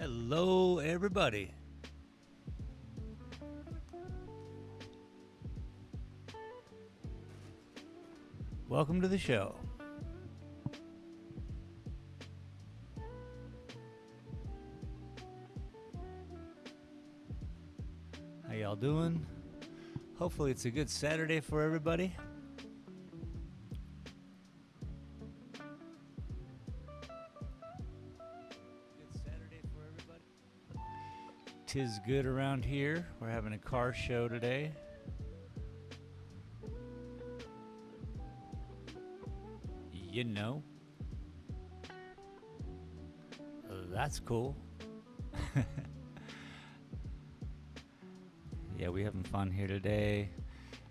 Hello, everybody. Welcome to the show. How y'all doing? Hopefully it's a good Saturday for everybody. Tis good around here. We're having a car show today. You know. That's cool. Yeah, we're having fun here today.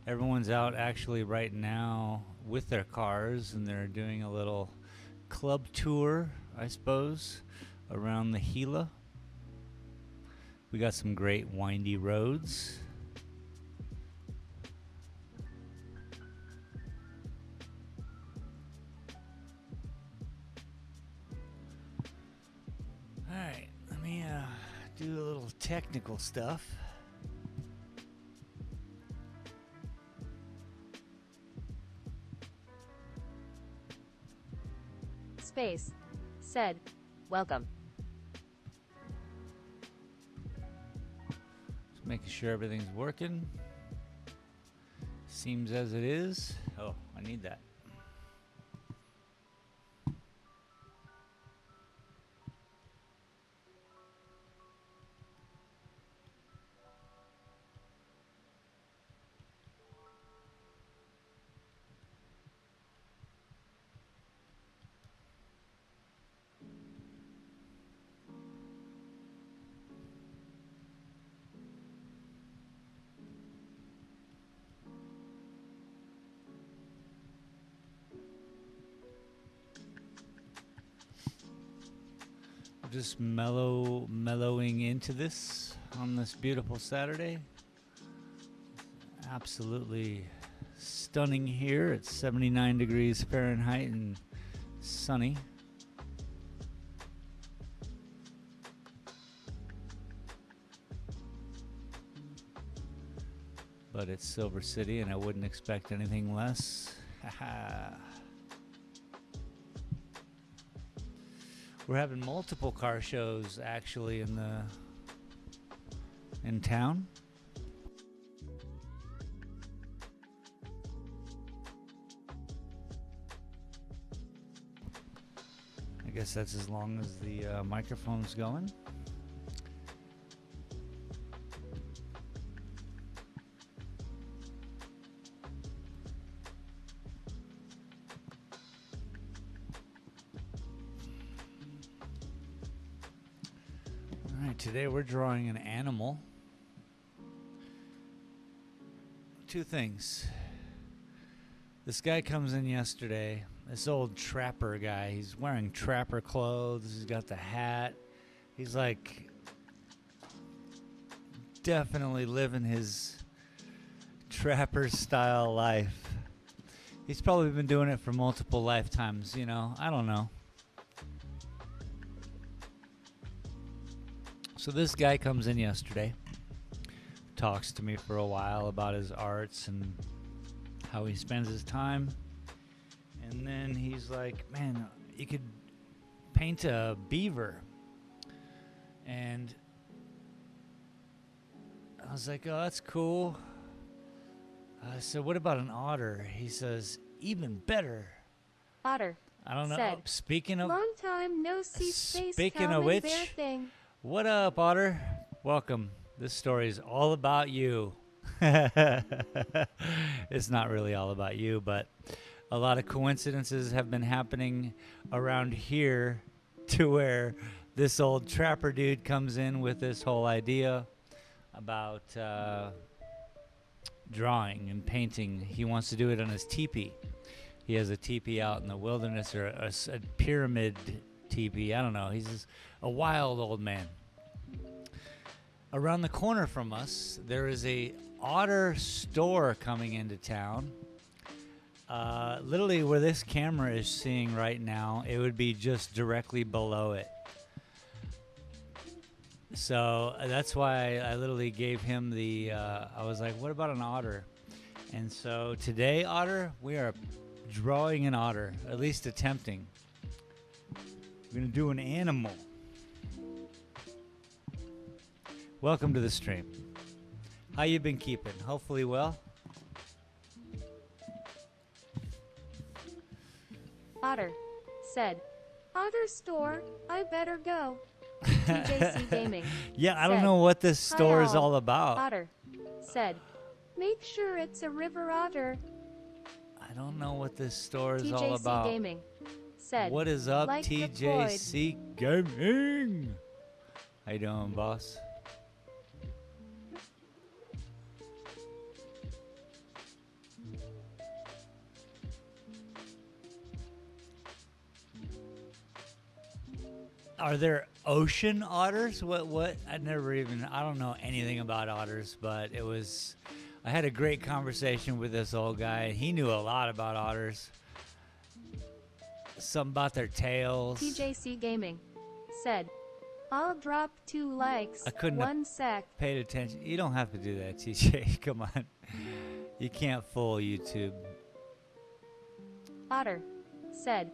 Everyone's out actually right now with their cars, and they're doing a little club tour, I suppose, around the Gila. We got some great windy roads. All right, let me do a little technical stuff. Space. Said. Welcome. Just making sure everything's working. Seems as it is. Oh, I need that. Just mellowing into this on this beautiful Saturday. Absolutely stunning here. It's 79 degrees Fahrenheit and sunny. But it's Silver City, and I wouldn't expect anything less. Haha. We're having multiple car shows actually in town. I guess that's as long as the microphone's going. Today we're drawing an animal. Two things. This guy comes in yesterday, this old trapper guy. He's wearing trapper clothes. He's got the hat. He's like definitely living his trapper style life. He's probably been doing it for multiple lifetimes, you know. I don't know. So this guy comes in yesterday, talks to me for a while about his arts and how he spends his time. And then he's like, man, you could paint a beaver. And I was like, oh, that's cool. I said, what about an otter? He says, even better. Otter. I don't know. Said, Speaking of long time no see. Space speaking cow of and which, bear thing. what up, Otter? Welcome. This story is all about you. It's not really all about you, but a lot of coincidences have been happening around here to where this old trapper dude comes in with this whole idea about drawing and painting. He wants to do it on his teepee. He has a teepee out in the wilderness, or a pyramid teepee. I don't know. He's just a wild old man. Around the corner from us, there is a otter store coming into town. Literally where this camera is seeing right now, it would be just directly below it. So that's why I literally gave him the. I was like, "What about an otter?" And so today, Otter, we are drawing an otter, at least attempting. We're gonna do an animal. Welcome to the stream. How you been keeping? Hopefully well. Otter said, Otter store, I better go. TJC Gaming. Yeah, I don't said, know what this store "Hi is all." all about. Otter said, make sure it's a river otter. I don't know what this store is all TJC about. Gaming said, What is up, like TJC Gaming? How you doing, boss? Are there ocean otters? What? I don't know anything about otters, but I had a great conversation with this old guy. He knew a lot about otters. Something about their tails. TJC Gaming said, I'll drop 2 likes, I couldn't 1 sec. Paid attention. You don't have to do that, TJ. Come on. You can't fool YouTube. Otter said,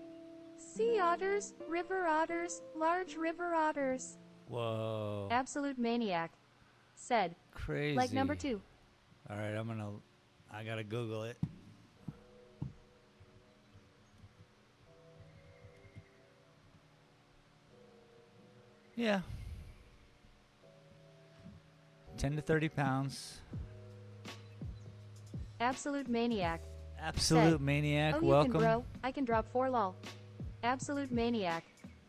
sea otters, river otters, large river otters. Whoa. Absolute maniac said, Crazy. like number 2. All right, I gotta Google it. Yeah. 10 to 30 pounds. Absolute maniac. Absolute said, maniac, oh, welcome. You can grow. I can drop 4 lol. Absolute maniac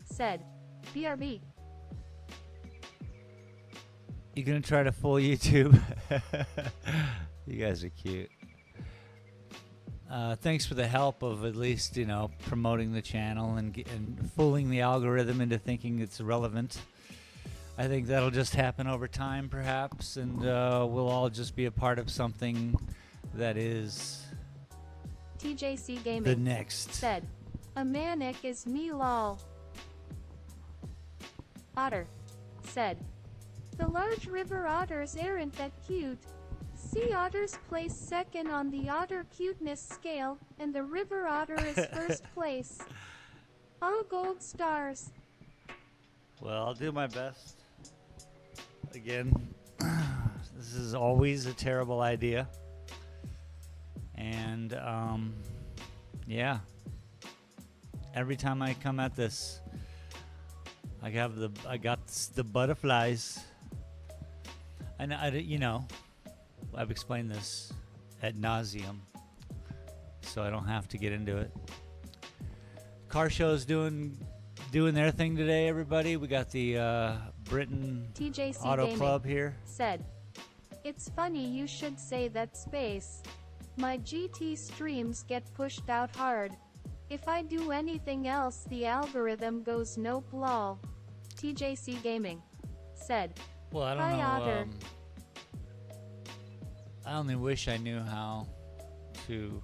said, BRB. You gonna try to fool YouTube? You guys are cute. Thanks for the help of at least, promoting the channel and fooling the algorithm into thinking it's relevant. I think that'll just happen over time, perhaps, and we'll all just be a part of something that is TJC Gaming the next. said, a manic is me lol. Otter said, the large river otters aren't that cute. Sea otters place second on the otter cuteness scale, and the river otter is first place. All gold stars. Well, I'll do my best. Again, this is always a terrible idea. And, yeah. Every time I come at this, I got the butterflies. And I've explained this ad nauseum, so I don't have to get into it. Car show's doing their thing today, everybody. We got the Britain TJC Auto Gaming Club here. Said, it's funny you should say that space. My GT streams get pushed out hard. If I do anything else, the algorithm goes nope lol. TJC Gaming said, Well, I don't Hi, know. Otter. I only wish I knew how to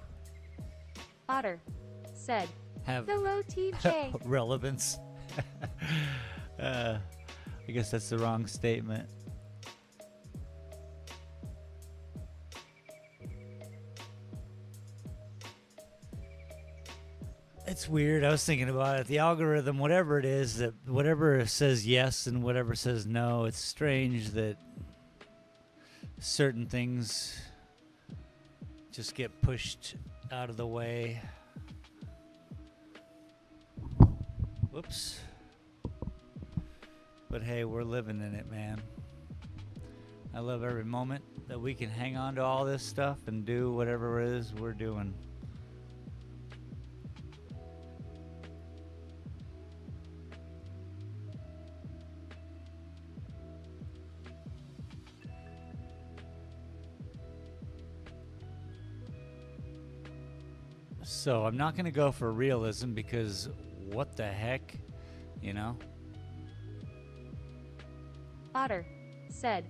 Otter said, have hello TJ. relevance. I guess that's the wrong statement. It's weird. I was thinking about it. The algorithm, whatever it is, that whatever says yes and whatever says no, it's strange that certain things just get pushed out of the way. Whoops. But hey, we're living in it, man. I love every moment that we can hang on to all this stuff and do whatever it is we're doing. So I'm not going to go for realism because what the heck, Otter said,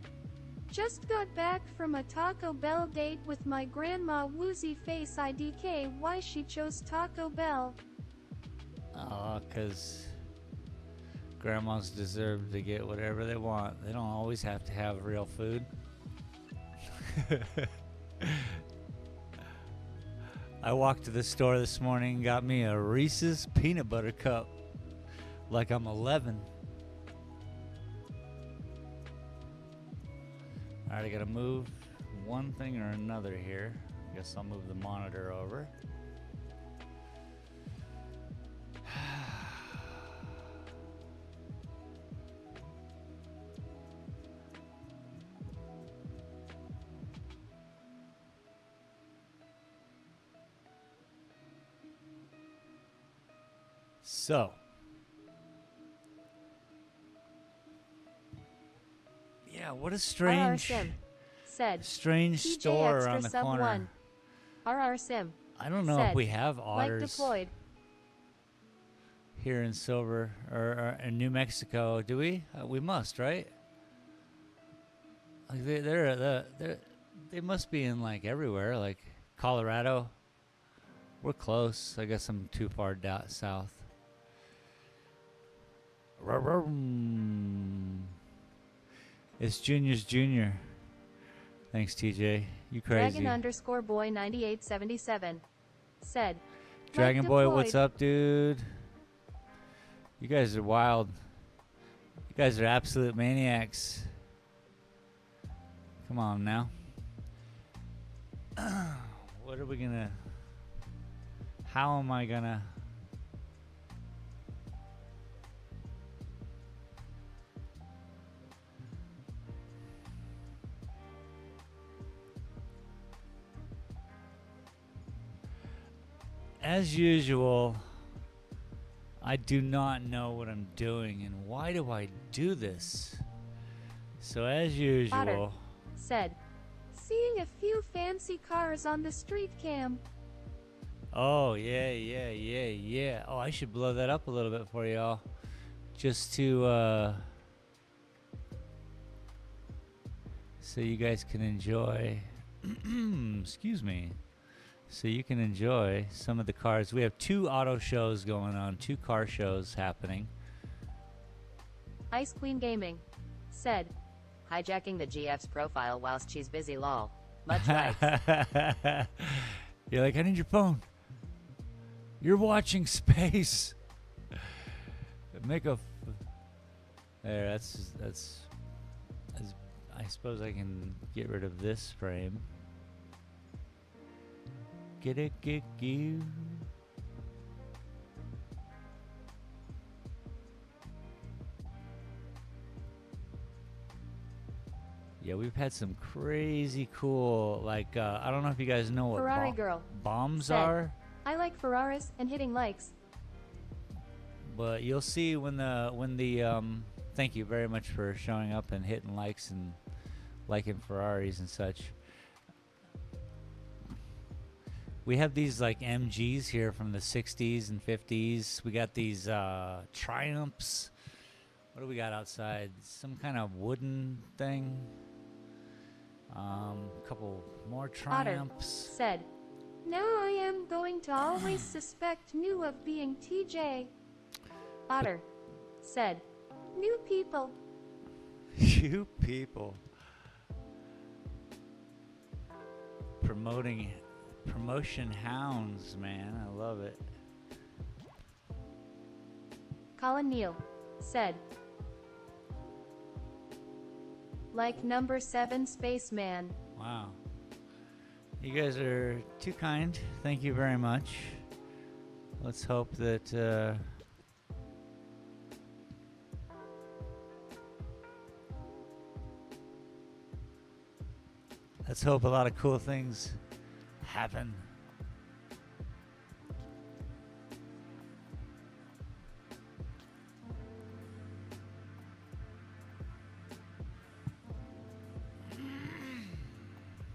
just got back from a Taco Bell date with my grandma woozy face IDK. Why she chose Taco Bell? Because Grandmas deserve to get whatever they want. They don't always have to have real food. I walked to the store this morning and got me a Reese's peanut butter cup like I'm 11. All right, I gotta move one thing or another here. Guess I'll move the monitor over. So, yeah, what a strange, strange TJ store extra around the sub corner. 1. RR Sim. I don't know if we have otters Like deployed. here in Silver or in New Mexico. Do we? We must, right? Like they must be in like everywhere, like Colorado. We're close. I guess I'm too far south. It's Junior's Junior. Thanks, TJ. You crazy. Dragon_boy 9877 said. Dragon like Boy, deployed. what's up, dude? You guys are wild. You guys are absolute maniacs. Come on now. What are we gonna... How am I gonna... As usual, I do not know what I'm doing, and why do I do this? So as usual... Otter said, seeing a few fancy cars on the street cam. Oh, yeah. Oh, I should blow that up a little bit for y'all. Just to, so you guys can enjoy... Excuse me. So you can enjoy some of the cars. We have 2 auto shows going on, 2 car shows happening. Ice Queen Gaming said, hijacking the GF's profile whilst she's busy lol. Much likes. You're like, I need your phone. You're watching space. Make a... There, that's... I suppose I can get rid of this frame. Get you. Yeah, we've had some crazy cool, like, I don't know if you guys know what Ferrari girl bombs said, are. I like Ferraris and hitting likes. But you'll see when the thank you very much for showing up and hitting likes and liking Ferraris and such. We have these like MGs here from the 60s and 50s. We got these Triumphs. What do we got outside? Some kind of wooden thing. A couple more Triumphs. Otter said, now I am going to always suspect new of being TJ. Otter said, new people. You people. Promotion hounds, man. I love it. Colin Neal said, like number 7 spaceman. Wow. You guys are too kind. Thank you very much. Let's hope that let's hope a lot of cool things happen.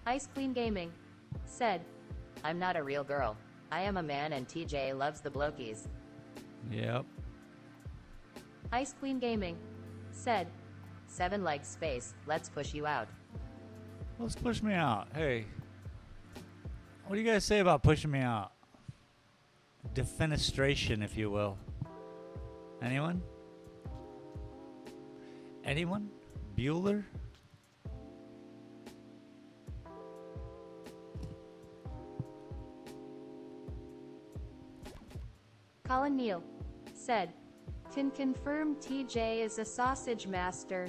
Ice Queen Gaming said, I'm not a real girl. I am a man and TJ loves the blokies. Yep. Ice Queen Gaming said, 7 likes space, let's push you out. Let's push me out. Hey. What do you guys say about pushing me out? Defenestration, if you will. Anyone? Anyone? Bueller? Colin Neal said, can confirm TJ is a sausage master.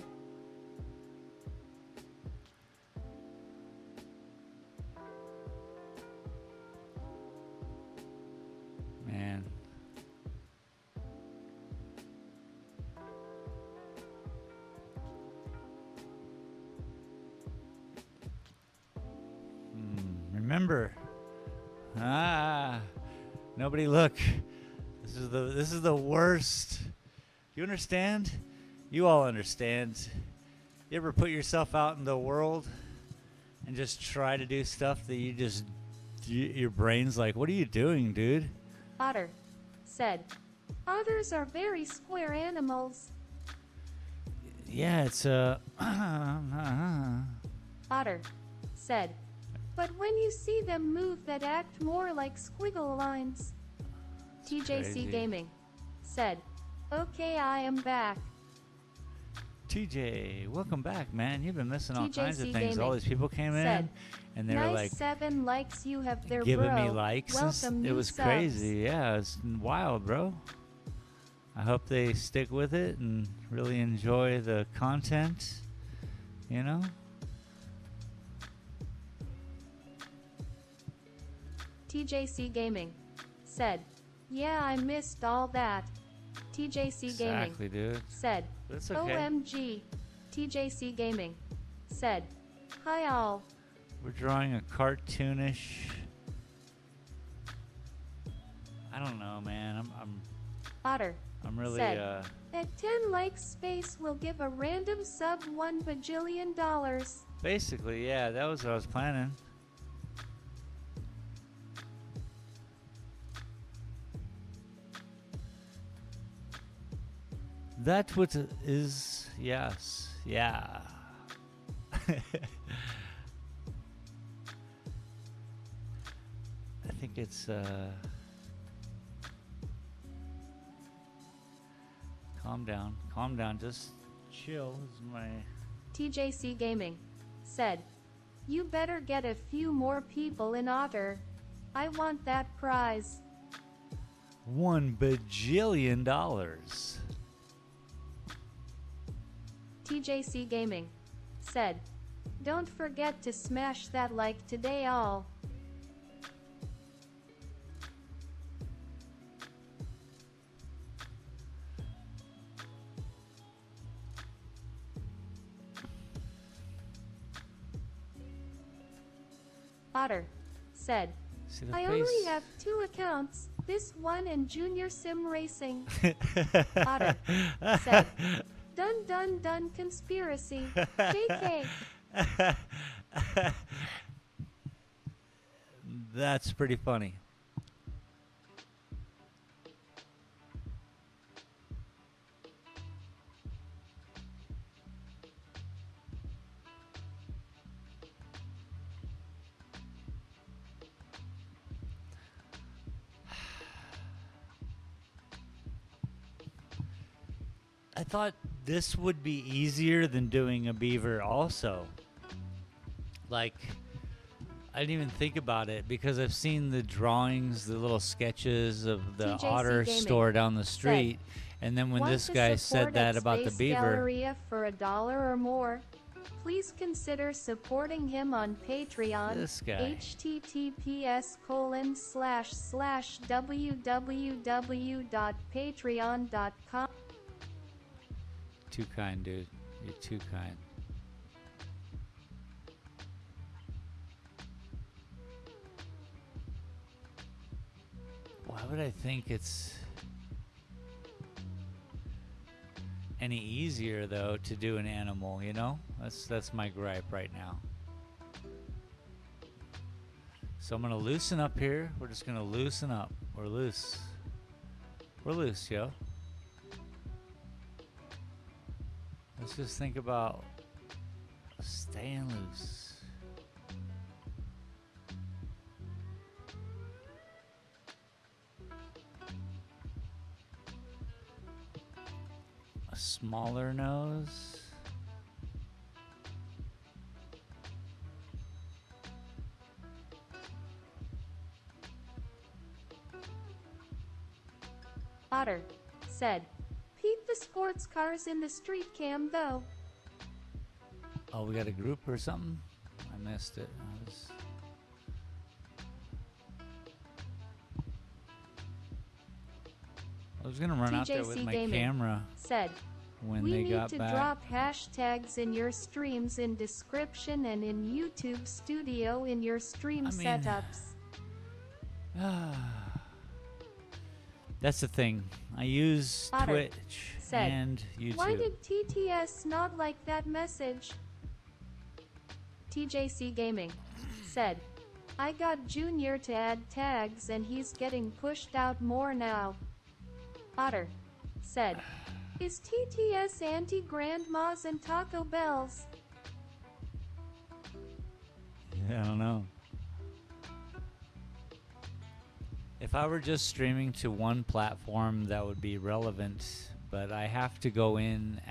Man. Remember. Nobody look. This is the worst. You understand? You all understand. You ever put yourself out in the world and just try to do stuff that your brain's like, what are you doing, dude? Otter said, otters are very square animals. Yeah, it's Otter said, but when you see them move that act more like squiggle lines. TJC crazy. Gaming said, okay, I am back. TJ, welcome back, man. You've been missing all kinds of TJC things. All Gaming these people came said, in and they nice were like 7 likes you have there, giving bro. me likes. Welcome, It new was subs. crazy. Yeah, it's wild, bro. I hope they stick with it and really enjoy the content, you know? TJC Gaming said, yeah, I missed all that. TJC Gaming Exactly, dude. said, That's okay. OMG. TJC Gaming said, hi all. We're drawing a cartoonish. I don't know, man. Otter I'm really said, at 10 likes space will give a random sub $1 bajillion. basically, yeah, that was what I was planning. That what is, yes, yeah. I think it's calm down, just chill is my TJC Gaming said, you better get a few more people in Otter. I want that prize. $1 bajillion. TJC Gaming said, don't forget to smash that like today all. Otter said, See the I face? only have 2 accounts, this one and Junior Sim Racing. Otter said, dun dun dun conspiracy. JK. That's pretty funny. I thought this would be easier than doing a beaver also. Like, I didn't even think about it because I've seen the drawings, the little sketches of the TJC otter Gaming store down the street. And then when Want this to guy support said that at about the Space beaver, Galleria for $1 or more, please consider supporting him on Patreon. This guy. https://www.patreon.com. too kind, dude. You're too kind. Why would I think it's any easier though to do an animal, you know? That's my gripe right now. So I'm gonna loosen up here. We're just gonna loosen up. We're loose. We're loose, yo. Let's just think about staying loose. A smaller nose. Otter said, "Peep the sports cars in the street cam though." Oh, we got a group or something? I missed it. I was gonna run out there with TJC my Gaming camera said, when "We they need got to back. drop hashtags in your streams in description and in YouTube Studio in your stream setups." That's the thing. I use Otter Twitch said, and YouTube. "Why did TTS not like that message?" TJC Gaming said, "I got Junior to add tags and he's getting pushed out more now." Otter said, "Is TTS anti-grandmas and Taco Bells?" I don't know. If I were just streaming to one platform, that would be relevant, but I have to go in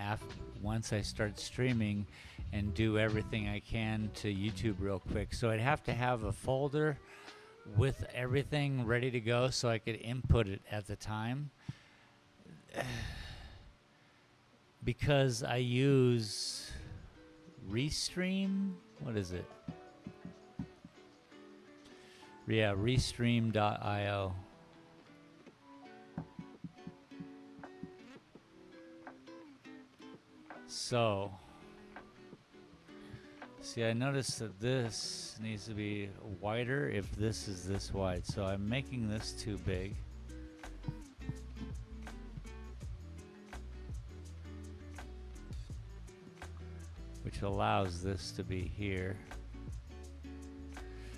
once I start streaming and do everything I can to YouTube real quick. So I'd have to have a folder with everything ready to go so I could input it at the time. Because I use Restream. What is it? Yeah, Restream.io. So, see, I noticed that this needs to be wider if this is this wide. So I'm making this too big. Which allows this to be here.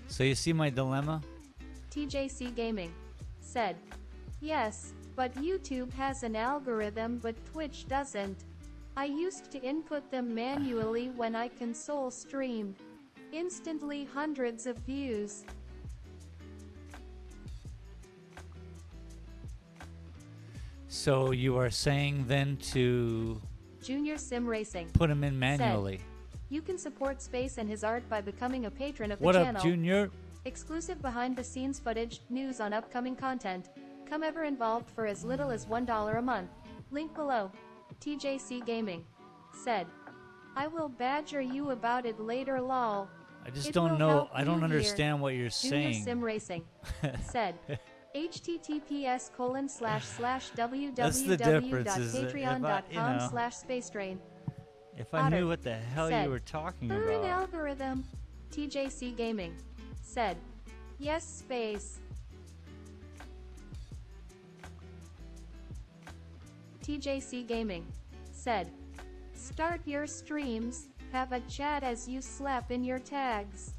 So you see my dilemma? TJC Gaming said, "Yes, but YouTube has an algorithm but Twitch doesn't. I used to input them manually when I console streamed. Instantly hundreds of views." So you are saying then to Junior Sim Racing put them in manually. said, "You can support Space and his art by becoming a patron of the What channel. up, Junior? Exclusive behind-the-scenes footage, news on upcoming content. Come ever involved for as little as $1 a month. Link below." TJC Gaming said, "I will badger you about it later lol. I just It don't will know. help I don't you understand what you're Junior saying. Sim Racing said, "https://www.patreon.com/spacetrain." That's the difference, is that Spacetrain. If I Otter knew what the hell said, you were talking "An about. algorithm." TJC Gaming said, "Yes, Space." TJC Gaming said, "Start your streams, have a chat as you slap in your tags."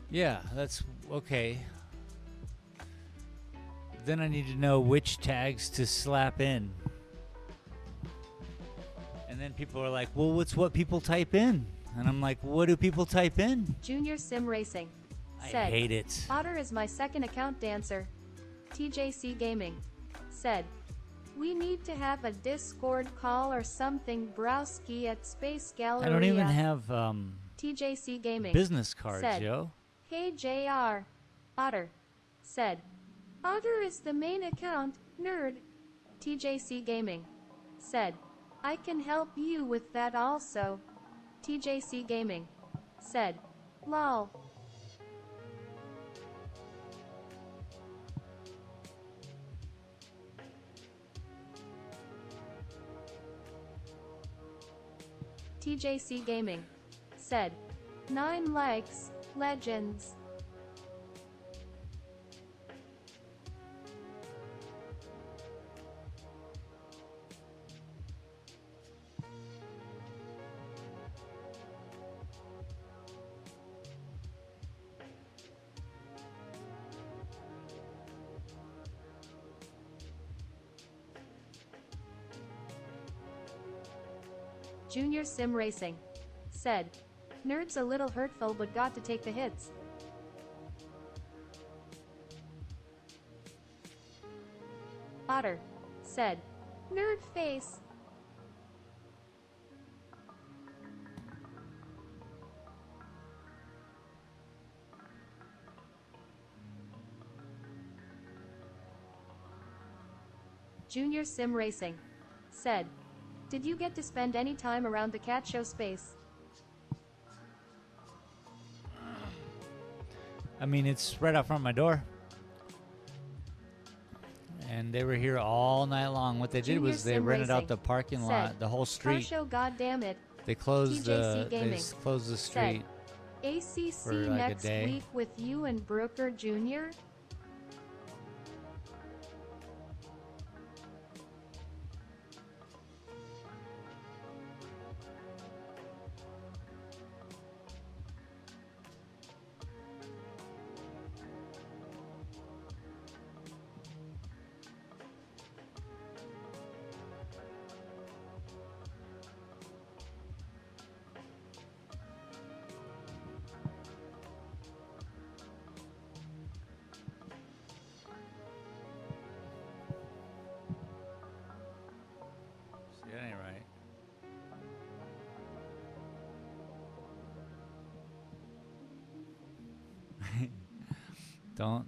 Yeah, that's okay. Then I need to know which tags to slap in. And then people are like, well, what's what people type in? And I'm like, what do people type in? Junior Sim Racing I said, hate it. "Otter is my second account dancer." TJC Gaming said, "We need to have a Discord call or something browski at Space Galleria." I don't even have TJC Gaming business cards, said, yo. "Hey JR." Otter said, "Otter is the main account, nerd." TJC Gaming said, "I can help you with that also." TJC Gaming said, "Lol." TJC Gaming said, 9 likes, legends." Junior Sim Racing said, "Nerd's a little hurtful but got to take the hits." Otter said, "Nerd face." Junior Sim Racing said, "Did you get to spend any time around the cat show space?" I mean, it's right out front of my door. And they were here all night long. What they did was they rented out the parking lot, the whole street. Car show, goddammit. They closed TJC Gaming the street ACC for like next a day. week with you and Brooker Jr. See, that ain't right. Don't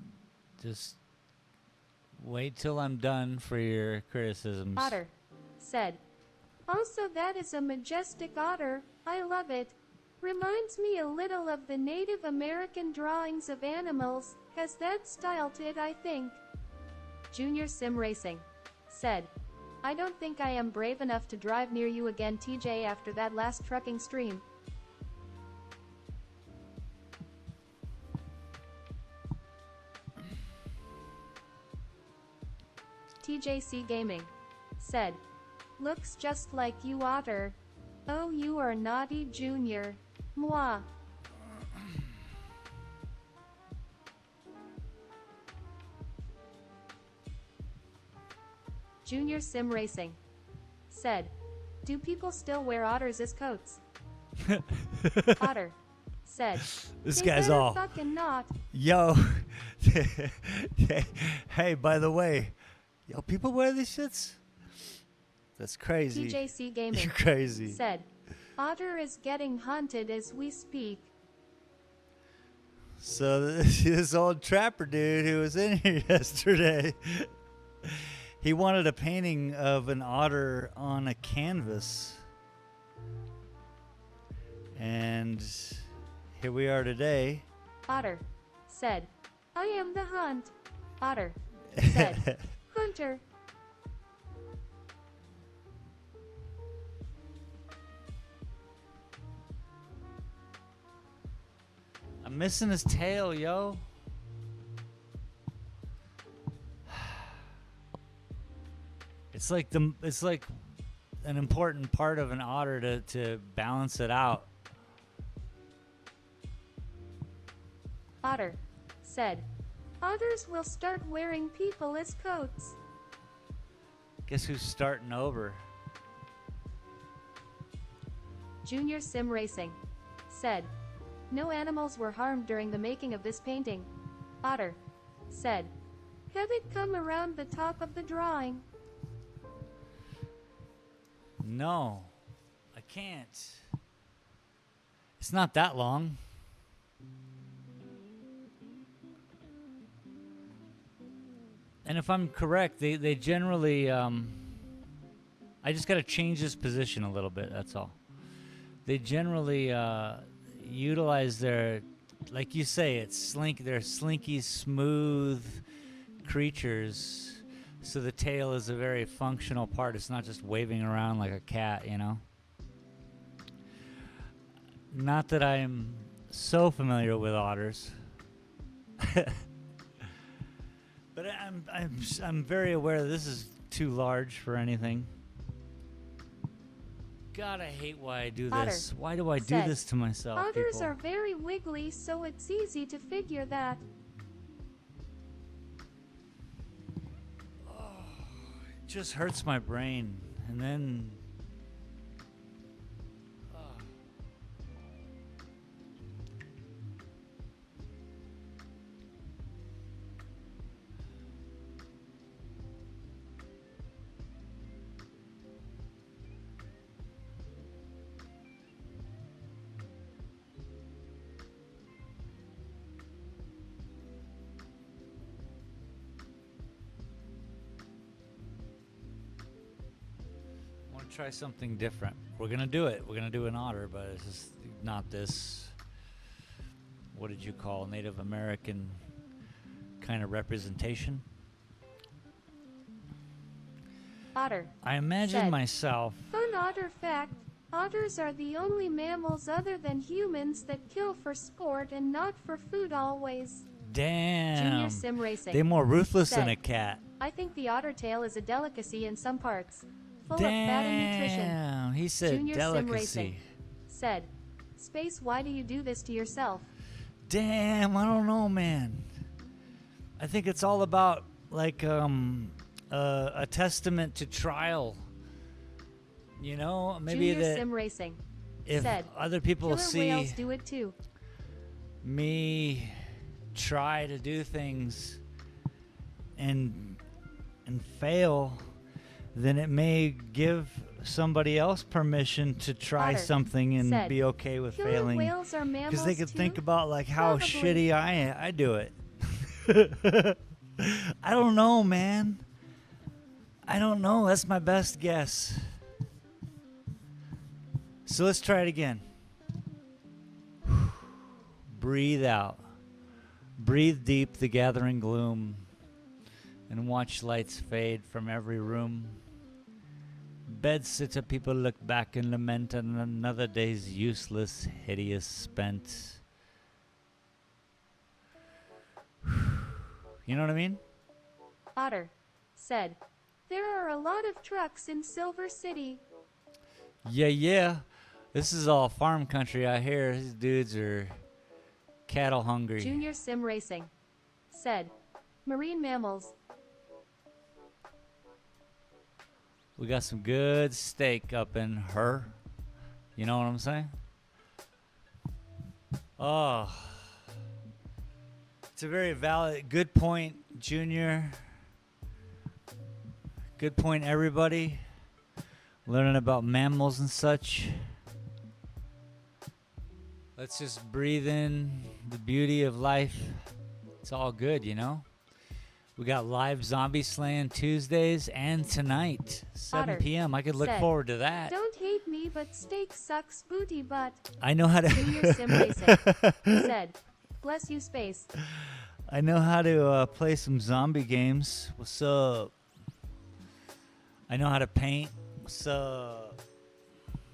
just wait till I'm done for your criticisms. Otter said, "Also, that is a majestic otter. I love it. Reminds me a little of the Native American drawings of animals. Has that style to it, I think." Junior Sim Racing said, "I don't think I am brave enough to drive near you again, TJ, after that last trucking stream." TJC Gaming said, "Looks just like you, Otter. Oh, you are naughty, Junior. Mwah." Junior Sim Racing said, "Do people still wear otters as coats?" Otter said, This "They guy's better all, fucking not." yo. Hey, by the way, yo, people wear these shits? That's crazy. TJC Gaming You're crazy. said, "Otter is getting hunted as we speak." So this old trapper dude who was in here yesterday, he wanted a painting of an otter on a canvas. And here we are today. Otter said, "I am the hunt." Otter said, "Hunter." I'm missing his tail, yo. It's like an important part of an otter to balance it out. Otter said, "Otters will start wearing people as coats." Guess who's starting over? Junior Sim Racing said, "No animals were harmed during the making of this painting." Otter said, "Have it come around the top of the drawing." No, I can't. It's not that long. And if I'm correct, they generally, I just got to change this position a little bit, that's all. They generally utilize their, like you say, they're slinky, smooth creatures. So the tail is a very functional part. It's not just waving around like a cat, you know? Not that I am so familiar with otters. But I'm very aware that this is too large for anything. God, I hate why I do this. Why do I do this to myself, "Otters people? are very wiggly, so it's easy to figure that." It just hurts my brain. And then... try something different. We're gonna do it. We're gonna do an otter, but it's just not this. What did you call Native American kind of representation? Otter. I imagine Said. myself. Fun otter fact. Otters are the only mammals other than humans that kill for sport and not for food always. Damn. Junior Sim Racing. They're more ruthless than Said. a cat. I think the otter tail is a delicacy in some parts. Full of fat and nutrition. Damn. He said Junior Sim delicacy. Racing. Said. Space, why do you do this to yourself? Damn, I don't know, man. I think it's all about like a testament to trial. You know, maybe Junior that Sim Racing. if Said. other people Killer see whales do it too. me try to do things and fail, then it may give somebody else permission to try Otter. something and Said. be okay with Killer failing. whales are mammals Because they could too? think about like how Probably. shitty I do it. I don't know, man. I don't know. That's my best guess. So let's try it again. Breathe out. Breathe deep the gathering gloom and watch lights fade from every room. Bed sits up, people look back and lament, and another day's useless, hideous spent. You know what I mean? Otter. Said. There are a lot of trucks in Silver City. Yeah. This is all farm country out here. These dudes are cattle hungry. Junior Sim Racing. Said. Marine mammals. We got some good steak up in her. You know what I'm saying? Oh. It's a very valid, good point, Junior. Good point, everybody. Learning about mammals and such. Let's just breathe in the beauty of life. It's all good, you know? We got live zombie slaying Tuesdays and tonight, 7 Otter. p.m. I could look Said. forward to that. Don't hate me, but steak sucks booty butt. I know how Junior Sim Racing. to. Said. Bless you, space. I know how to play some zombie games. What's up? I know how to paint. What's up?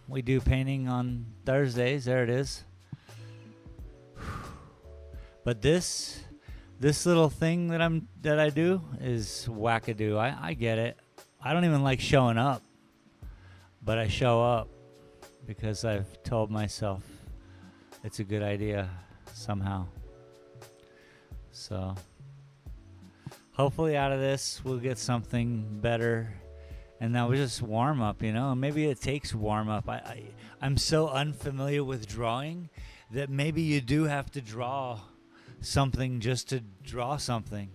We do painting on Thursdays. There it is. But this little thing that I do is wackadoo. I get it. I don't even like showing up, but I show up because I've told myself it's a good idea somehow. So hopefully out of this we'll get something better, and that was just warm up, you know. Maybe it takes warm up. I'm so unfamiliar with drawing that maybe you do have to draw something just to draw something.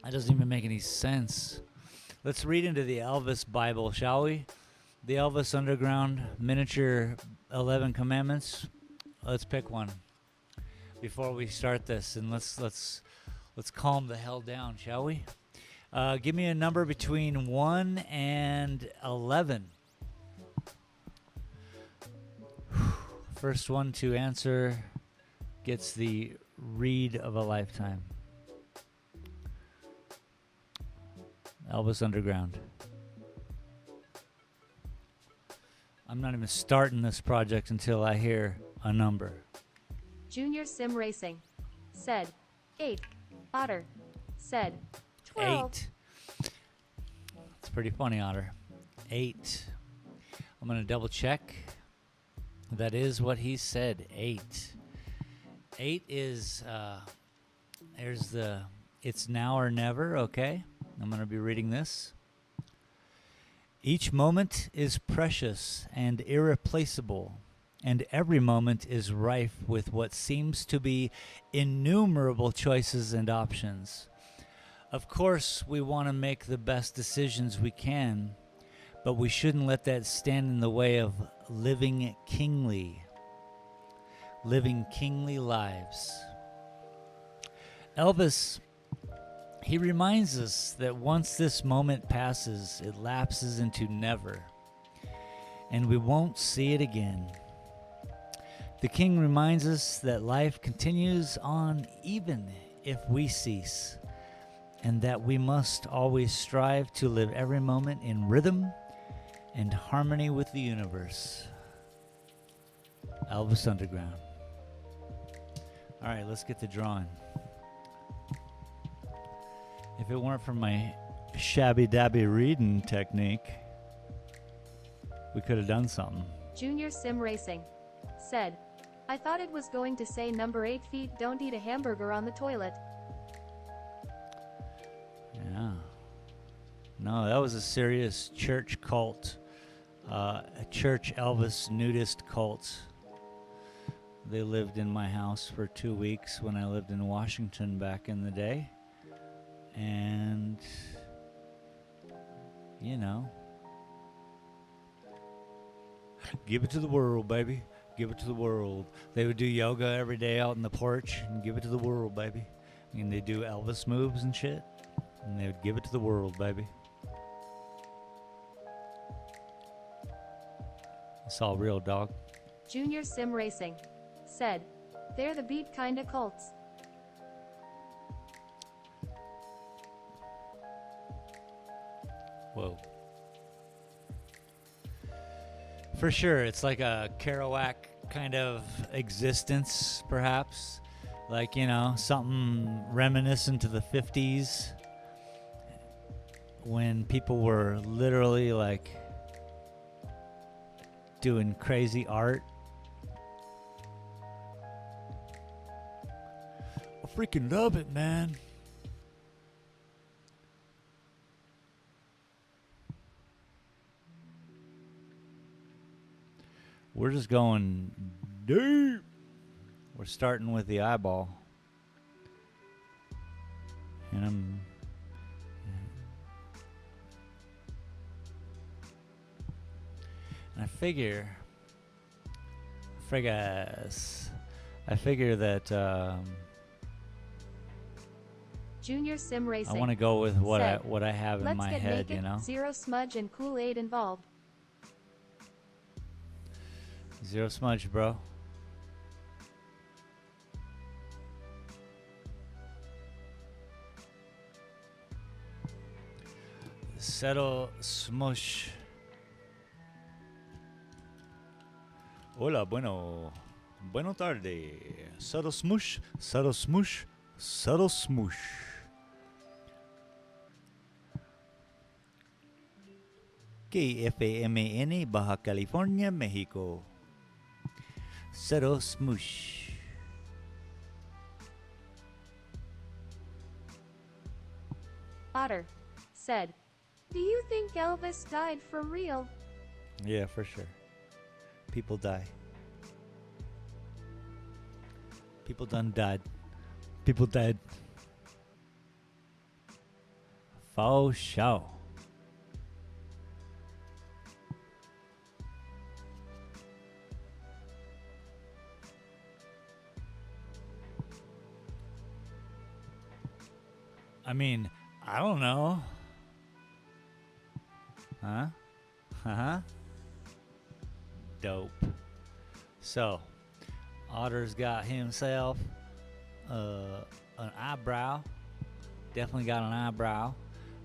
That doesn't even make any sense. Let's read into the Elvis Bible, shall we? The Elvis Underground miniature 11 commandments. Let's pick one before we start this, and let's calm the hell down, shall we? Give me a number between 1 and 11. First one to answer gets the read of a lifetime. Elvis Underground. I'm not even starting this project until I hear a number. Junior Sim Racing. Said. 8. Otter. Said. 12. 8. It's pretty funny, Otter. 8. I'm going to double check. That is what he said. 8. 8 is, there's the, it's now or never, okay? I'm going to be reading this. Each moment is precious and irreplaceable, and every moment is rife with what seems to be innumerable choices and options. Of course, we want to make the best decisions we can, but we shouldn't let that stand in the way of living kingly lives. Elvis, He reminds us that once this moment passes, it lapses into never, and we won't see it again. The king reminds us that life continues on even if we cease, and that we must always strive to live every moment in rhythm and harmony with the universe. Elvis Underground. All right, let's get to drawing. If it weren't for my shabby-dabby reading technique, we could have done something. Junior Sim Racing said, I thought it was going to say number 8 feet don't eat a hamburger on the toilet. Yeah. No, that was a serious church cult. A church Elvis nudist cult. They lived in my house for 2 weeks when I lived in Washington back in the day. And, you know, give it to the world, baby. Give it to the world. They would do yoga every day out in the porch and give it to the world, baby. And they do Elvis moves and shit. And they would give it to the world, baby. It's all real, dog. Junior Sim Racing said, they're the beat kinda cults. Whoa. For sure, it's like a Kerouac kind of existence, perhaps. Like, you know, something reminiscent to the 50s when people were literally like doing crazy art. I freaking love it, man. We're just going deep. We're starting with the eyeball. And I figure that Junior Sim Racing I want to go with what said, I have in my get head, naked, you know. Zero smudge and Kool-Aid involved. Zero smudge, bro. Settle smush. Hola, bueno tarde. Subtle smoosh, subtle smoosh, subtle smoosh. KFAMAN, Baja California, Mexico. Subtle smoosh. Otter said, do you think Elvis died for real? Yeah, for sure. People die. People done died. People died. For sure. I mean, I don't know. Huh? Uh-huh. Dope. So, Otter's got himself an eyebrow. Definitely got an eyebrow.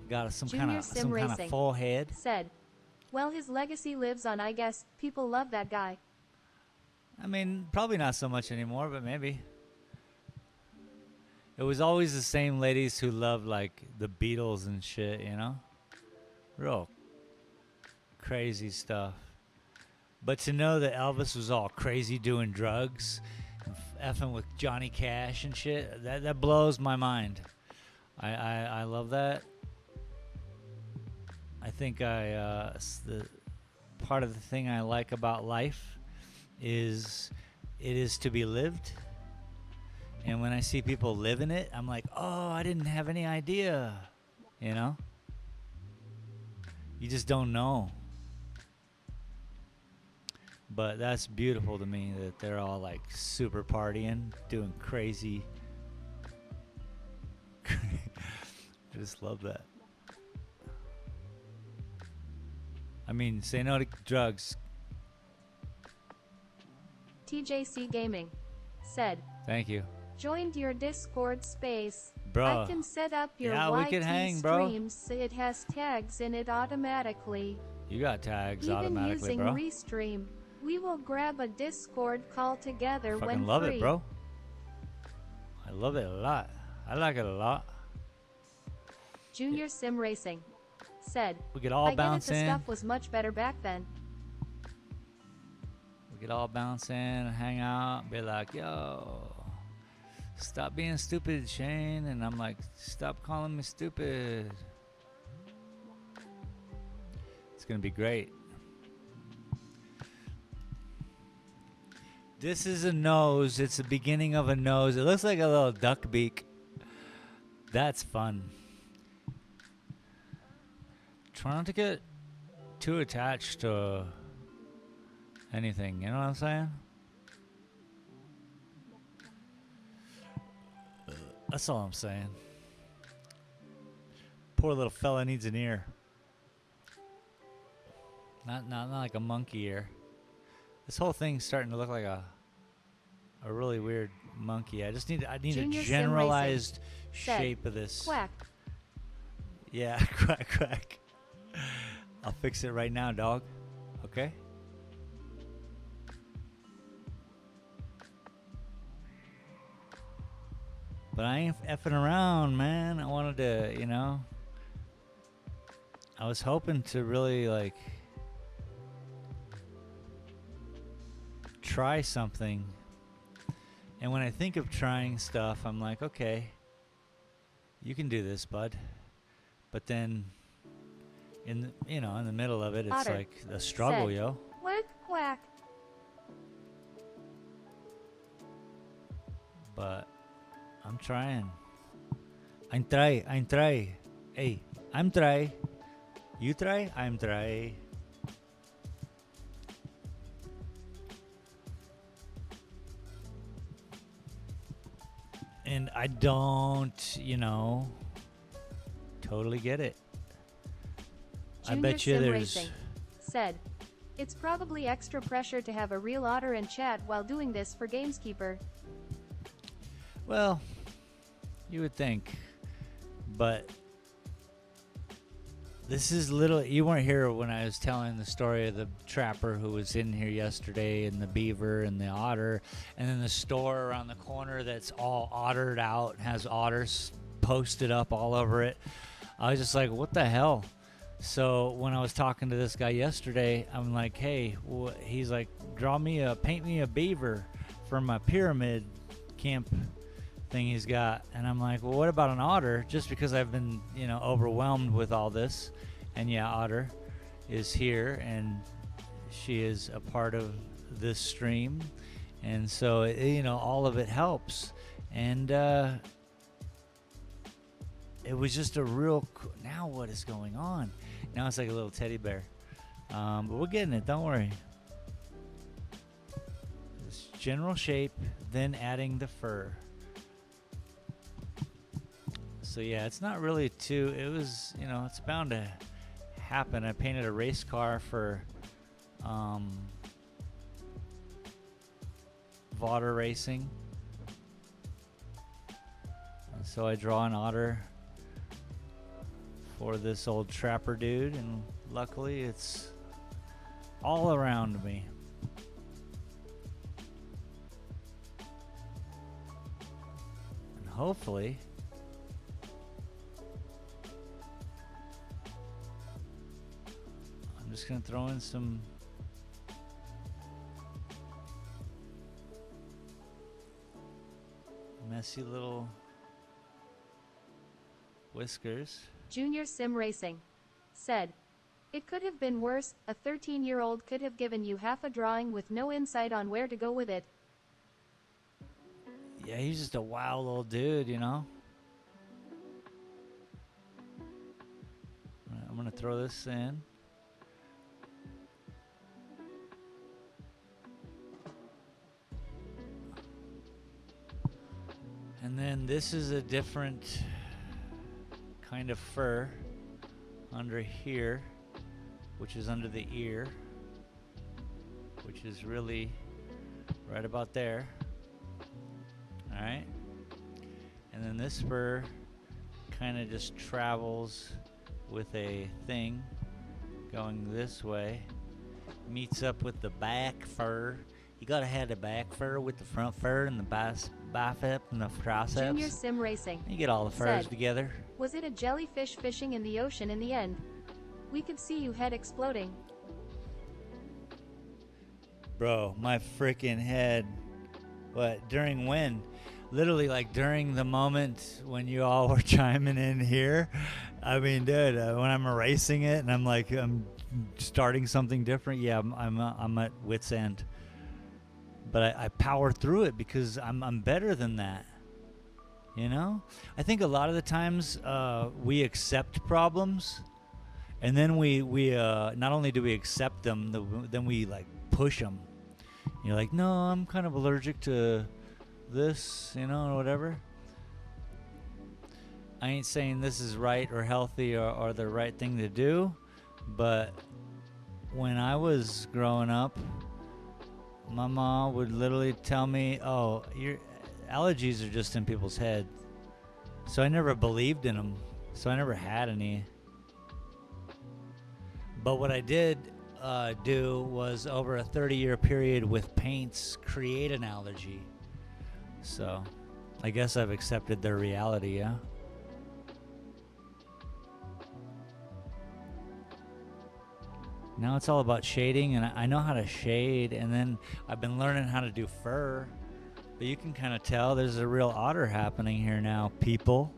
Got some kind of forehead. Said, well, his legacy lives on, I guess. People love that guy. I mean, probably not so much anymore, but maybe. It was always the same ladies who loved, like, the Beatles and shit, you know? Real crazy stuff. But to know that Elvis was all crazy doing drugs, and effing with Johnny Cash and shit, that blows my mind. I love that. I think the part of the thing I like about life is it is to be lived. And when I see people living it, I'm like, oh, I didn't have any idea, you know? You just don't know. But that's beautiful to me that they're all like super partying, doing crazy I just love that. I mean, say no to drugs. TJC Gaming said, Thank you. joined your Discord space. Bro. I can set up your Yeah, we YT can hang, bro. streams so it has tags in it automatically. You got tags Even automatically, using bro. Restream, we will grab a Discord call together Fucking when love free. it, bro. I love it a lot. I like it a lot. Junior Sim Racing said, We could all I get it, bounce the in. stuff was much better back then. We could all bounce in and hang out and be like, yo, stop being stupid, Shane. And I'm like, stop calling me stupid. It's going to be great. This is a nose. It's the beginning of a nose. It looks like a little duck beak. That's fun. Try not to get too attached to anything. You know what I'm saying? That's all I'm saying. Poor little fella needs an ear. Not like a monkey ear. This whole thing's starting to look like a really weird monkey. I need Junior a Sim generalized Racing shape of this. Quack. Yeah, quack quack. I'll fix it right now, dog. Okay? But I ain't effing around, man. I wanted to, you know. I was hoping to really, like, try something. And when I think of trying stuff, I'm like, okay, you can do this, bud. But then, in the middle of it, it's Otter like a struggle, said, yo. Quack, quack. But I'm trying. I'm try. Hey, I'm try. You try? I'm try. And I don't, totally get it. I Junior bet you Sim there's... Racing said, it's probably extra pressure to have a real otter and chat while doing this for Gameskeeper. Well, you would think. But this is little... You weren't here when I was telling the story of the trapper who was in here yesterday, and the beaver and the otter, and then the store around the corner that's all ottered out, has otters posted up all over it. I was just like, what the hell? So when I was talking to this guy yesterday, I'm like, hey, he's like, paint me a beaver for my pyramid camp thing he's got. And I'm like, well, what about an otter? Just because I've been, overwhelmed with all this. And yeah, Otter is here, and she is a part of this stream. And so, all of it helps. And it was just a real... Now what is going on? Now it's like a little teddy bear. But we're getting it. Don't worry. This general shape, then adding the fur. So yeah, it's not really too... It was, it's bound to happen. I painted a race car for Vaughter Racing. And so I draw an otter for this old trapper dude, and luckily it's all around me. And hopefully I'm just gonna throw in some messy little whiskers. Junior Sim Racing said, it could have been worse. A 13-year-old could have given you half a drawing with no insight on where to go with it. Yeah, he's just a wild old dude, I'm gonna throw this in. And then this is a different kind of fur under here, which is under the ear, which is really right about there. All right. And then this fur kind of just travels with a thing going this way, meets up with the back fur. You gotta have the back fur with the front fur and the bicep and the triceps. Junior Sim Racing. You get all the furs together. Was it a jellyfish fishing in the ocean in the end? We could see you head exploding. Bro, my freaking head. What, during when? Literally, like, during the moment when you all were chiming in here. I mean, dude, when I'm erasing it and I'm like, I'm starting something different, yeah, I'm at wit's end. But I power through it because I'm better than that. You know? I think a lot of the times we accept problems, and then we not only do we accept them, then we, like, push them. You're like, no, I'm kind of allergic to this, you know, or whatever. I ain't saying this is right or healthy or the right thing to do, but when I was growing up, my mom would literally tell me, oh, your allergies are just in people's head. So I never believed in them. So I never had any. But what I did do was, over a 30-year period with paints, create an allergy. So I guess I've accepted their reality, yeah? Now it's all about shading, and I know how to shade, and then I've been learning how to do fur. But you can kind of tell there's a real otter happening here now, people.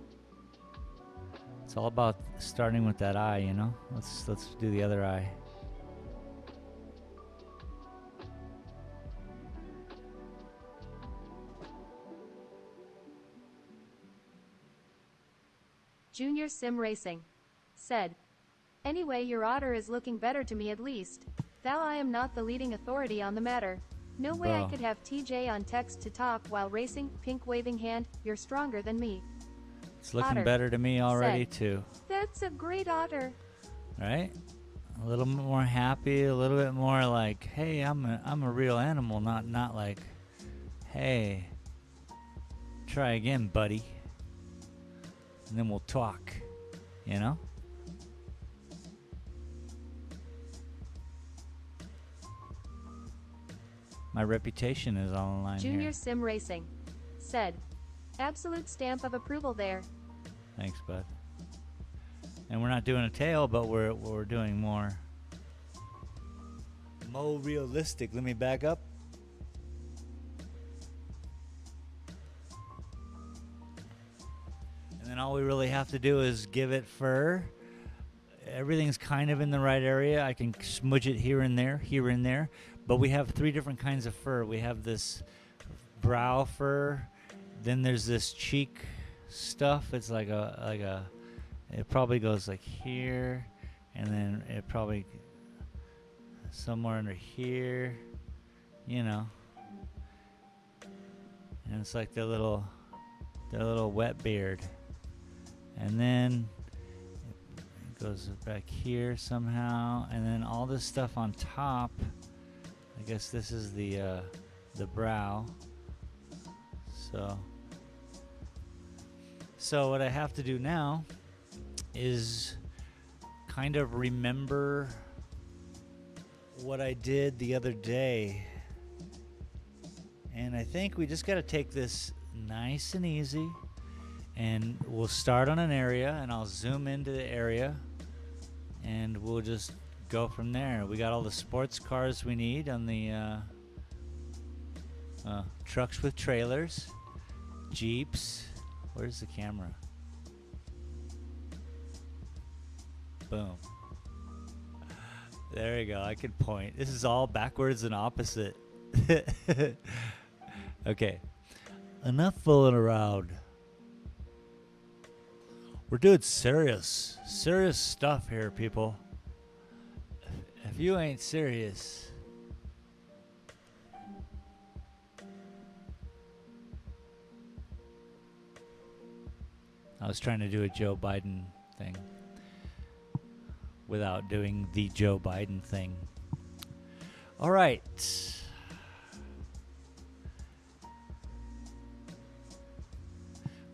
It's all about starting with that eye, you know? Let's do the other eye. Junior Sim Racing said, anyway, your otter is looking better to me at least. Thou I am not the leading authority on the matter. No way I could have TJ on text to talk while racing, pink waving hand, you're stronger than me. It's looking better to me already too. That's a great otter. Right? A little more happy, a little bit more like, hey, I'm a real animal, not like, hey, try again, buddy. And then we'll talk, you know? My reputation is on the line Junior here. Sim Racing said, absolute stamp of approval there. Thanks, bud. And we're not doing a tail, but we're doing more realistic. Let me back up. And then all we really have to do is give it fur. Everything's kind of in the right area. I can smudge it here and there. But we have 3 different kinds of fur. We have this brow fur. Then there's this cheek stuff. It's like a. It probably goes like here, and then it probably somewhere under here. You know. And it's like their little wet beard. And then it goes back here somehow, and then all this stuff on top. I guess this is the brow. So what I have to do now is kind of remember what I did the other day. And I think we just got to take this nice and easy, and we'll start on an area, and I'll zoom into the area, and we'll just go from there. We got all the sports cars we need on the trucks with trailers, Jeeps. Where's the camera? Boom. There you go. I can point. This is all backwards and opposite. Okay. Enough fooling around. We're doing serious stuff here, people. If you ain't serious, I was trying to do a Joe Biden everything without doing the Joe Biden thing. All right.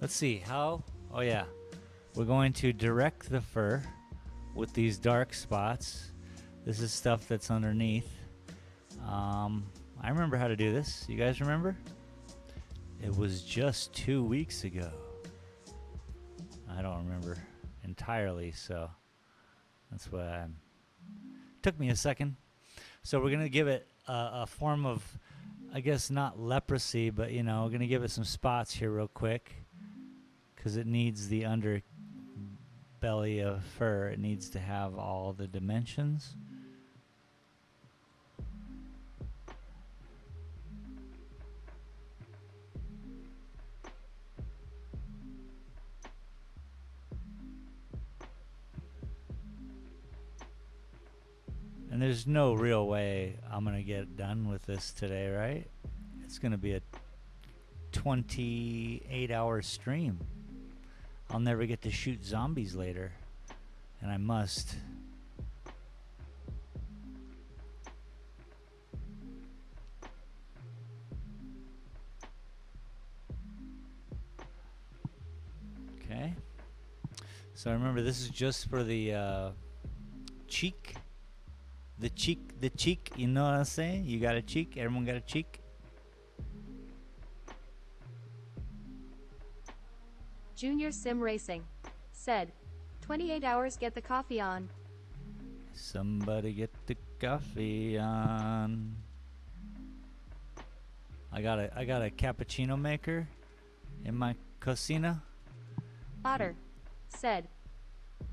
Let's see how. Oh, yeah. We're going to direct the fur with these dark spots. This is stuff that's underneath. I remember how to do this. You guys remember? It was just 2 weeks ago. I don't remember entirely, so that's why took me a second. So we're going to give it a form of, I guess, not leprosy, but, we're going to give it some spots here real quick because it needs the underbelly of fur. It needs to have all the dimensions. And there's no real way I'm going to get done with this today, right? It's going to be a 28-hour stream. I'll never get to shoot zombies later. And I must. Okay. So remember, this is just for the cheek. The cheek, you know what I'm saying? You got a cheek? Everyone got a cheek? Junior Sim Racing said, 28 hours, get the coffee on. Somebody get the coffee on. I got a cappuccino maker in my cocina. Otter said,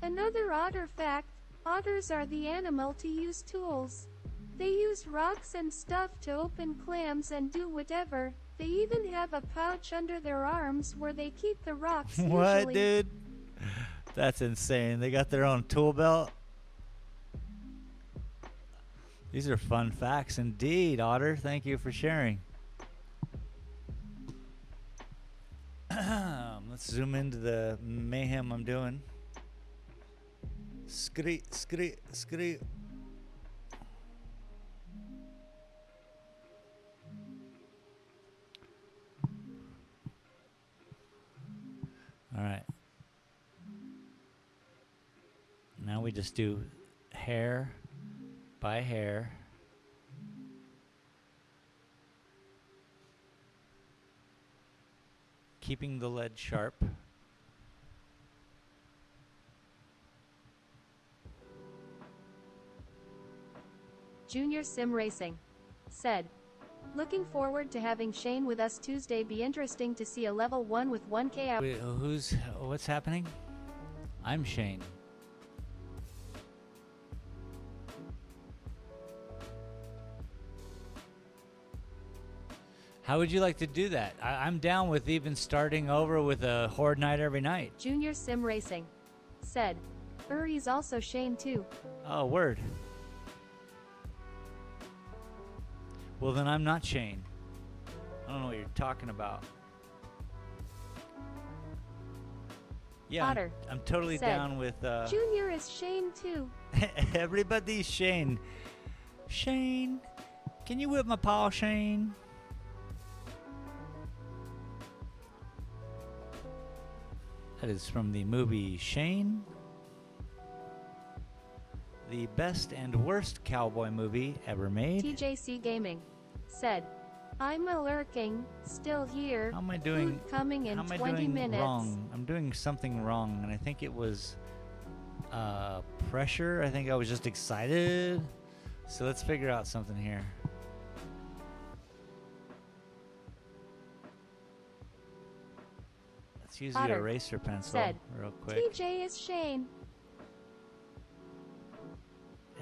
another otter fact. Otters are the animal to use tools. They use rocks and stuff to open clams and do whatever. They even have a pouch under their arms where they keep the rocks. What, usually. dude? That's insane. They got their own tool belt. These are fun facts indeed, Otter. Thank you for sharing. Let's zoom into the mayhem I'm doing. Scree. All right. Now we just do hair by hair. Keeping the lead sharp. Junior Sim Racing said, looking forward to having Shane with us Tuesday. Be interesting to see a level 1 with 1k out. Wait, what's happening? I'm Shane. How would you like to do that? I'm down with even starting over with a horde night every night. Junior Sim Racing said, he's also Shane too. Oh, word. Well, then I'm not Shane. I don't know what you're talking about. Yeah, Otter I'm totally said, down with... Junior is Shane too. Everybody's Shane. Shane, can you whip my paw, Shane? That is from the movie Shane. The best and worst cowboy movie ever made. TJC Gaming said, I'm a lurking, still here. How am I doing? Food coming in how am I 20 doing minutes. Wrong? I'm doing something wrong, and I think it was pressure. I think I was just excited. So let's figure out something here. Let's use the Otter eraser pencil said, real quick. TJ is Shane.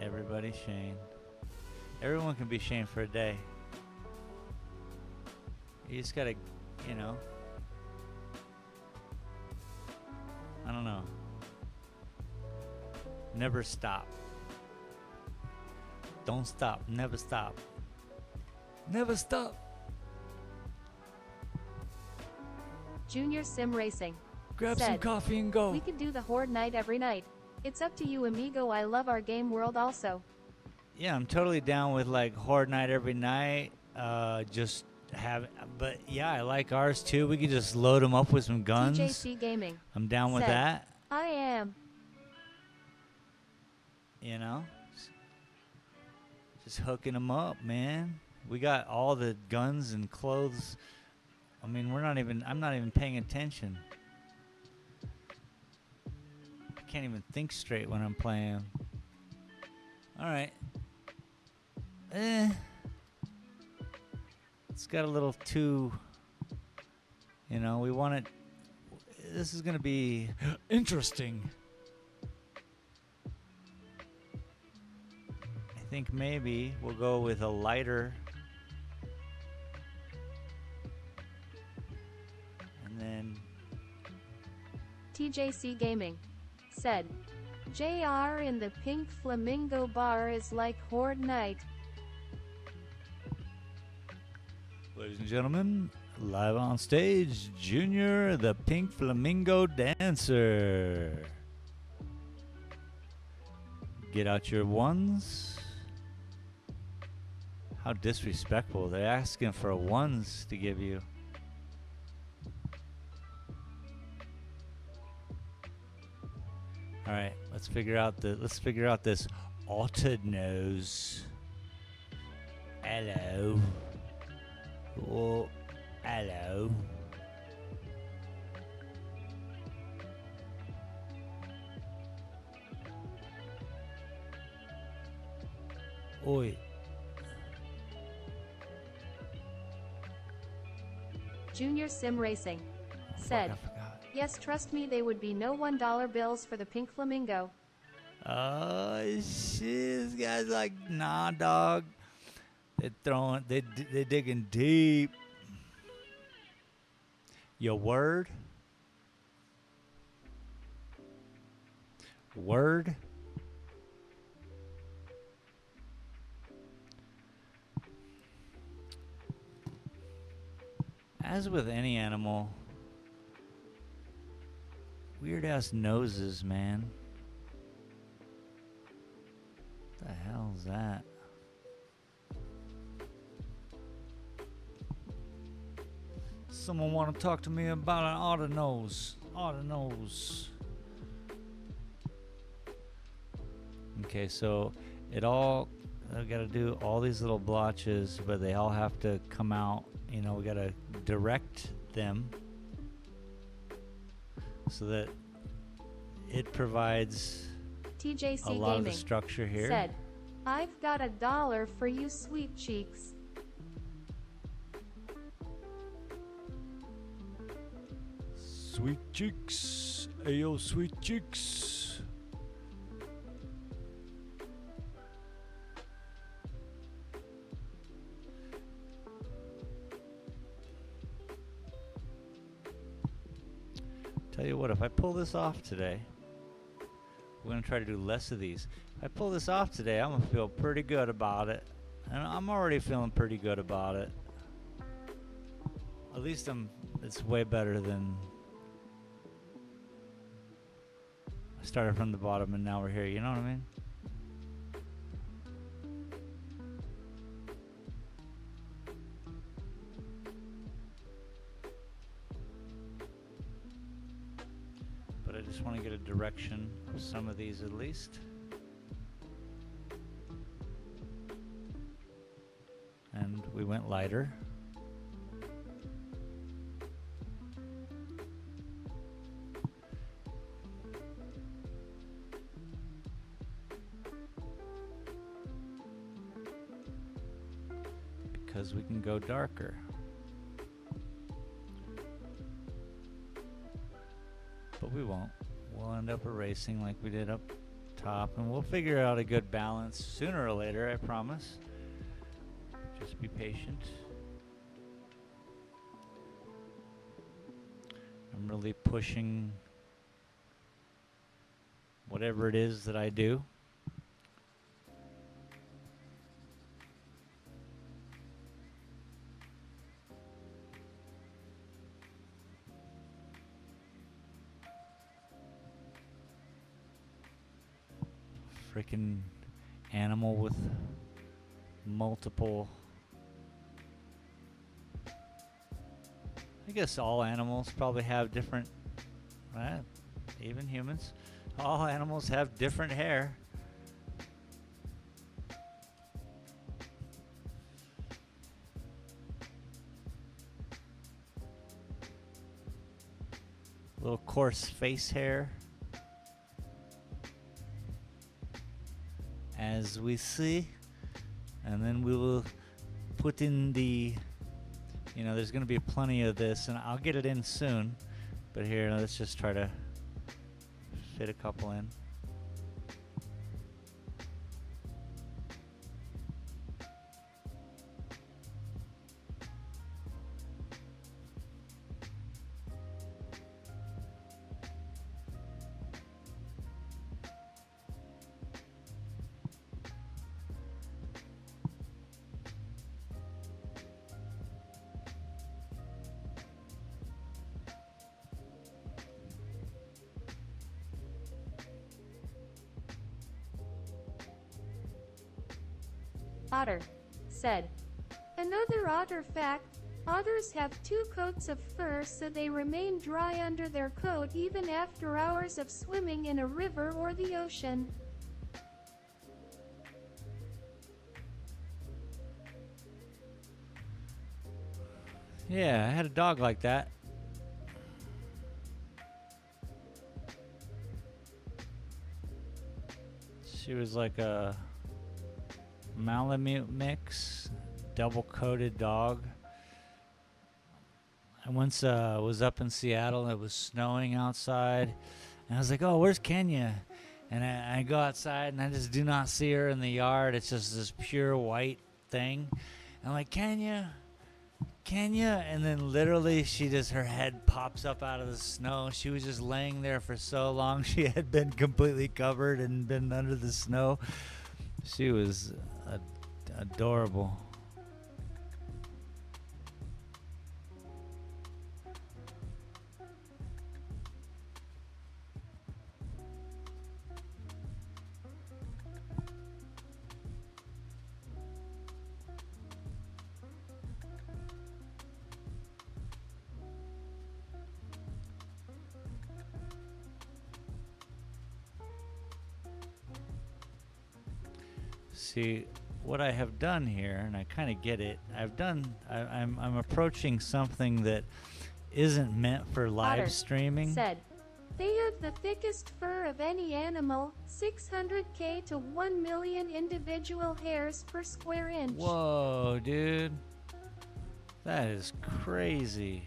Everybody Shane. Everyone can be Shane for a day. You just gotta, I don't know. Never stop. Don't stop. Never stop. Never stop. Junior Sim Racing Grab some said, coffee and go. we could do the horde night every night. It's up to you, amigo. I love our game world also. Yeah, I'm totally down with like horde night every night. Just have, but yeah, I like ours too. We could just load them up with some guns. TJC Gaming I'm down with said, that. I am. You know, just hooking them up, man. We got all the guns and clothes. I mean, I'm not even paying attention. I can't even think straight when I'm playing. All right. It's got a little too, we want it. This is going to be interesting. I think maybe we'll go with a lighter. And then TJC Gaming said, JR in the Pink Flamingo bar is like horde night. ladies and gentlemen, live on stage, Junior, the Pink Flamingo Dancer. Get out your ones. How disrespectful. They're asking for ones to give you. All right, let's figure out this altered nose. Hello. Oh, hello. Oi. Junior Sim Racing said, I forgot. yes, trust me, they would be no $1 bills for the Pink Flamingo. Oh shit! This guy's like, nah, dog. They're digging deep. Your word? Word? As with any animal, weird ass noses, man. What the hell's that? Someone want to talk to me about an otter nose? Otter nose. Okay, so I got to do all these little blotches, but they all have to come out. We got to direct them so that it provides TJC a lot of the Gaming structure here. said, I've got $1 for you, sweet cheeks. Sweet cheeks, ayo, sweet cheeks. Tell you what, if I pull this off today, we're gonna try to do less of these. If I pull this off today, I'm gonna feel pretty good about it, and I'm already feeling pretty good about it. At least it's way better than I started from the bottom and now we're here, you know what I mean? But I just want to get a direction of some of these at least. And we went lighter. Because we can go darker. But we won't. We'll end up erasing like we did up top, and we'll figure out a good balance sooner or later, I promise. Just be patient. I'm really pushing whatever it is that I do. freaking animal with multiple. I guess all animals probably have different. Even humans. All animals have different hair. Little coarse face hair. As we see. And then we will put in the, there's going to be plenty of this, and I'll get it in soon. But here, let's just try to fit a couple in. Otter said. Another otter fact, otters have 2 coats of fur so they remain dry under their coat even after hours of swimming in a river or the ocean. Yeah, I had a dog like that. She was like a Malamute mix, double-coated dog. I once was up in Seattle and it was snowing outside, and I was like, "Oh, where's Kenya?" And I go outside and I just do not see her in the yard. It's just this pure white thing. And I'm like, Kenya, and then literally her head pops up out of the snow. She was just laying there for so long. She had been completely covered and been under the snow. She was adorable. See, what I have done here, and I kind of get it, I'm approaching something that isn't meant for live Otter streaming. Said, they have the thickest fur of any animal, 600k to 1 million individual hairs per square inch. Whoa, dude. That is crazy.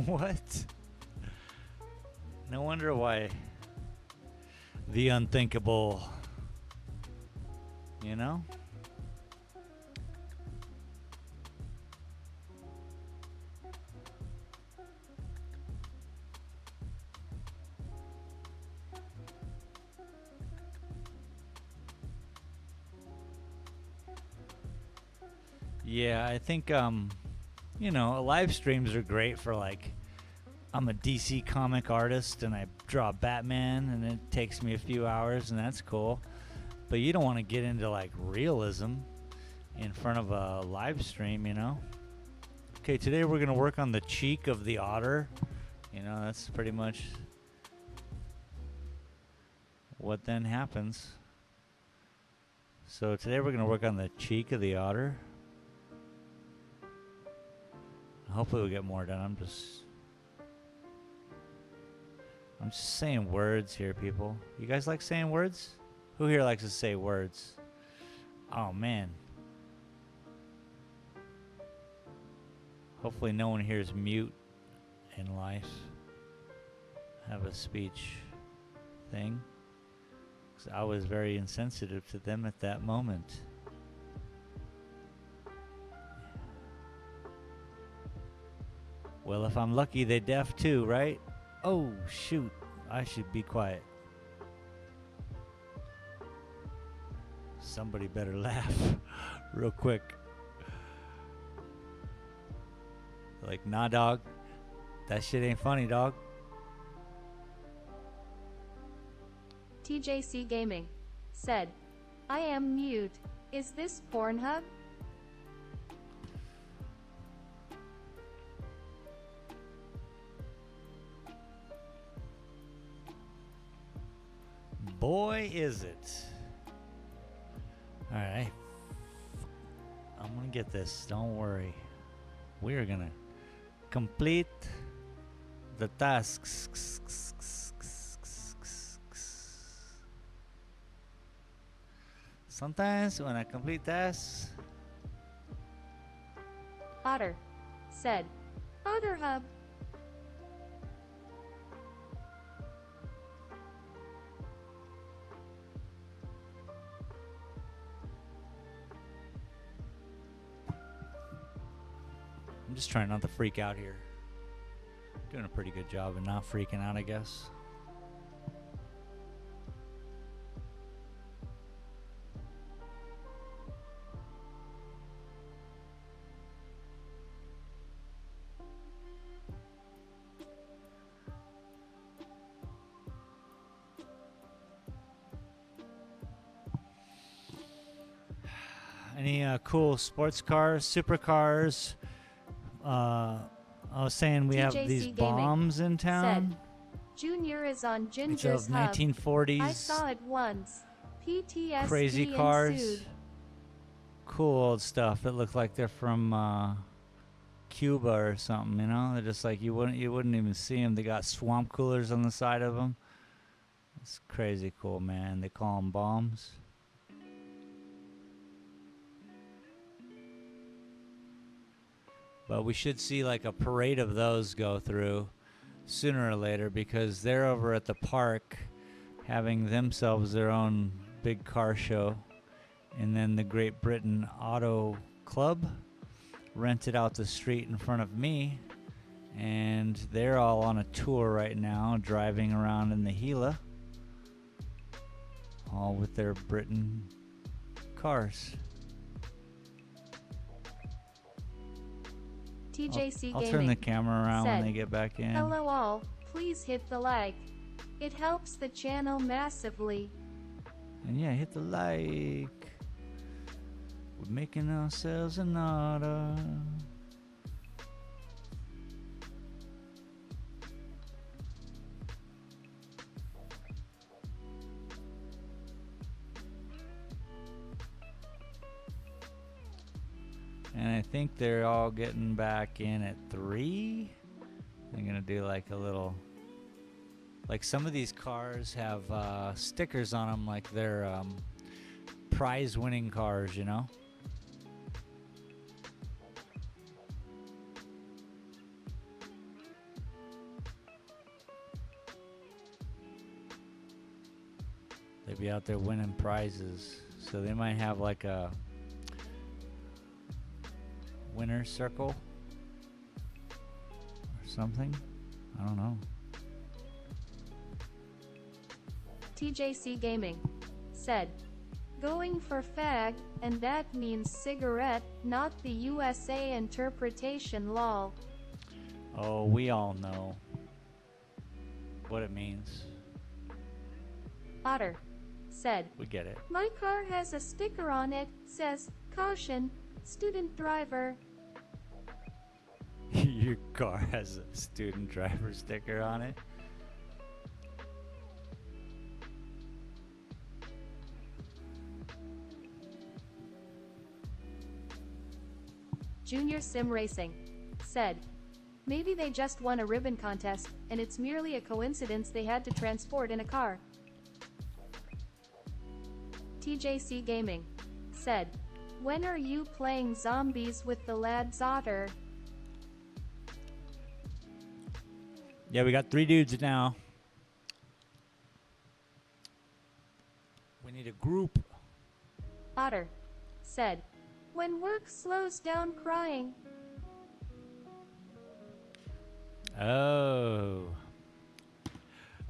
What? No wonder why the unthinkable, you know? Yeah, I think live streams are great for, like, I'm a DC comic artist and I draw Batman and it takes me a few hours and that's cool. But you don't want to get into, like, realism in front of a live stream, you know? Okay, today we're going to work on the cheek of the otter. That's pretty much what then happens. So today we're going to work on the cheek of the otter. Hopefully we'll get more done. I'm just saying words here, people. You guys like saying words? Who here likes to say words? Oh, man. Hopefully no one here is mute in life. Have a speech thing. 'Cause I was very insensitive to them at that moment. Well, if I'm lucky, they're deaf too, right? Oh, shoot. I should be quiet. Somebody better laugh real quick. Like, nah, dog. That shit ain't funny, dog. TJC Gaming said, I am mute. Is this Pornhub? Boy, is it. Alright. I'm gonna get this. Don't worry. We are gonna complete the tasks. Sometimes when I complete tasks, Otter said, Otterhub. I'm just trying not to freak out here. Doing a pretty good job of not freaking out, I guess. Any cool sports cars, supercars? I was saying we have TJC these Gaming bombs in town. Junior is on It's Ginger's of Hub. 1940s. I saw it once. PTSD Crazy cars. ensued. Cool old stuff that look like they're from Cuba or something, you know? They're just like you wouldn't even see them. They got swamp coolers on the side of them. It's crazy cool, man. They call them bombs. But we should see like a parade of those go through sooner or later because they're over at the park having themselves their own big car show. And then the Great Britain Auto Club rented out the street in front of me. And they're all on a tour right now, driving around in the Gila. All with their Britain cars. TJC I'll Gaming turn the camera around when said, they get back in. Hello all, please hit the like. It helps the channel massively. And yeah, hit the like. We're making ourselves an order. And I think they're all getting back in at 3. They're gonna do like a little, like some of these cars have stickers on them, like they're prize-winning cars, you know. They'd be out there winning prizes, so they might have like a winner's circle or something. I don't know. TJC Gaming said, going for fag, and that means cigarette, not the USA interpretation lol. Oh, we all know what it means. Otter said, We get it. my car has a sticker on it, says, caution, student driver. Your car has a student driver sticker on it. Junior Sim Racing said, maybe they just won a ribbon contest, and it's merely a coincidence they had to transport in a car. TJC Gaming said, when are you playing zombies with the lads Otter? Yeah, we got 3 dudes now. We need a group. Otter said, when work slows down crying. Oh.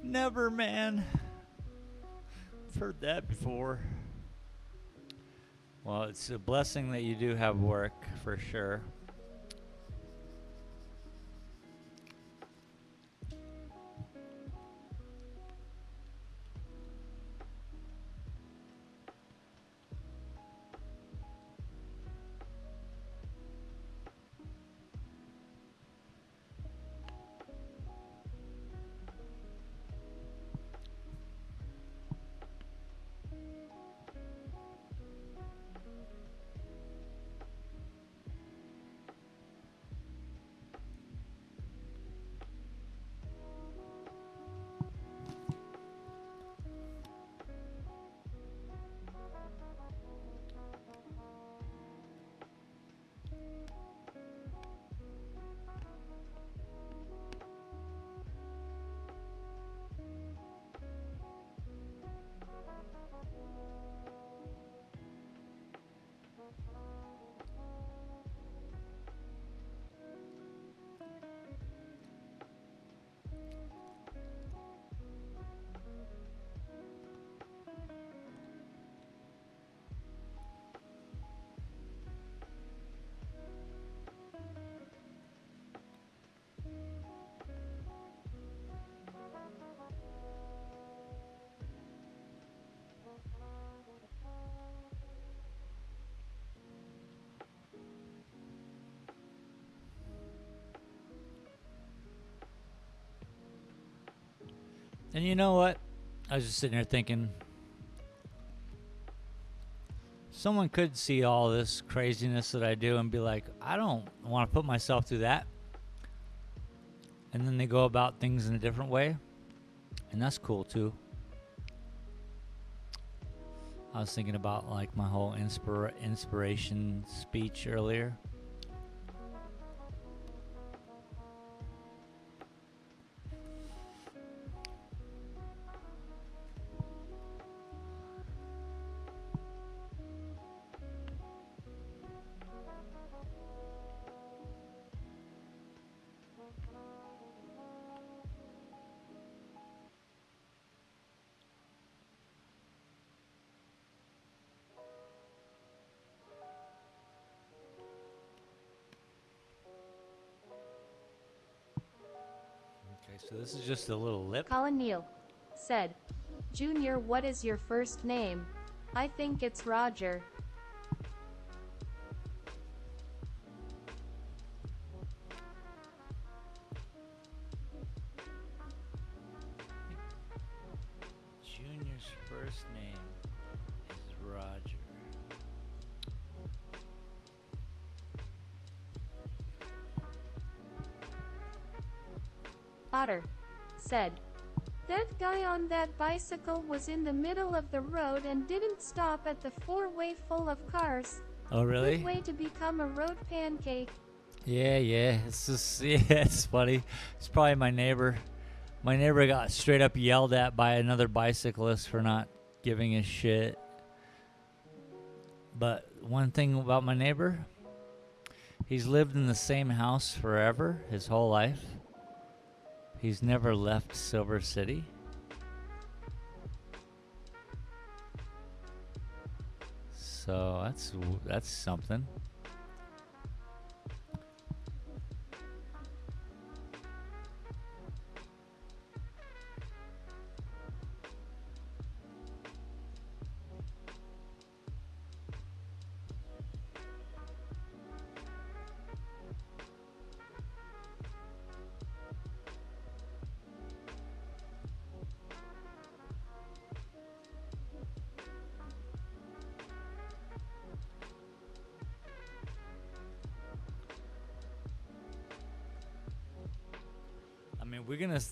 Never, man. I've heard that before. Well, it's a blessing that you do have work for sure. And you know what? I was just sitting here thinking, someone could see all this craziness that I do and be like, I don't want to put myself through that. And then they go about things in a different way. And that's cool too. I was thinking about like my whole inspiration speech earlier. Okay, so this is just a little lip. Colin Neal said, Junior, what is your first name? I think it's Roger. Junior's first name is Roger. Otter said, that guy on that bicycle was in the middle of the road and didn't stop at the four-way full of cars. Oh, really? Good way to become a road pancake. Yeah. It's just, yeah, it's funny. It's probably my neighbor. My neighbor got straight up yelled at by another bicyclist for not giving a shit. But one thing about my neighbor, he's lived in the same house forever, his whole life. He's never left Silver City. So that's something.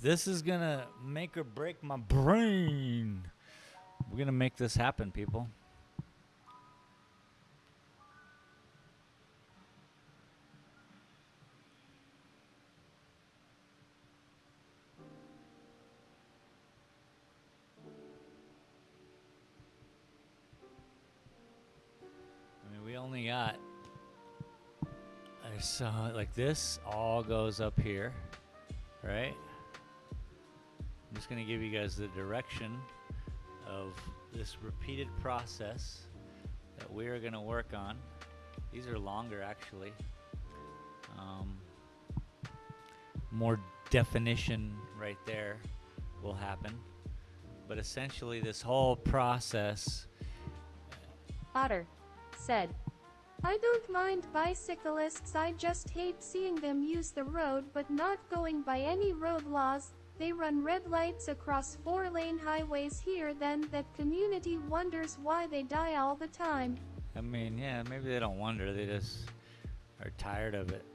This is gonna make or break my brain. We're gonna make this happen, people. I mean, we only got, so like this all goes up here, right? I'm just going to give you guys the direction of this repeated process that we're going to work on. These are longer, actually. More definition right there will happen. But essentially, this whole process. Otter said, I don't mind bicyclists, I just hate seeing them use the road but not going by any road laws. They run red lights across 4-lane highways here, then that community wonders why they die all the time. I mean, yeah, maybe they don't wonder, they just are tired of it.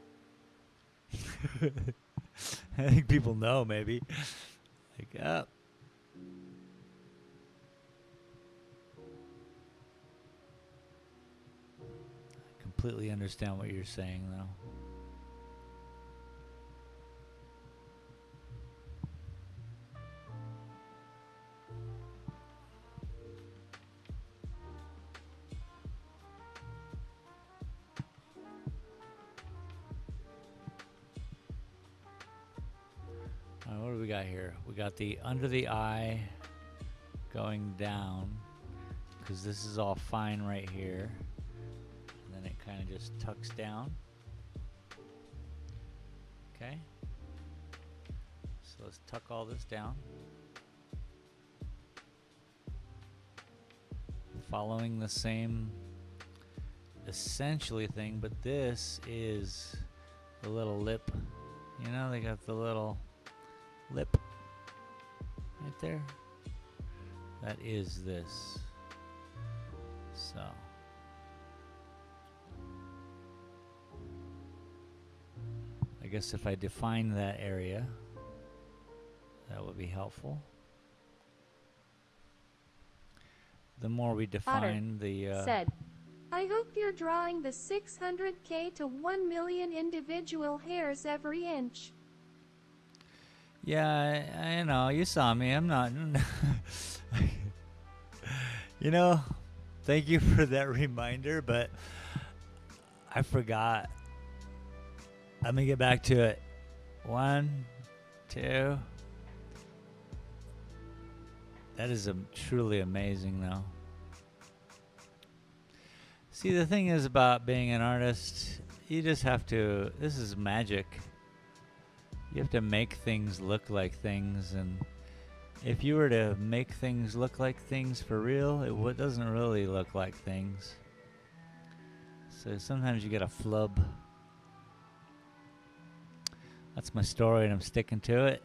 I think people know, maybe. Like, oh. I completely understand what you're saying, though. What do we got here? We got the under the eye going down, because this is all fine right here. And then it kind of just tucks down. Okay. So let's tuck all this down. Following the same essentially thing, but this is the little lip. You know, they got the little lip right there. That is this. So I guess if I define that area, that would be helpful. The more we define Otter said, I hope you're drawing the 600K to 1 million individual hairs every inch. Yeah, I know, you saw me. I'm not. You know, thank you for that reminder, but I forgot. Let me get back to it. 1, 2. That is truly amazing, though. See, the thing is about being an artist, you just have to, this is magic. You have to make things look like things, and if you were to make things look like things for real, it doesn't really look like things. So sometimes you get a flub. That's my story, and I'm sticking to it.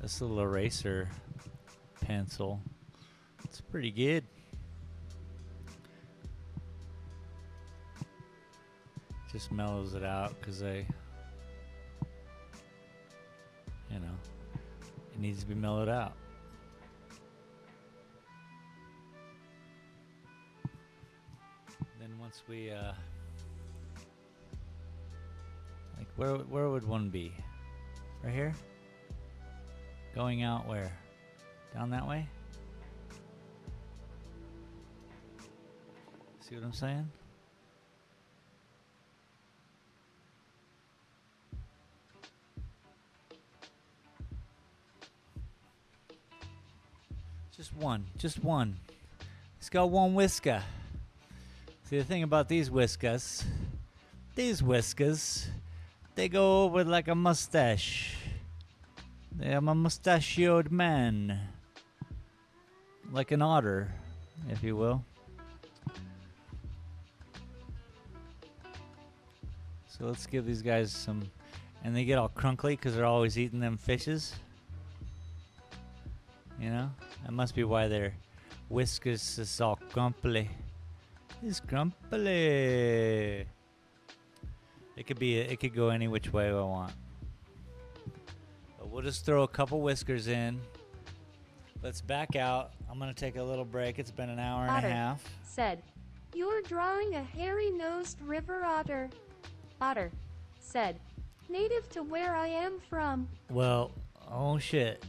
This little eraser pencil, it's pretty good. Just mellows it out because it needs to be mellowed out. Then once we, like where would one be? Right here? Going out where? Down that way? See what I'm saying? Just one. It's got one whisker. See, the thing about these whiskers, they go with like a mustache. I'm a mustachioed man. Like an otter, if you will. So let's give these guys some... And they get all crunkly because they're always eating them fishes. You know? That must be why their whiskers is all crumply. It's crumply. It could go any which way I want. We'll just throw a couple whiskers in. Let's back out. I'm going to take a little break. It's been an hour and a half. Said, You're drawing a hairy-nosed river otter. Otter said, native to where I am from. Well, oh shit.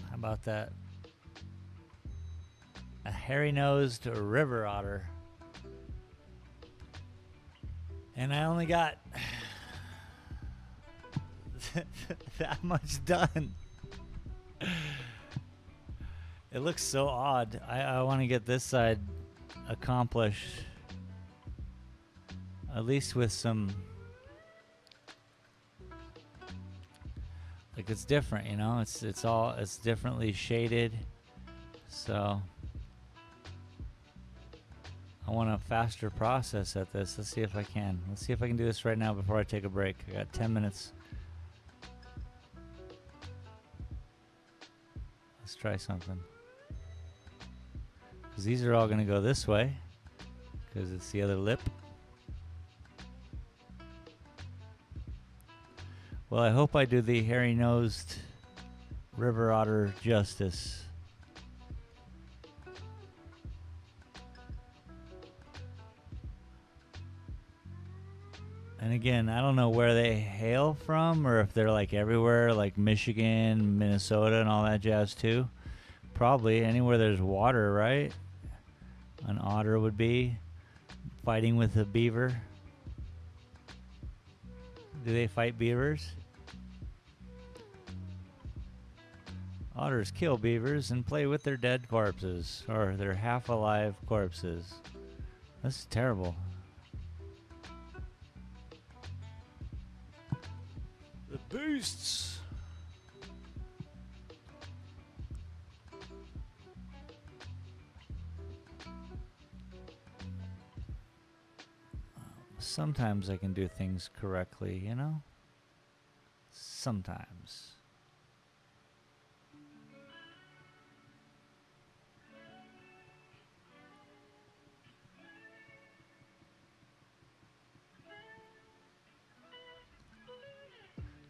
How about that? A hairy-nosed river otter. And I only got that much done. It looks so odd. I want to get this side accomplished. At least with some... Like, it's different, you know? It's differently shaded. So... I want a faster process at this. Let's see if I can. Let's see if I can do this right now before I take a break. I got 10 minutes. Let's try something. Because these are all going to go this way. Because it's the other lip. Well, I hope I do the hairy-nosed river otter justice. And again, I don't know where they hail from or if they're like everywhere, like Michigan, Minnesota, and all that jazz too. Probably anywhere there's water, right? An otter would be fighting with a beaver. Do they fight beavers? Otters kill beavers and play with their dead corpses or their half-alive corpses. That's terrible. The beasts. Sometimes I can do things correctly, you know? Sometimes.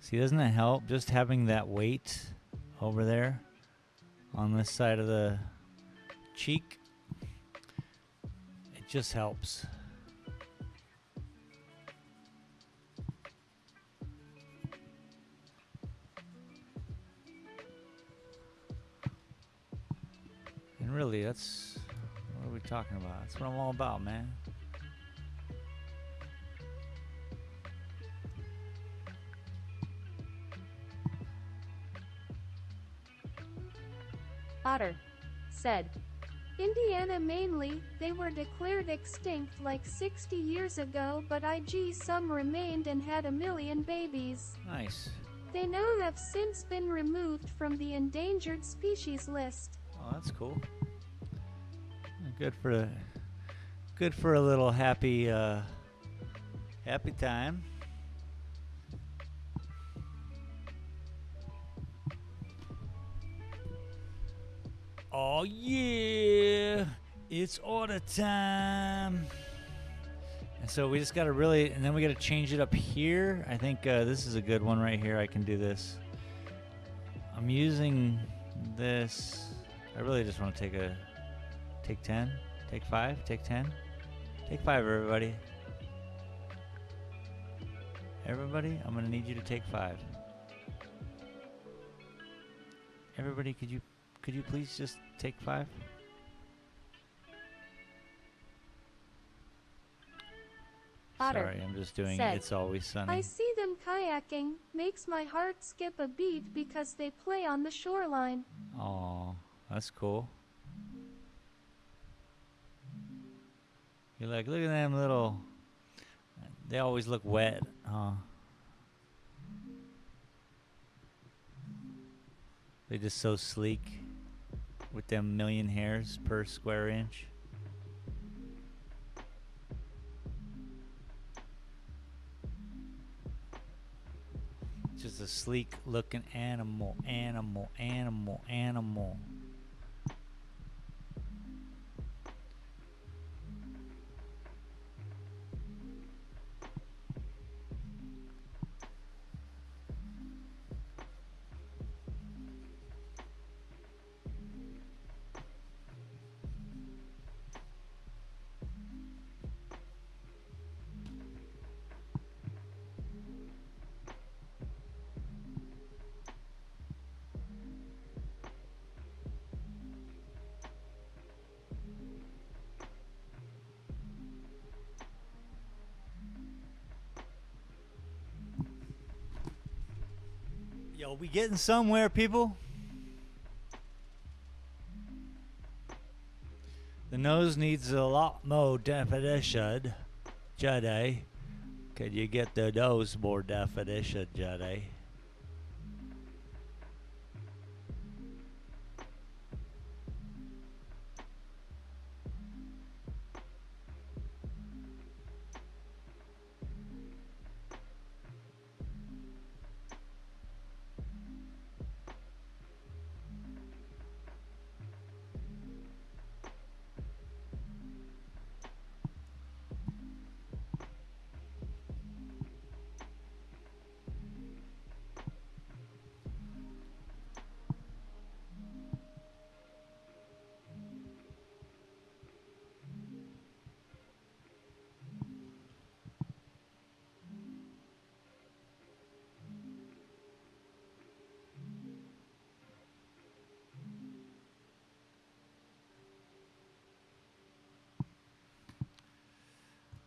See, doesn't it help just having that weight over there on this side of the cheek? It just helps. And really, that's what are we talking about? That's what I'm all about, man. Otter said, Indiana mainly, they were declared extinct like 60 years ago, but some remained and had 1 million babies. Nice. They now have since been removed from the endangered species list. Oh, that's cool. Good for a little happy happy time. Oh yeah, it's order time. And so we just gotta really, and then we gotta change it up here. I think this is a good one right here. I can do this. I'm using this. I really just want to take 10, take 5, take 10, take 5, everybody. Everybody, I'm gonna need you to take 5. Everybody, could you please just take 5? Otter Sorry, I'm just doing said, It's Always Sunny. I see them kayaking, makes my heart skip a beat because they play on the shoreline. Oh, that's cool. You're like, look at them little, they always look wet, huh? They're just so sleek with them 1,000,000 hairs per square inch. Just a sleek looking animal. we getting somewhere, people? The nose needs a lot more definition, Jedi. Could you get the nose more definition, Jedi?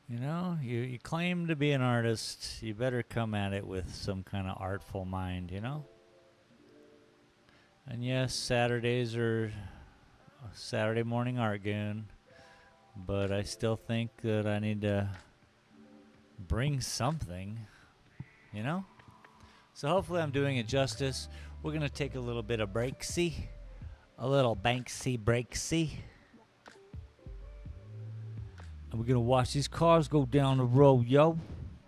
You know, you claim to be an artist. You better come at it with some kind of artful mind, you know? And yes, Saturdays are Saturday morning art goon, but I still think that I need to bring something, you know? So hopefully I'm doing it justice. We're going to take a little bit of breaksy, a little Banksy breaksy. And we're going to watch these cars go down the road, yo.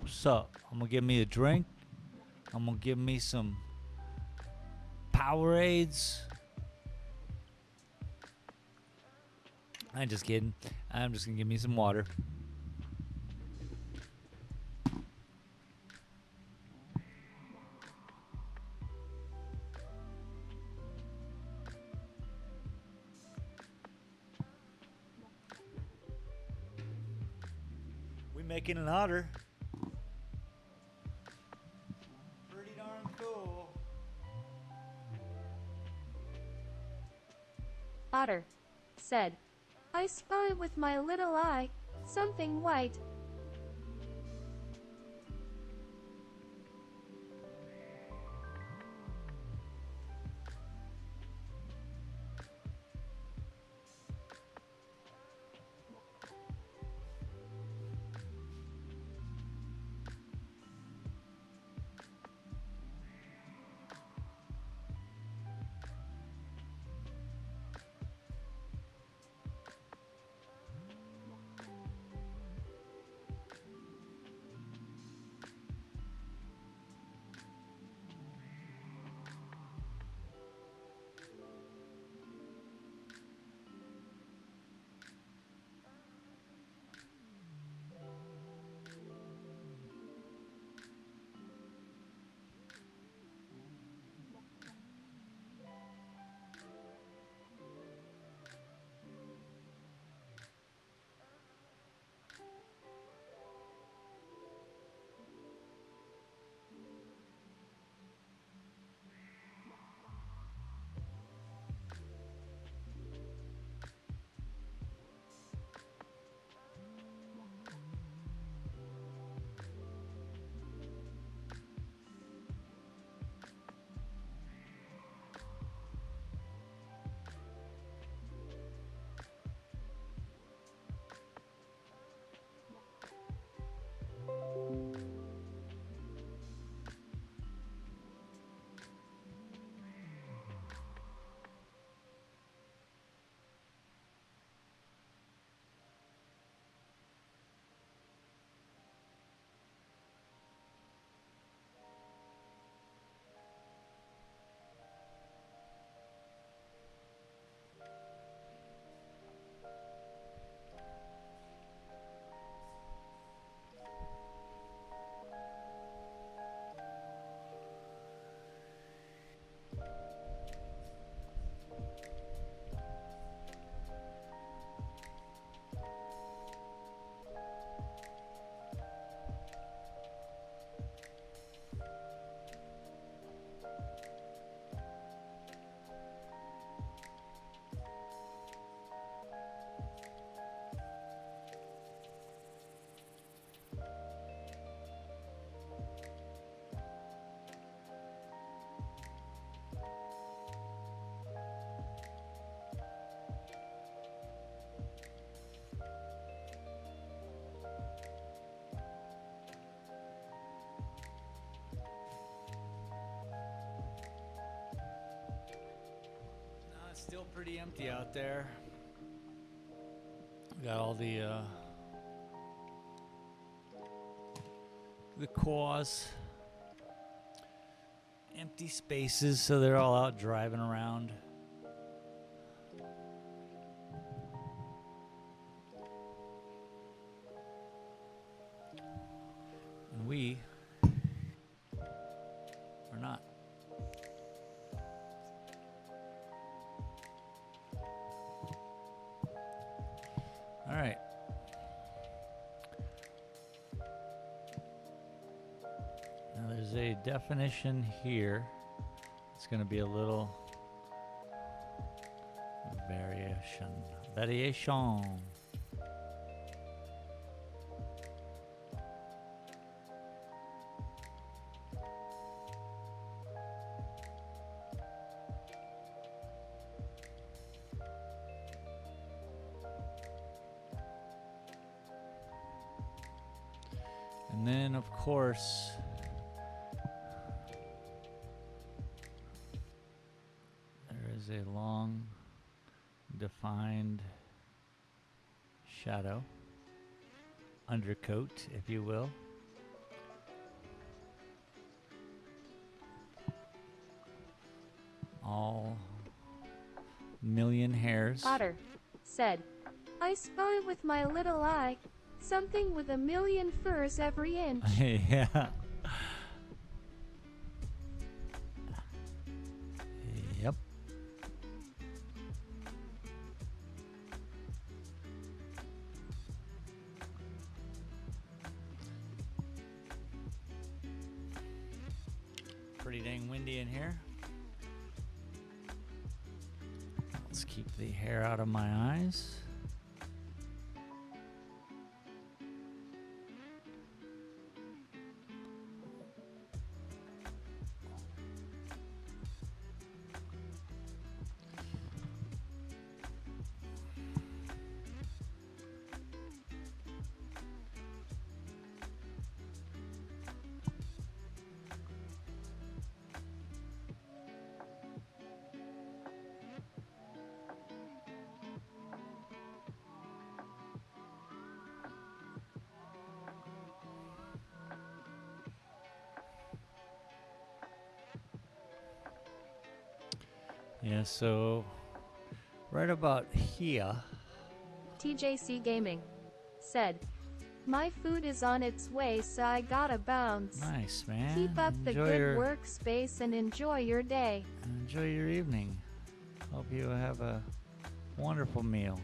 What's up? I'm going to get me a drink. I'm going to give me some Powerades. I'm just kidding. I'm just going to give me some water. We making an otter. Pretty darn cool. Otter said, I spy with my little eye something white. Still pretty empty out there. We got all the cars, empty spaces, so they're all out driving around. And we are not. All right. Now there's a definition here. It's going to be a little variation. And then, of course, there is a long, defined shadow, undercoat, if you will. All million hairs. Otter said, I spy with my little eye, something with a million furs every inch. Yeah. Yep. Pretty dang windy in here. Let's keep the hair out of my eyes. Yeah, so right about here. TJC Gaming said, my food is on its way, so I gotta bounce. Nice, man. Keep up the good workspace and enjoy your day. Enjoy your evening. Hope you have a wonderful meal.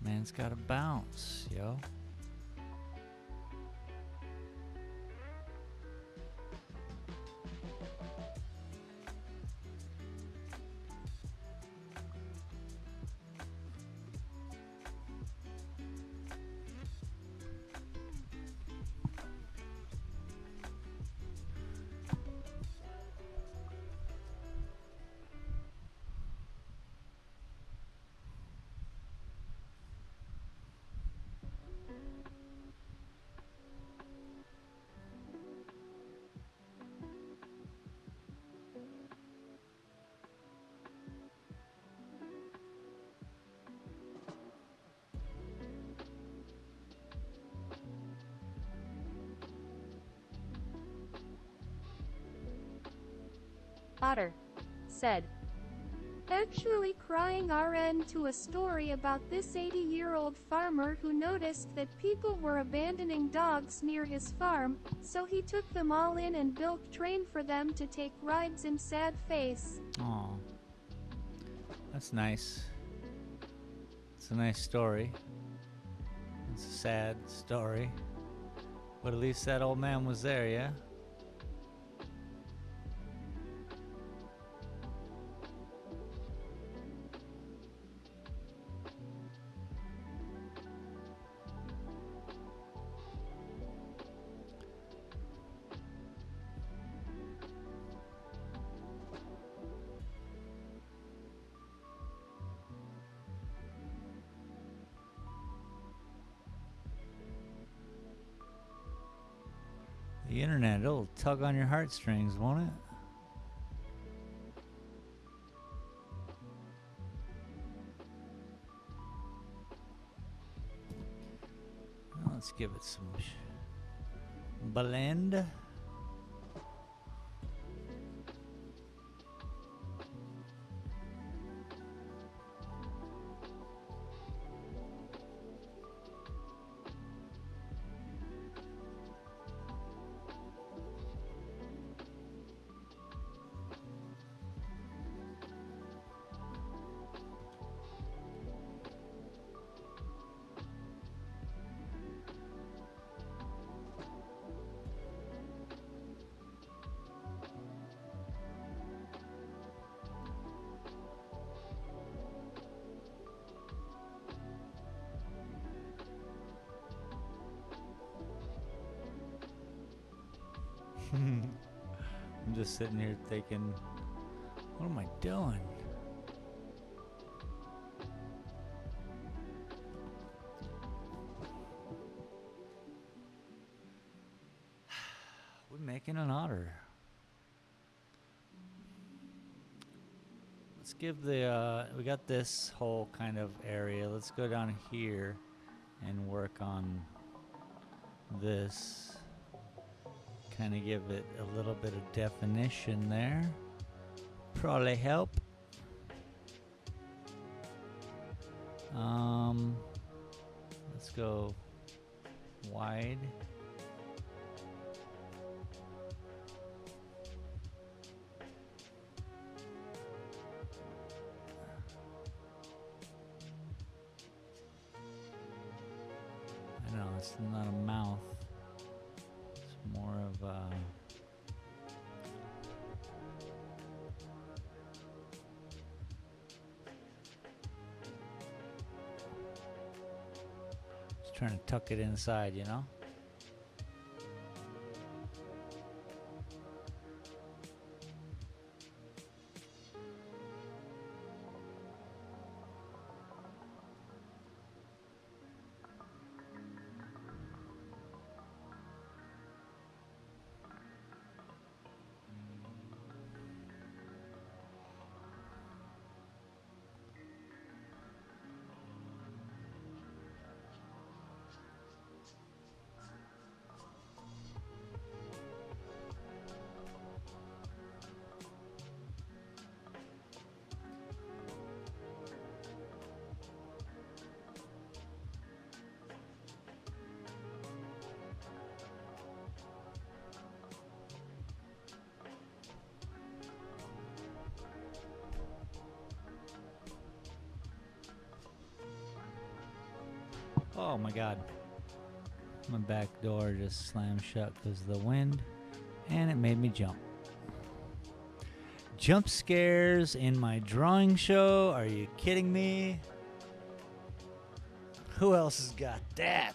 Man's gotta bounce, yo. Otter said, actually crying RN to a story about this 80-year-old farmer who noticed that people were abandoning dogs near his farm, so he took them all in and built train for them to take rides in sad face. Aw. That's nice. It's a nice story. It's a sad story. But at least that old man was there, yeah? The internet, it'll tug on your heartstrings, won't it? Well, let's give it some blend. I'm just sitting here thinking, what am I doing? We're making an otter. Let's give the, we got this whole kind of area. Let's go down here and work on this. Kind of give it a little bit of definition there. Probably help. Let's go wide. I know it's not a mouth. More of just trying to tuck it inside, you know? Oh my god. My back door just slammed shut because of the wind, and it made me jump. Jump scares in my drawing show? Are you kidding me? Who else has got that?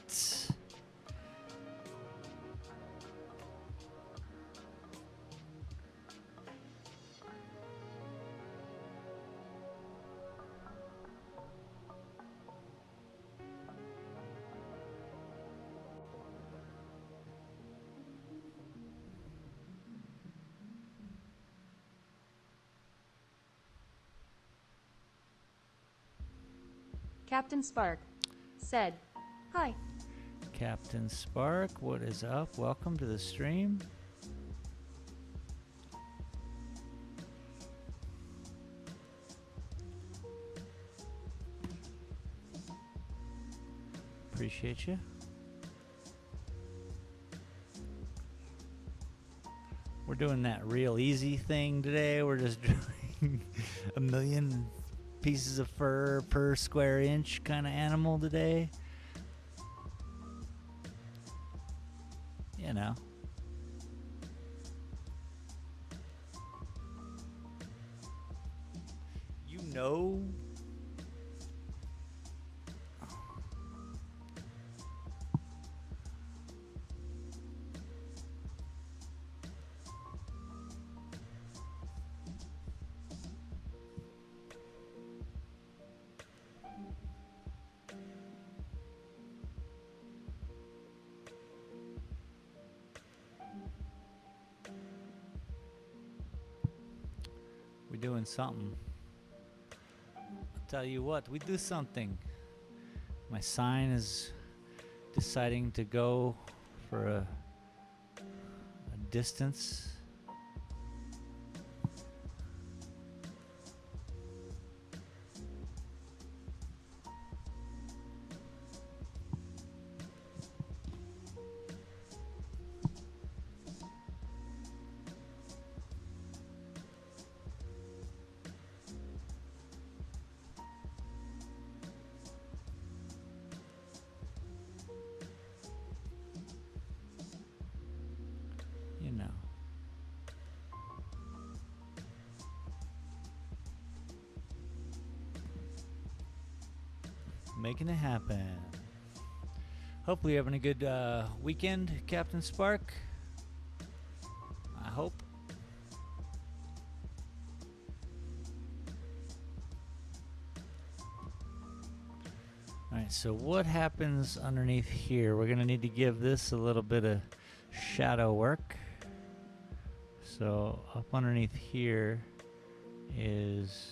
Captain Spark said, "Hi." Captain Spark, what is up? Welcome to the stream. Appreciate you. We're doing that real easy thing today. We're just drawing a million pieces of fur per square inch kind of animal today. You know. You know. We're doing something. I'll tell you what, we do something. My sign is deciding to go for a distance. You know. Making it happen. Hopefully you're having a good weekend, Captain Spark. I hope. Alright, so what happens underneath here? We're going to need to give this a little bit of shadow work. So up underneath here is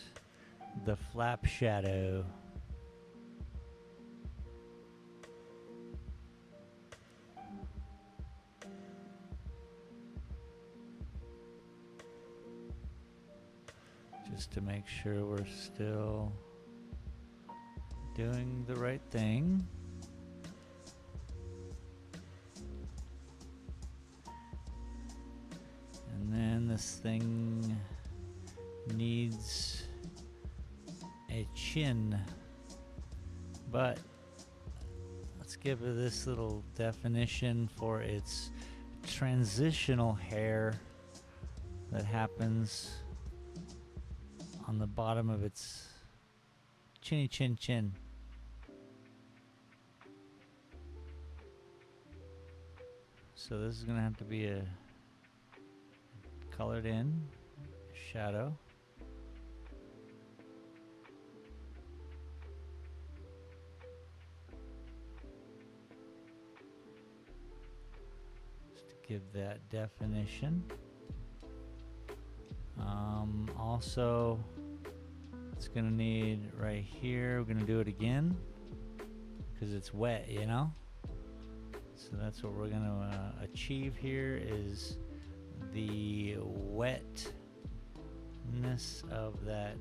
the flap shadow. Just to make sure we're still doing the right thing. And then this thing needs a chin, but let's give it this little definition for its transitional hair that happens on the bottom of its chinny chin chin. So this is gonna have to be a colored in shadow. Just to give that definition. Also, it's gonna need right here, we're gonna do it again because it's wet, you know? So that's what we're gonna achieve here is the wetness of that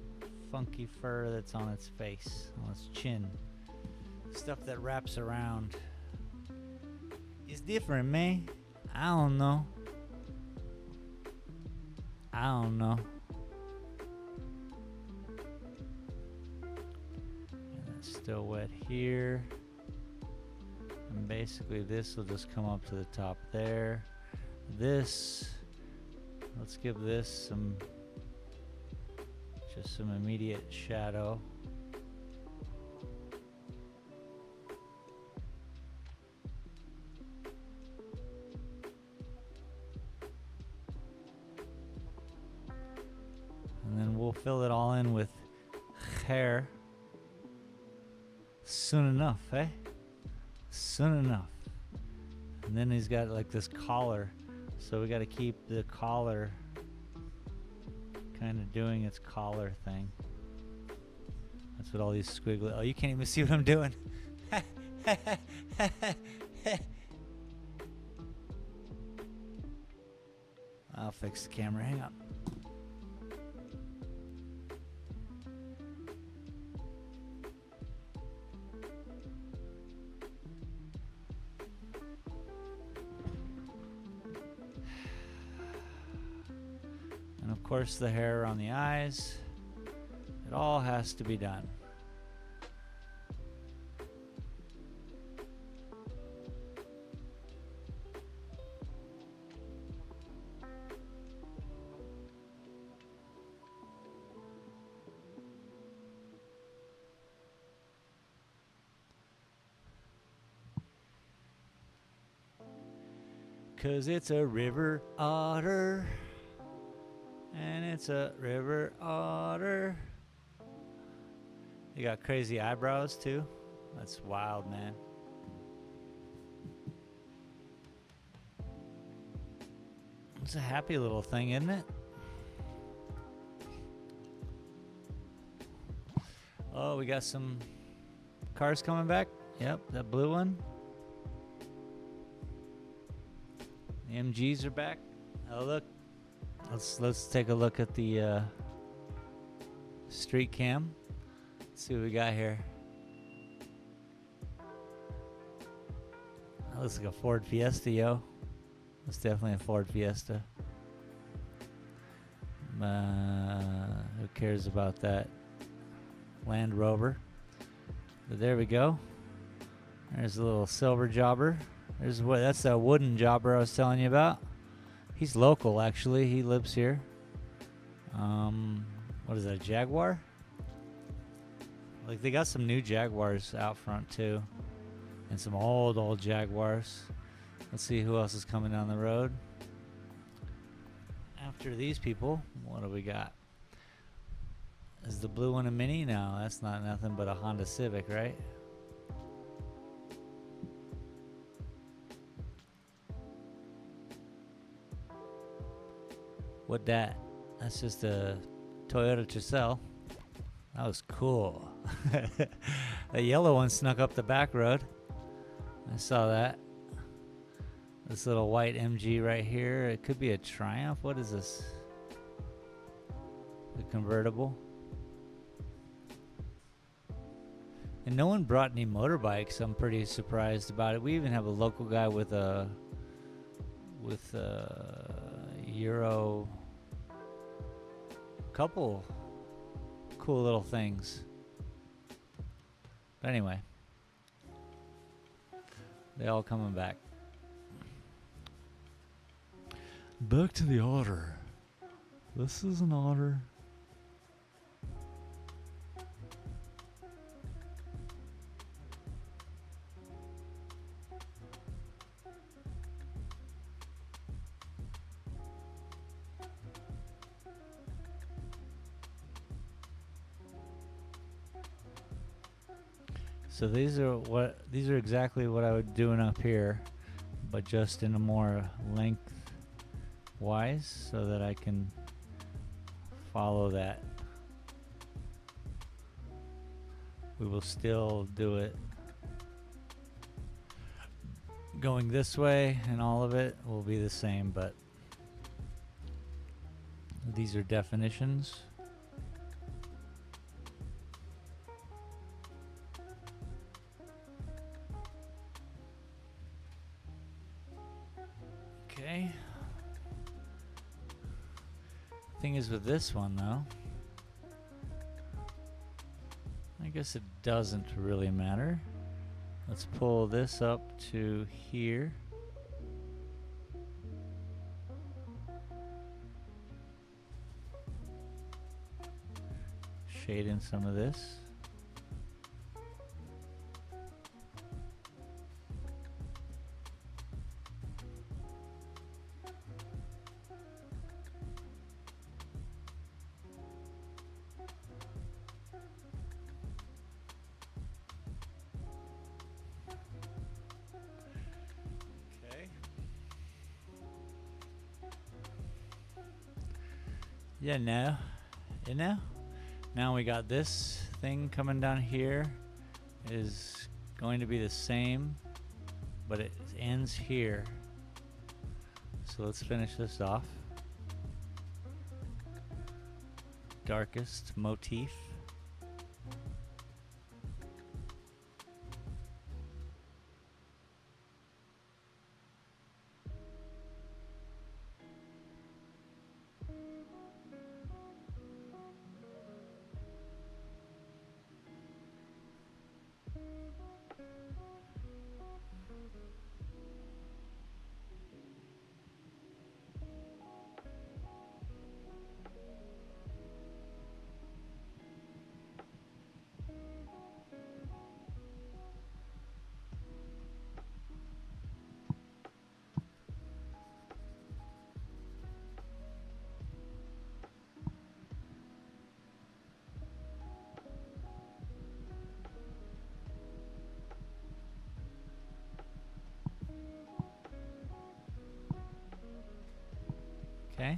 funky fur that's on its face, on its chin. Stuff that wraps around. It's different, man. I don't know. And that's still wet here. And basically this will just come up to the top there. This, let's give this just some immediate shadow. And then we'll fill it all in with hair soon enough, eh? Soon enough. And then he's got like this collar, so we got to keep the collar kind of doing its collar thing. That's what all these squiggly. Oh, you can't even see what I'm doing. I'll fix the camera. Hang on. And of course the hair on the eyes. It all has to be done. Cause it's a river otter, and it's a river otter. You got crazy eyebrows too? That's wild, man. It's a happy little thing, isn't it? Oh, we got some cars coming back. Yep, that blue one. The MGs are back. Oh, look. Let's take a look at the street cam. Let's see what we got here. That looks like a Ford Fiesta, yo. That's definitely a Ford Fiesta. Who cares about that Land Rover? But there we go. There's a little silver jobber. That's that wooden jobber I was telling you about. He's local, actually. He lives here. What is that, a Jaguar? Like, they got some new Jaguars out front, too. And some old Jaguars. Let's see who else is coming down the road. After these people, what do we got? Is the blue one a Mini? No, that's not nothing but a Honda Civic, right? What that? That's just a Toyota Tercel. That was cool. The yellow one snuck up the back road. I saw that. This little white MG right here. It could be a Triumph. What is this? The convertible. And no one brought any motorbikes. I'm pretty surprised about it. We even have a local guy with a Euro. Couple cool little things. But anyway, they all coming back. Back to the otter. This is an otter. So these are exactly what I would doing up here, but just in a more lengthwise, so that I can follow that. We will still do it going this way, and all of it will be the same, but these are definitions. Okay. Thing is with this one though, I guess it doesn't really matter. Let's pull this up to here. Shade in some of this. Yeah, now we got this thing coming down here is going to be the same, but it ends here. So let's finish this off. Darkest motif. Okay.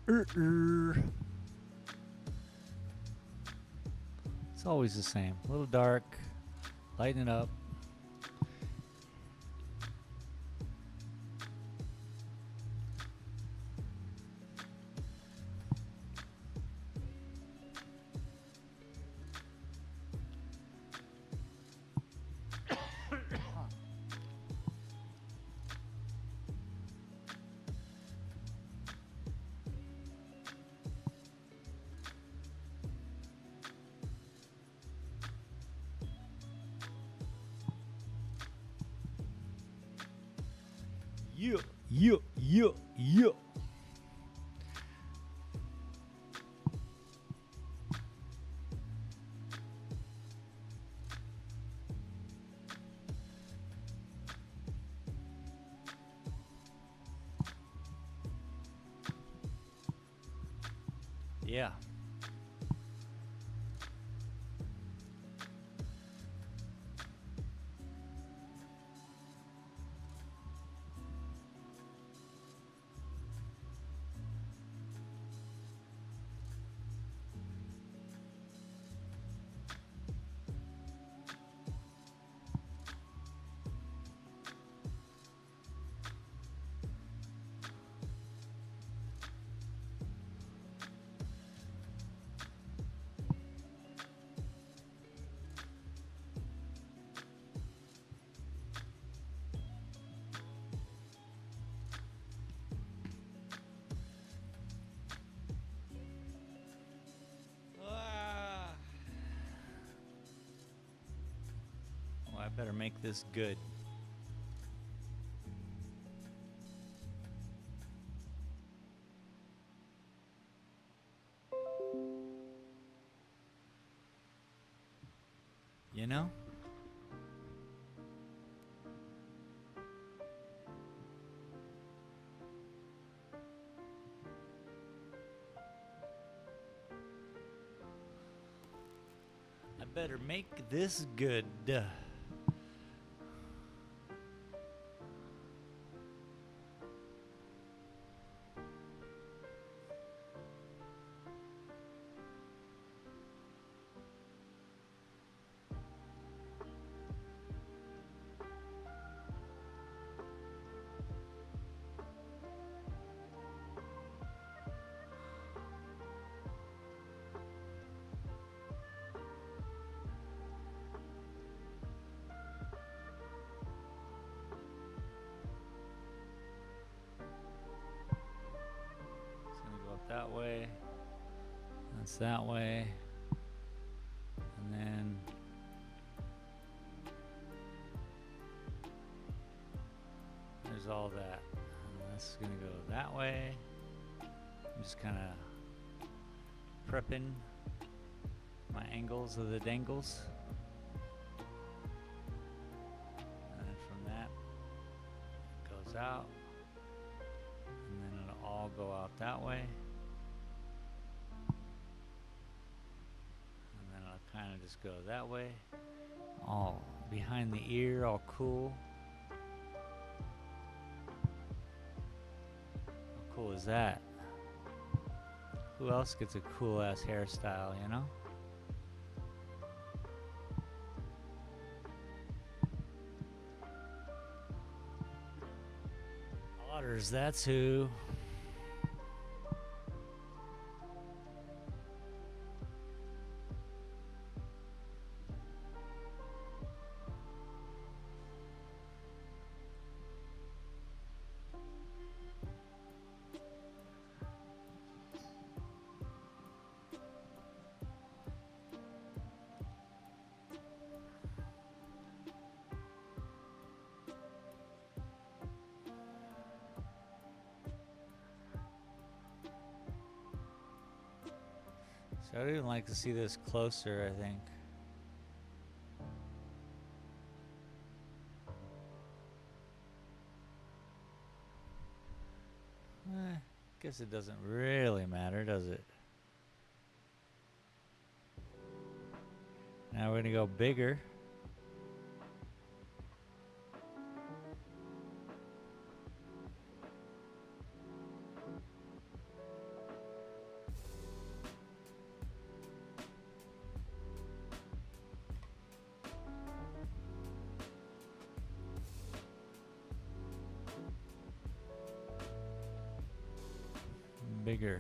It's always the same. A little dark. Lighten it up. Yeah, yeah, yeah, yeah. Yeah. Well, I better make this good. You know? I better make this good. It's gonna go up that way. That's that way. And then there's all that. And this is gonna go that way. I'm just kind of prepping my angles of the dangles. And then from that, it goes out. And then it'll all go out that way. And then it'll kind of just go that way. All behind the ear, all cool. How cool is that? Who else gets a cool ass hairstyle, you know? Otters, that's who. So I'd even like to see this closer, I think. Guess it doesn't really matter, does it? Now we're gonna go bigger. bigger.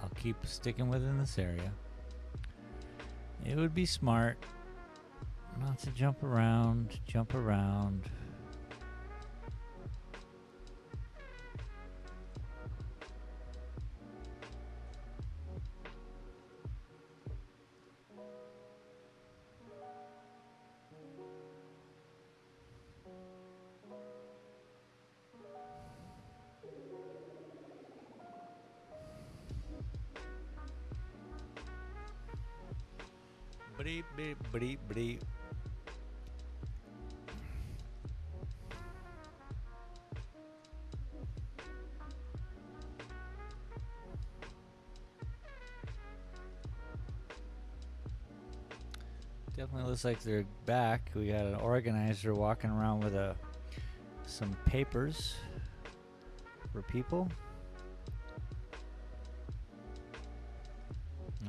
I'll keep sticking within this area. It would be smart not to jump around. Bleep, bleep, bleep, bleep. Definitely looks like they're back. We got an organizer walking around with some papers for people.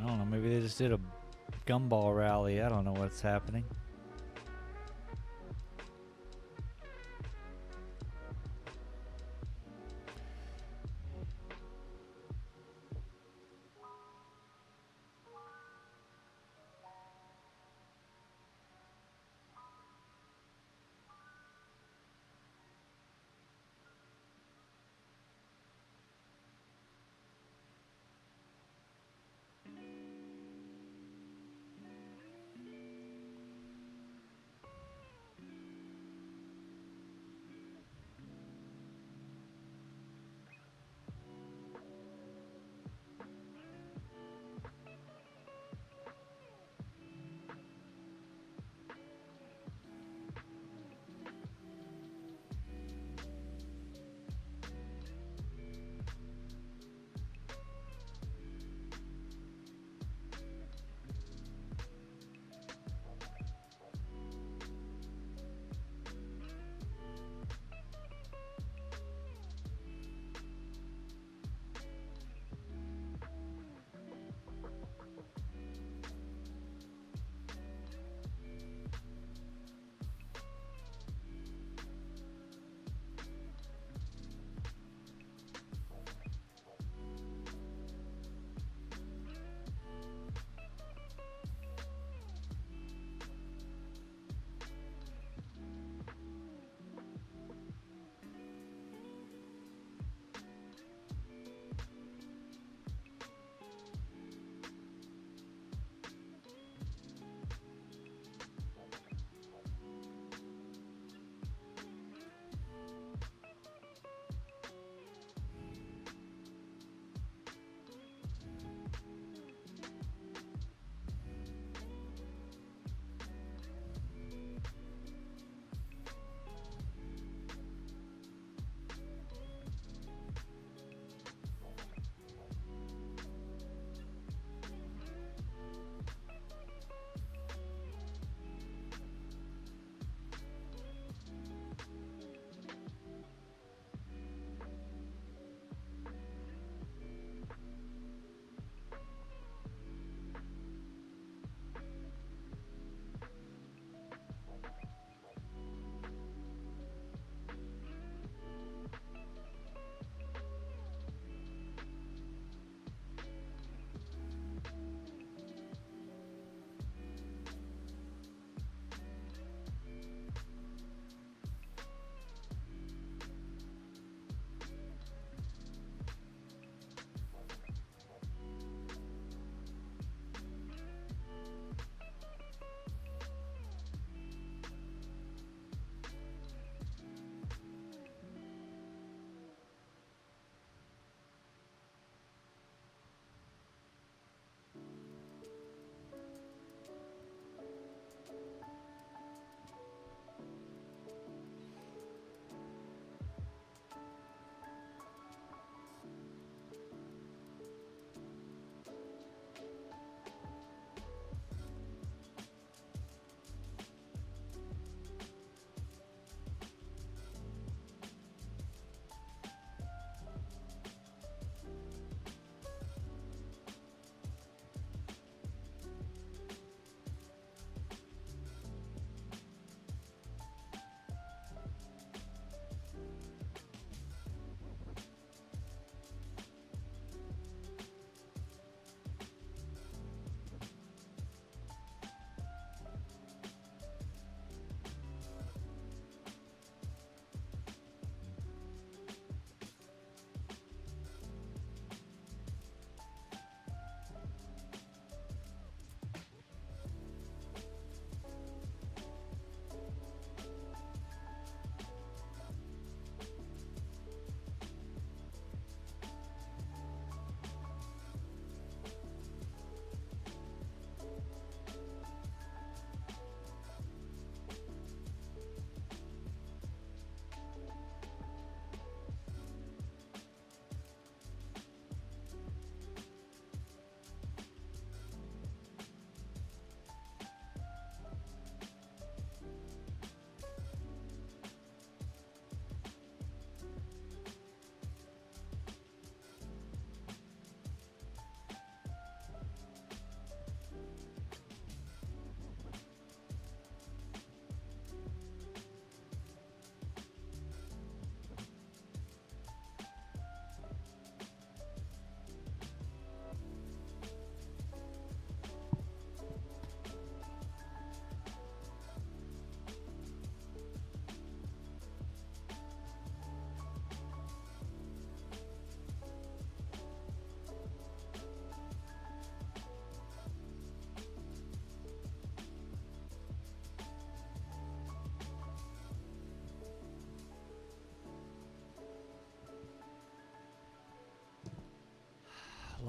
I don't know, maybe they just did a gumball rally. I don't know what's happening.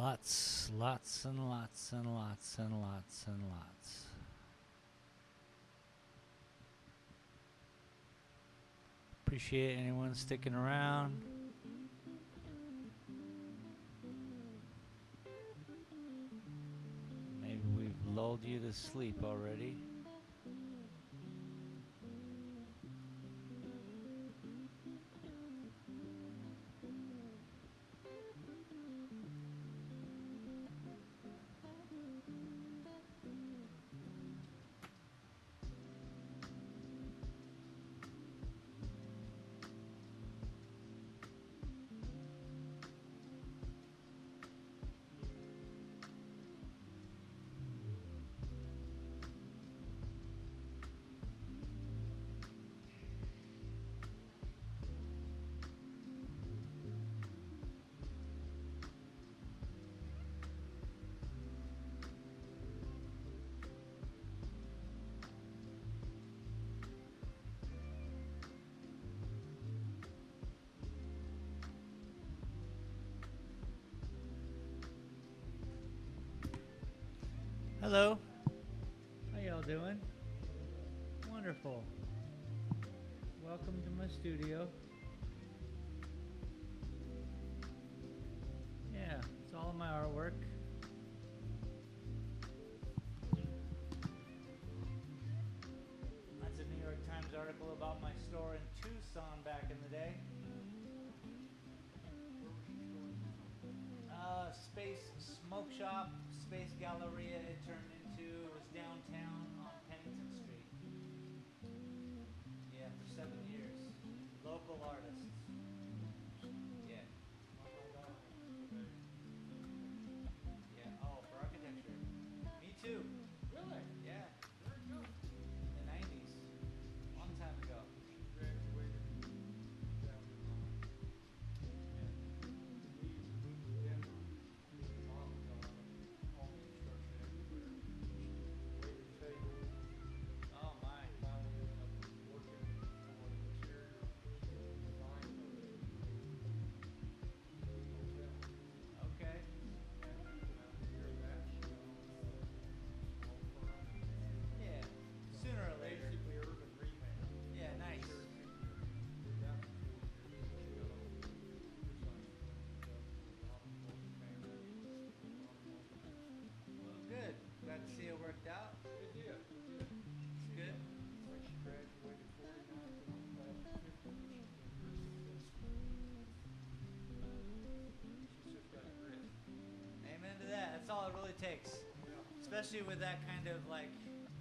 Lots, lots and lots and lots and lots and lots. Appreciate anyone sticking around. Maybe we've lulled you to sleep already. Hello. How y'all doing? Wonderful. Welcome to my studio. Yeah, it's all of my artwork. That's a New York Times article about my store in Tucson back in the day. Space Smoke Shop, Space Galleria it turned into. It was downtown on Pennington Street. Yeah, for 7 years. Local artists. Yeah. Yeah. Oh, for architecture. Me too. Really? Yeah. Very good. In the 90s. Long time ago. She graduated in 2009. And we moved to Denver. Mom home construction everywhere. She waited tables. Oh my. Finally ended up working for an interior design company. Hotel. Okay. And during that, she went on to small firm. Yeah. Sooner or later. Basically urban rehab. Yeah, nice. Did that for 4 years. She got on the design firm and got a lot of multifamily, a lot of multi-use. Well, good. Glad to see it worked out. It did. It's good. I think she graduated 49th and I'm class of 50, but she's been very successful. She's just got grit. Amen to that. That's all it really takes. Yeah. Especially with that kind of like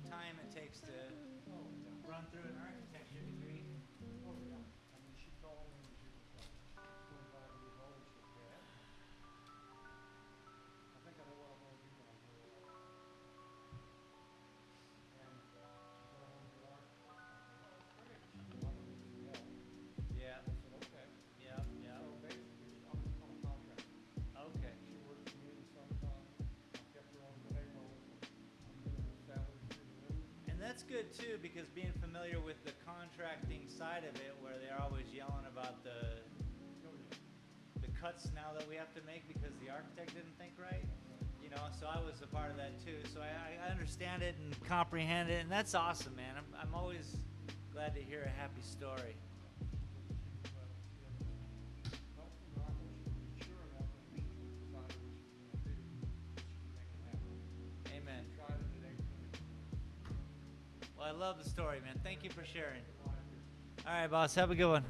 time it takes to Oh, yeah. run through an architecture degree. Oh, yeah. I mean, she called me when she was like 25 years old. She said, Dad, I think I know what I'm going to do when I grow up. And she said, I want to be an architect. I said, great. She said, I'm going to need some help. Yeah. I said, okay. Yeah. Yeah. So basically, I'm a contractor. Okay. She worked for me in the summertime. I kept her on the payroll. I'm giving her salary through the roof. And that's good too, because being familiar with the contracting side of it, where they're always yelling about the Oh, yeah. cuts now that we have to make because the architect didn't think right. You know, so I was a part of that too. So I understand it and comprehend it, and that's awesome, man. I'm always glad to hear a happy story. Amen. Well, I love the story, man. Thank you for sharing. All right, boss. Have a good one.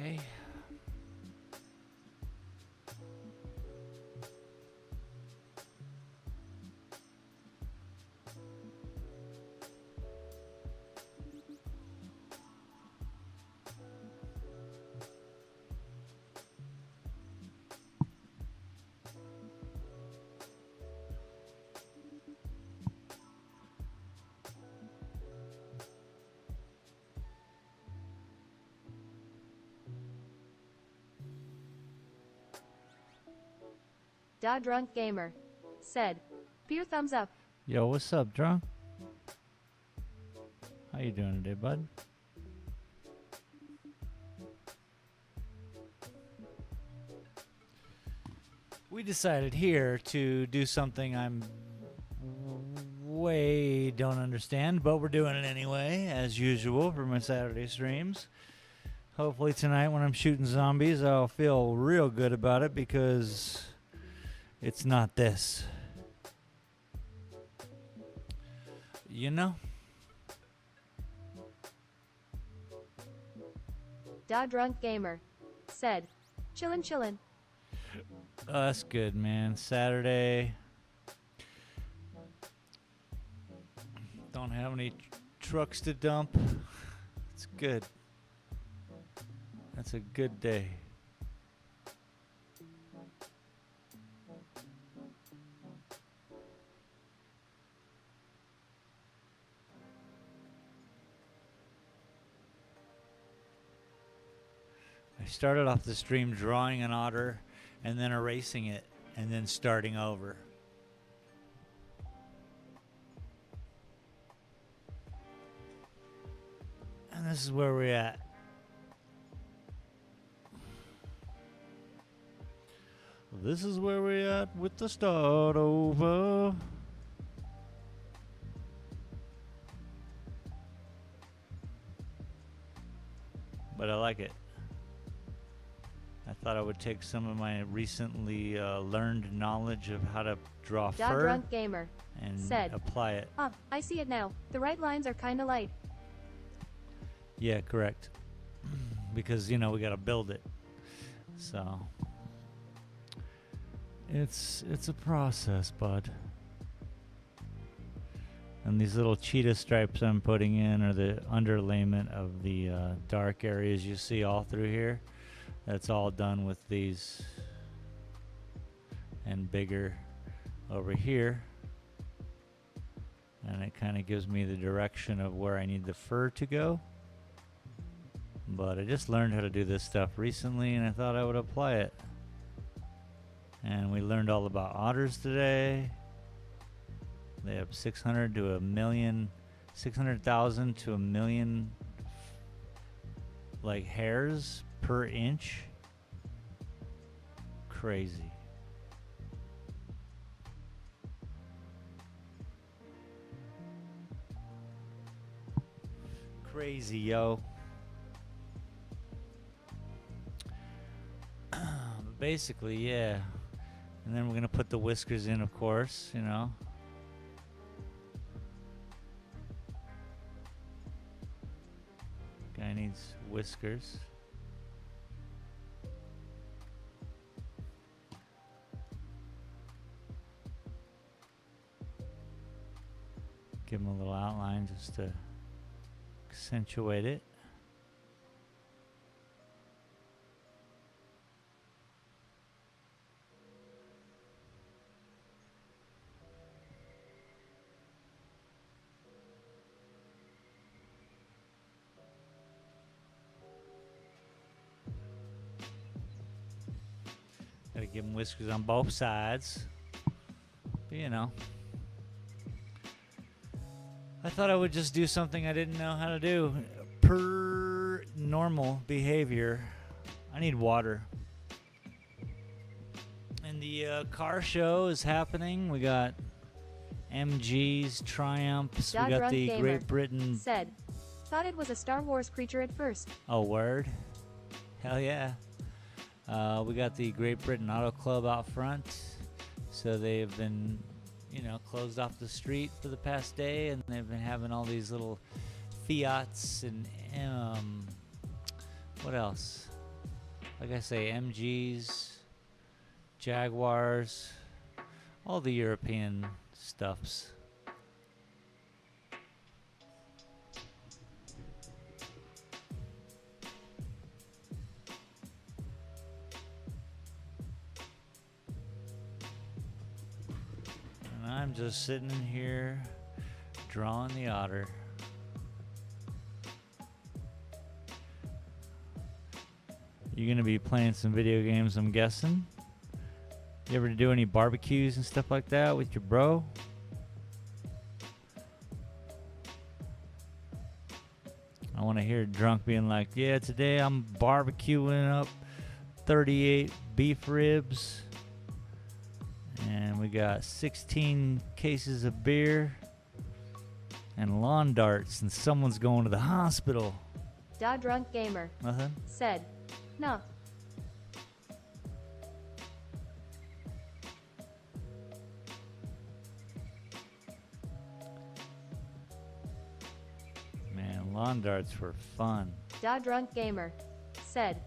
Okay. Da Drunk Gamer said, "Peer thumbs up." Yo, what's up, drunk? How you doing today, bud? We decided here to do something I'm way don't understand, but we're doing it anyway, as usual for my Saturday streams. Hopefully tonight when I'm shooting zombies, I'll feel real good about it because it's not this. You know? Da Drunk Gamer said, "Chillin' chillin'." That's good, man. Saturday. Don't have any trucks to dump. It's good. That's a good day. I started off the stream drawing an otter and then erasing it and then starting over. And this is where we're at. This is where we're at with the start over. But I like it. I thought I would take some of my recently learned knowledge of how to draw Da fur Drunk Gamer and said, apply it. "Ah, I see it now. The right lines are kinda light." Yeah, correct. Because, you know, we got to build it. So it's a process, bud. And these little cheetah stripes I'm putting in are the underlayment of the dark areas you see all through here. That's all done with these and bigger over here. And it kind of gives me the direction of where I need the fur to go. But I just learned how to do this stuff recently and I thought I would apply it. And we learned all about otters today. They have 600,000 to 1 million like hairs per inch. Crazy. Crazy, yo. Basically, yeah. And then we're gonna put the whiskers in, of course, you know. Guy needs whiskers. Give him a little outline just to accentuate it. Gotta give him whiskers on both sides. But you know. I thought I would just do something I didn't know how to do. Per normal behavior, I need water. And the car show is happening. We got MGs, Triumphs. Da We got Drunk the Gamer Great Britain. said, "Thought it was a Star Wars creature at first." Oh, word. Hell yeah. We got the Great Britain Auto Club out front. So they've been, you know, closed off the street for the past day, and they've been having all these little Fiats and what else? Like I say, MGs, Jaguars, all the European stuffs. And I'm just sitting in here drawing the otter. You're gonna be playing some video games, I'm guessing. You ever do any barbecues and stuff like that with your bro? I want to hear drunk being like, yeah, today I'm barbecuing up 38 beef ribs. And we got 16 cases of beer and lawn darts, and someone's going to the hospital. Da Drunk Gamer Nothing? said, "No." Man, lawn darts were fun. Da Drunk Gamer said,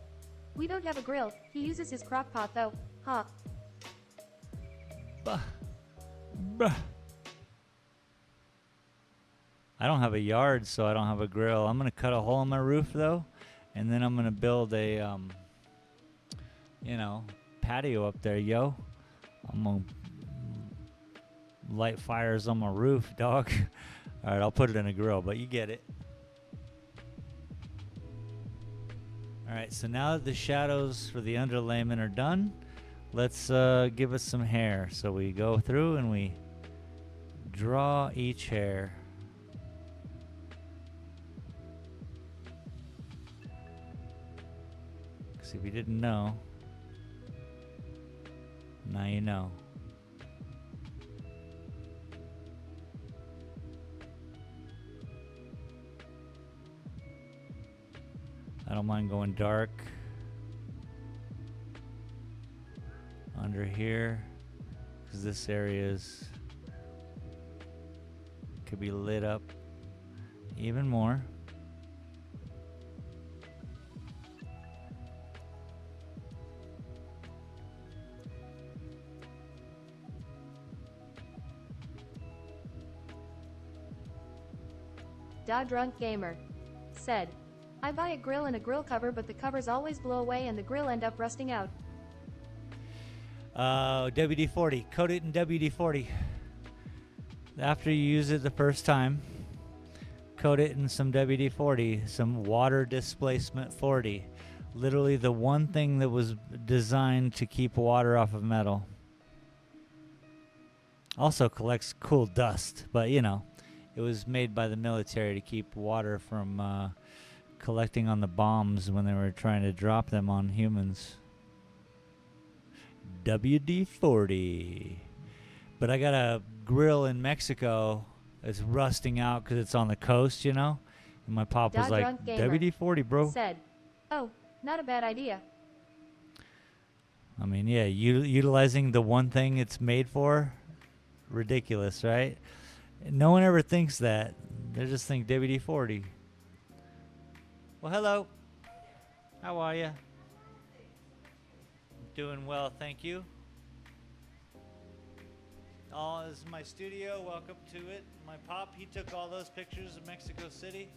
"We don't have a grill. He uses his crock pot though. Huh." Bah. Bah. I don't have a yard, so I don't have a grill. I'm gonna cut a hole in my roof though, and then I'm gonna build a, patio up there, yo. I'm gonna light fires on my roof, dog. All right, I'll put it in a grill, but you get it. All right, so now that the shadows for the underlayment are done, let's give us some hair. So we go through and we draw each hair. See, if you didn't know, now you know. I don't mind going dark under here, because this area could be lit up even more. Da Drunk Gamer said, "I buy a grill and a grill cover, but the covers always blow away and the grill end up rusting out." WD-40. Coat it in WD-40. After you use it the first time, coat it in some WD-40, some water displacement 40. Literally the one thing that was designed to keep water off of metal. Also collects cool dust, but it was made by the military to keep water from collecting on the bombs when they were trying to drop them on humans. WD-40. But I got a grill in Mexico that's rusting out because it's on the coast, And my pop was like, WD-40, bro. Said, "Oh, not a bad idea." I mean, yeah, utilizing the one thing it's made for, ridiculous, right? No one ever thinks that. They just think WD-40. Well, hello. How are you? Doing well, thank you. This is my studio. Welcome to it. My pop, he took all those pictures of Mexico City.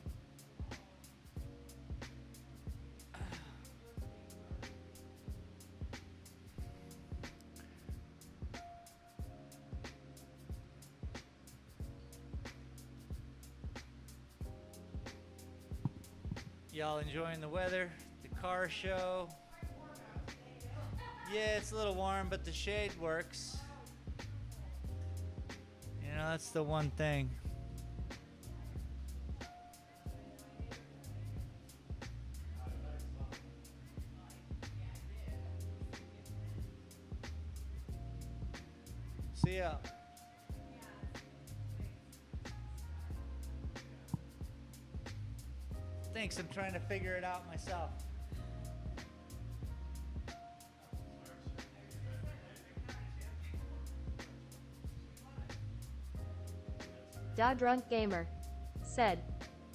Y'all enjoying the weather, the car show? Yeah, it's a little warm, but the shade works. That's the one thing. See ya. Thanks, I'm trying to figure it out myself. Da Drunk Gamer said,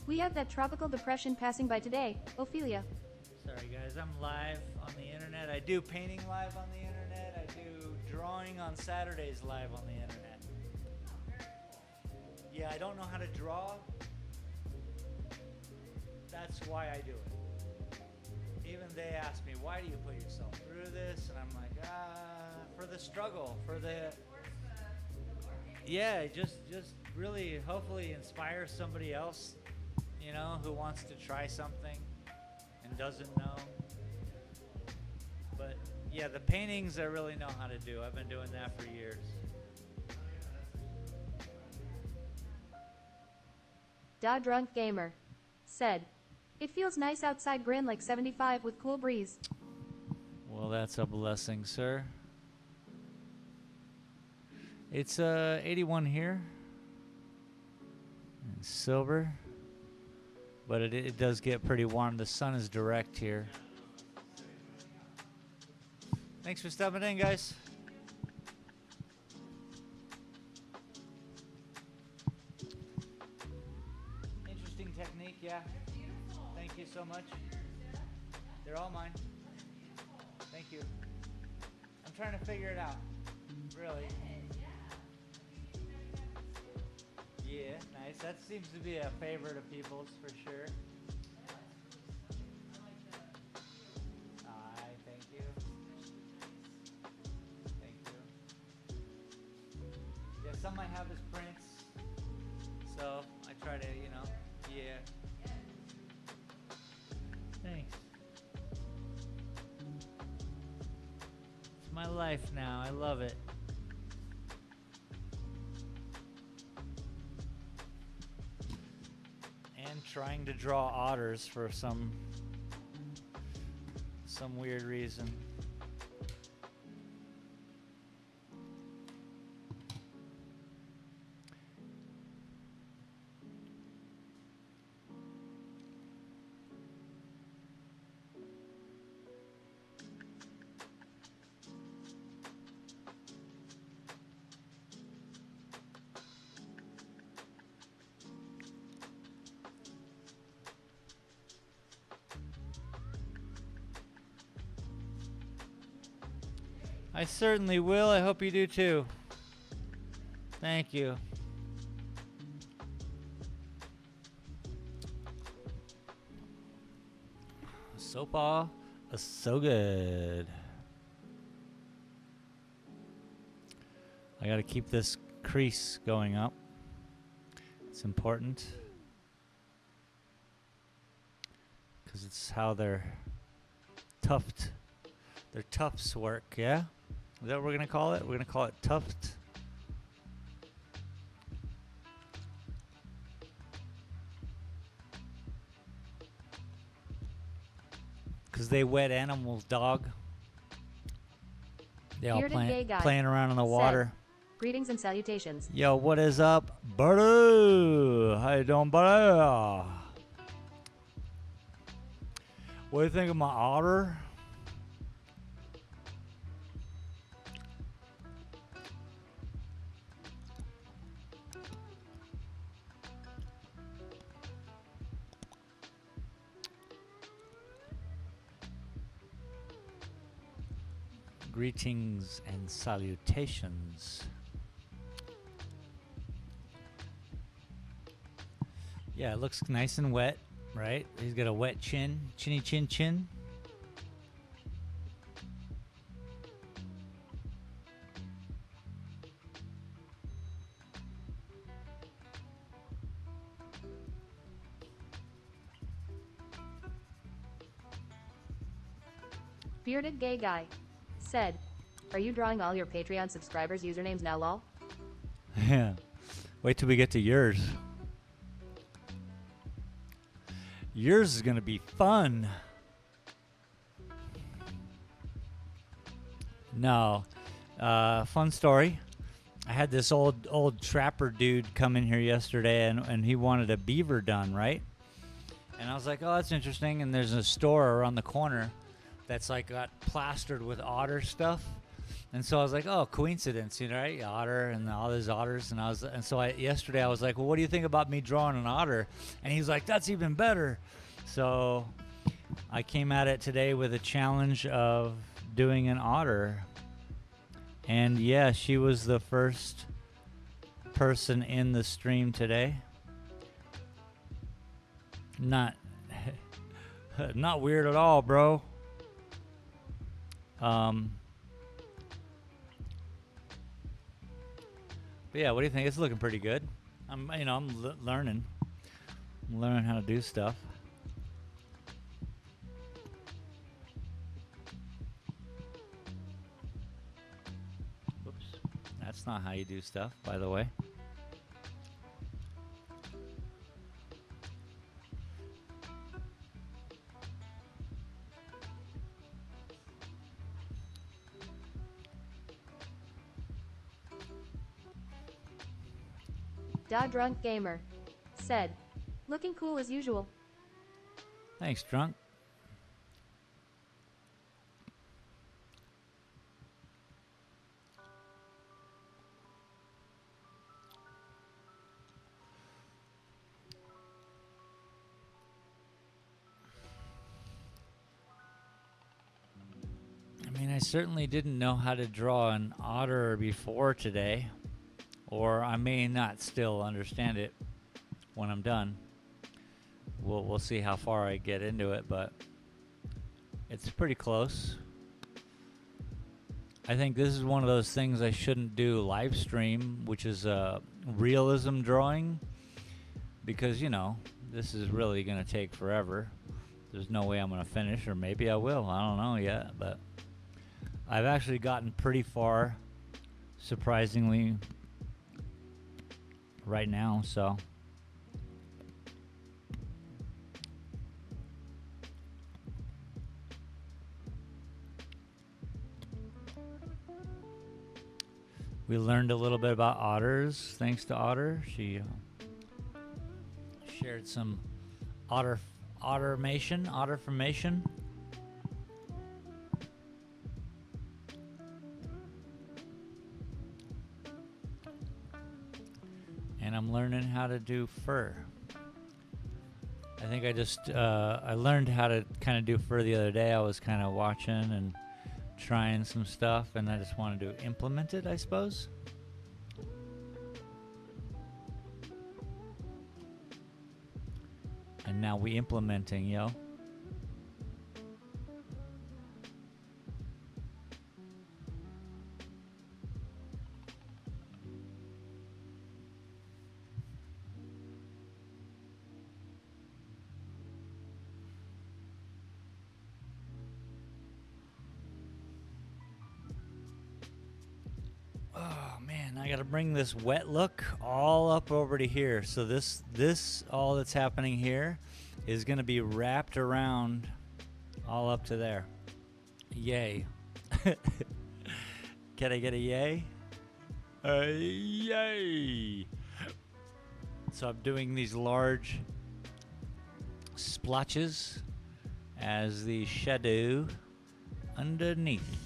"We have that tropical depression passing by today, Ophelia." Sorry guys, I'm live on the internet. I do painting live on the internet. I do drawing on Saturdays live on the internet. Yeah, I don't know how to draw. That's why I do it. Even they ask me, why do you put yourself through this? And I'm like, for the struggle, for the... Yeah, just really hopefully inspire somebody else, you know, who wants to try something and doesn't know. But yeah, the paintings I really know how to do. I've been doing that for years. Da Drunk Gamer said, "It feels nice outside, grin like 75 with cool breeze." Well, that's a blessing, sir. It's 81 here. And silver. But it does get pretty warm. The sun is direct here. Thanks for stopping in, guys. Interesting technique, yeah. Thank you so much. They're all mine. Thank you. I'm trying to figure it out. Really. Yeah, nice. That seems to be a favorite of people's for sure. Thank you. Thank you. Yeah, some I have as prints. So I try to, you know, yeah. Thanks. It's my life now. I love it. And trying to draw otters for some weird reason. I certainly will. I hope you do too. Thank you. Sopa is so good. I gotta keep this crease going up. It's important. Because it's how their tufts work, yeah? Is that what we're gonna call it? We're gonna call it tuft. Because they wet animals, dog. They all playing around in the water. Greetings and salutations. Yo, what is up, buddy? How you doing, buddy? What do you think of my otter? Greetings and salutations. Yeah, it looks nice and wet, right? He's got a wet chin, chinny chin chin. Bearded Gay Guy said, "Are you drawing all your Patreon subscribers' usernames now, lol?" Yeah. Wait till we get to yours. Yours is going to be fun. No. Fun story. I had this old trapper dude come in here yesterday, and he wanted a beaver done, right? And I was like, oh, that's interesting. And there's a store around the corner that's like got plastered with otter stuff. And so I was like, oh, coincidence, you know, right? Otter and all these otters. And so yesterday I was like, well, what do you think about me drawing an otter? And he's like, that's even better. So I came at it today with a challenge of doing an otter. And yeah, she was the first person in the stream today. Not not weird at all, bro. But yeah, what do you think? It's looking pretty good. I'm learning. I'm learning how to do stuff. Oops. That's not how you do stuff, by the way. Da Drunk Gamer said, looking cool as usual. Thanks, Drunk. I mean, I certainly didn't know how to draw an otter before today, or I may not still understand it when I'm done. We'll see how far I get into it, but it's pretty close. I think this is one of those things I shouldn't do live stream, which is a realism drawing, because this is really gonna take forever. There's no way I'm gonna finish, or maybe I will. I don't know yet, but I've actually gotten pretty far, surprisingly, right now, so. We learned a little bit about otters, thanks to Otter. She shared some otterformation. And I'm learning how to do fur. I think I learned how to kind of do fur the other day. I was kind of watching and trying some stuff, and I just wanted to implement it, I suppose. And now we implementing, yo. I gotta bring this wet look all up over to here. So this all that's happening here is gonna be wrapped around all up to there. Yay. Can I get a yay? Yay. So I'm doing these large splotches as the shadow underneath.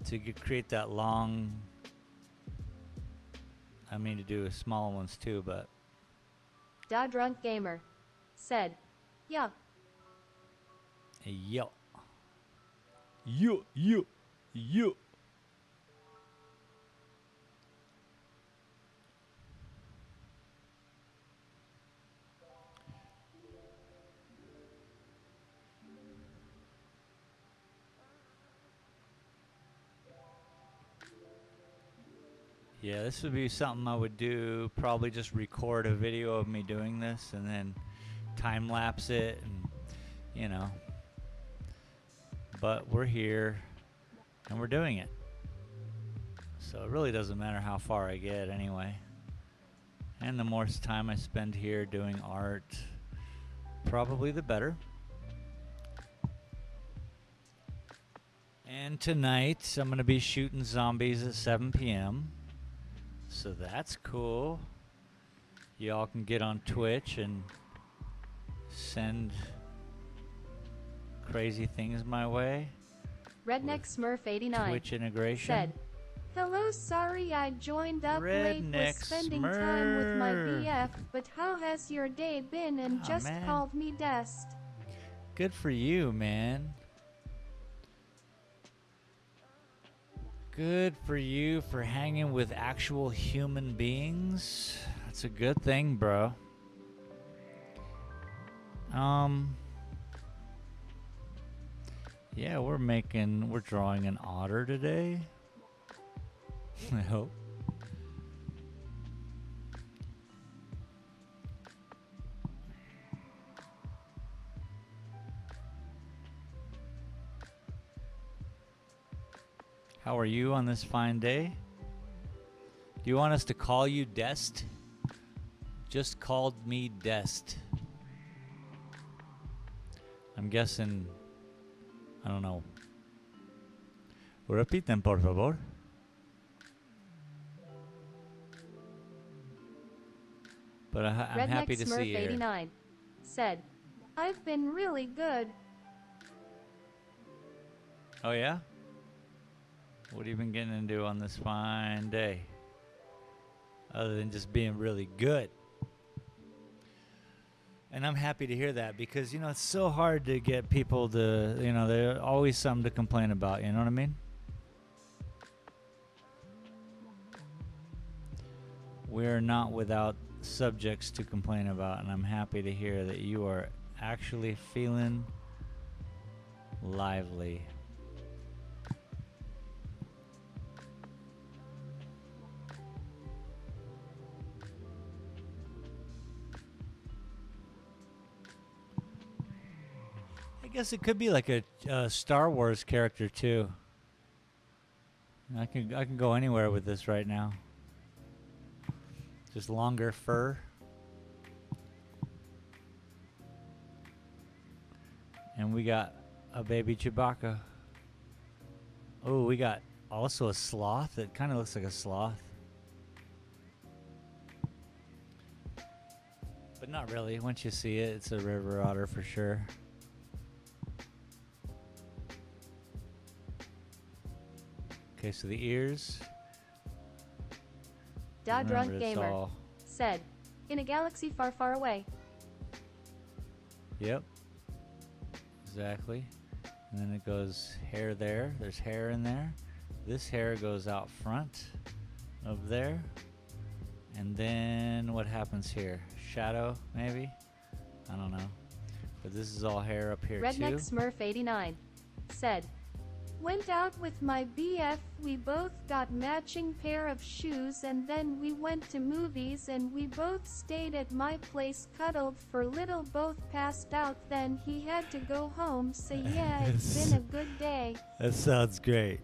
To create that long, I mean to do small ones too, but. Da Drunk Gamer said, yeah. Yo. Yo. Yeah, this would be something I would do, probably just record a video of me doing this and then time lapse it and, But we're here and we're doing it. So it really doesn't matter how far I get anyway. And the more time I spend here doing art, probably the better. And tonight I'm going to be shooting zombies at 7 p.m. So that's cool. Y'all can get on Twitch and send crazy things my way. Redneck Smurf 89 Twitch integration. said, hello, sorry I joined up late, was Redneck spending time with my BF, but how has your day been and just man. called me Dest. Good for you, man. Good for you for hanging with actual human beings. That's a good thing, bro. Yeah, we're drawing an otter today. I hope. How are you on this fine day? Do you want us to call you Dest? Just called me Dest. I'm guessing, I don't know. Repiten, por favor. But I'm happy to see you here. Redneck Smurf89 said, I've been really good. Oh yeah? What have you been getting into on this fine day? Other than just being really good. And I'm happy to hear that because, you know, it's so hard to get people to, you know, there's always something to complain about, you know what I mean? We're not without subjects to complain about, and I'm happy to hear that you are actually feeling lively. I guess it could be like a Star Wars character too. I can go anywhere with this right now. Just longer fur. And we got a baby Chewbacca. Oh, we got also a sloth that kind of looks like a sloth. But not really. Once you see it, it's a river otter for sure. Okay, so the ears. Da Remember, Drunk it's Gamer all- said, in a galaxy far, far away. Yep. Exactly. And then it goes hair there. There's hair in there. This hair goes out front of there. And then what happens here? Shadow, maybe? I don't know. But this is all hair up here Redneck too. Smurf89 said, went out with my BF, we both got matching pair of shoes and then we went to movies and we both stayed at my place cuddled for little, both passed out, then he had to go home, so yeah, it's been a good day. That sounds great.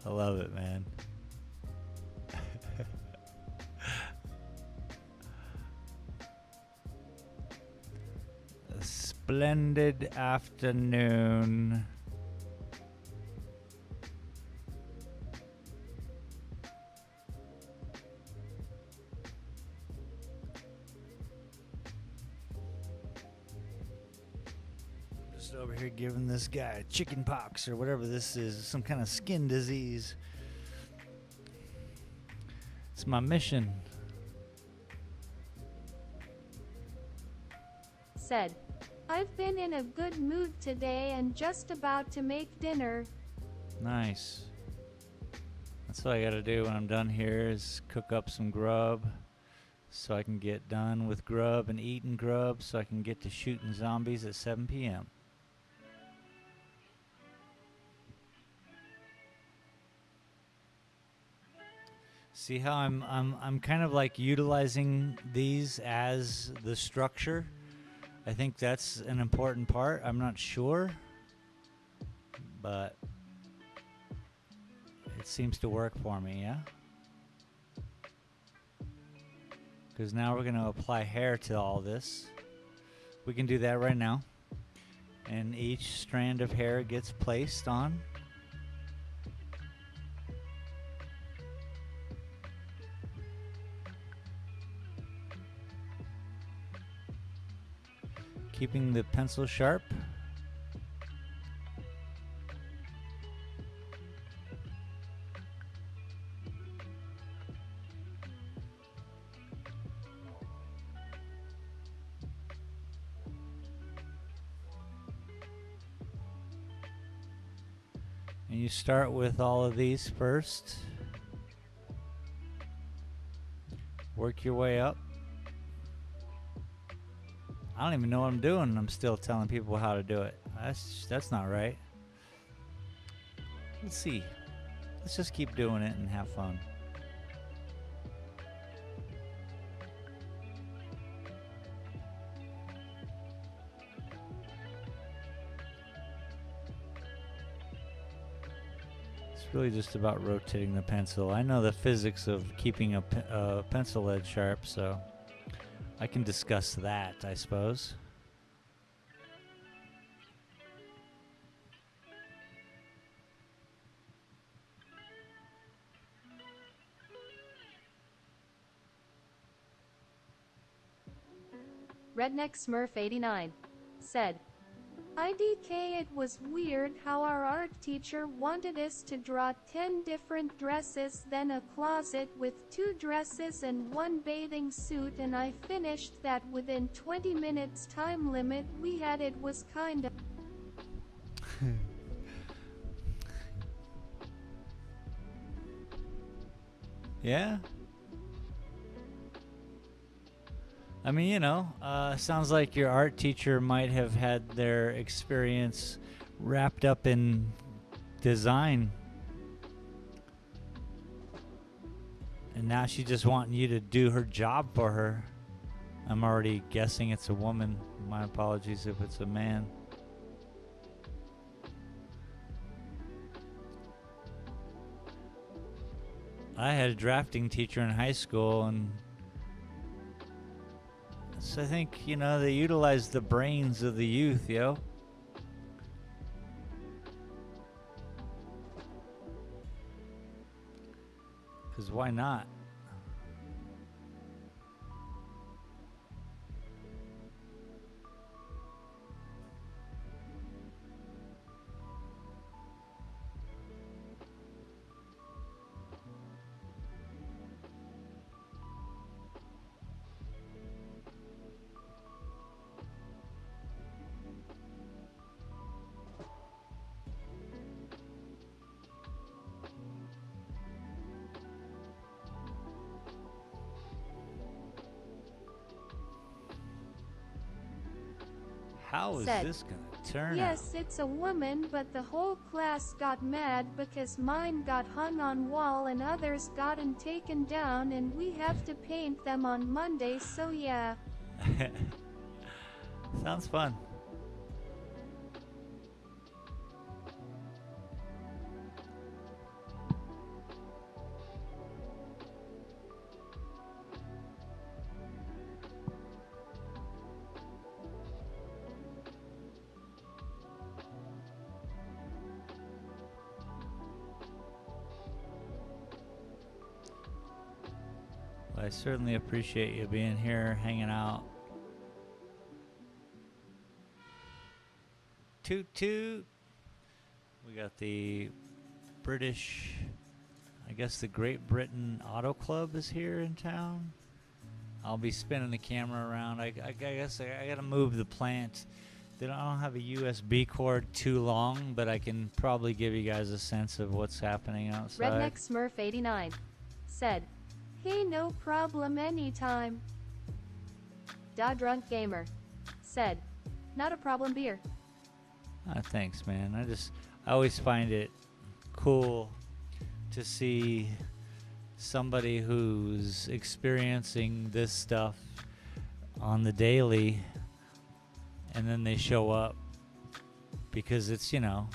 I love it, man. A splendid afternoon. Just over here giving this guy chicken pox or whatever this is, some kind of skin disease. It's my mission. Said, I've been in a good mood today and just about to make dinner. Nice. That's what I gotta do when I'm done here is cook up some grub so I can get done with grub and eating grub so I can get to shooting zombies at 7 p.m. See how I'm kind of like utilizing these as the structure. I think that's an important part. I'm not sure, but it seems to work for me, yeah? Because now we're going to apply hair to all this. We can do that right now. And each strand of hair gets placed on. Keeping the pencil sharp. And you start with all of these first. Work your way up. I don't even know what I'm doing, and I'm still telling people how to do it. That's not right. Let's see. Let's just keep doing it and have fun. It's really just about rotating the pencil. I know the physics of keeping a pencil head sharp, so I can discuss that, I suppose. Redneck Smurf 89 said, IDK, it was weird how our art teacher wanted us to draw 10 different dresses, then a closet with 2 dresses and 1 bathing suit, and I finished that within 20 minutes time limit we had. It was kinda Yeah? I mean, you know, sounds like your art teacher might have had their experience wrapped up in design. And now she's just wanting you to do her job for her. I'm already guessing it's a woman. My apologies if it's a man. I had a drafting teacher in high school, and so I think, you know, they utilize the brains of the youth, yo. Because why not? How is Said, this gonna turn yes, out? it's a woman, but the whole class got mad because mine got hung on wall and others gotten taken down, and we have to paint them on Monday, so yeah. Sounds fun. Well, I certainly appreciate you being here, hanging out. Toot toot. We got the British, I guess the Great Britain Auto Club is here in town. I'll be spinning the camera around. I guess I gotta move the plant. I don't have a USB cord too long, but I can probably give you guys a sense of what's happening outside. Redneck Smurf 89 said, hey, no problem anytime. Da Drunk Gamer said, not a problem beer. Thanks, man. I always find it cool to see somebody who's experiencing this stuff on the daily, and then they show up, because it's, you know,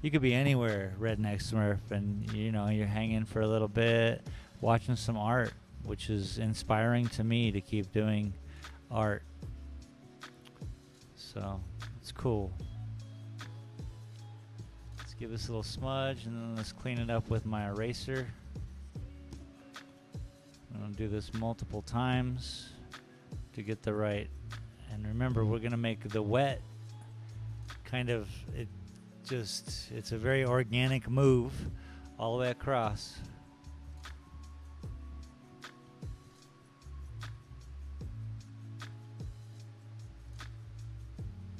you could be anywhere, Redneck Smurf, and, you know, you're hanging for a little bit, watching some art, which is inspiring to me to keep doing art. So it's cool. Let's give this a little smudge, and then let's clean it up with my eraser. I'm gonna do this multiple times to get the right. And remember, we're gonna make the wet kind of, it's a very organic move all the way across.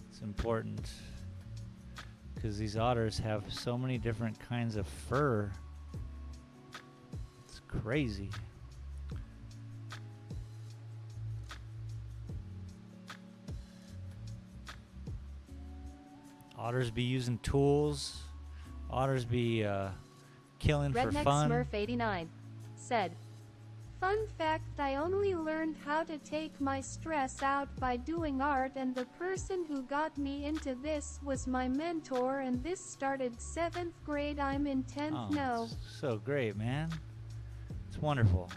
It's important, because these otters have so many different kinds of fur. It's crazy. Otters be using tools. Otters be killing for Redneck fun. Smurf 89 said, "Fun fact, I only learned how to take my stress out by doing art, and the person who got me into this was my mentor, and this started 7th grade. I'm in 10th now." It's so great, man. It's wonderful.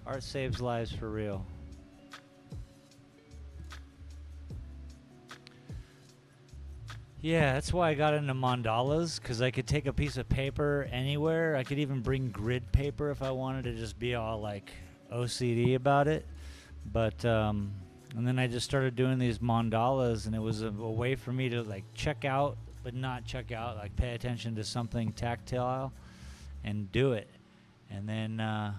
Art saves lives for real. Yeah, that's why I got into mandalas, because I could take a piece of paper anywhere. I could even bring grid paper if I wanted to just be all like OCD about it. But and then I just started doing these mandalas, and it was a way for me to like check out but not check out, like pay attention to something tactile and do it. And then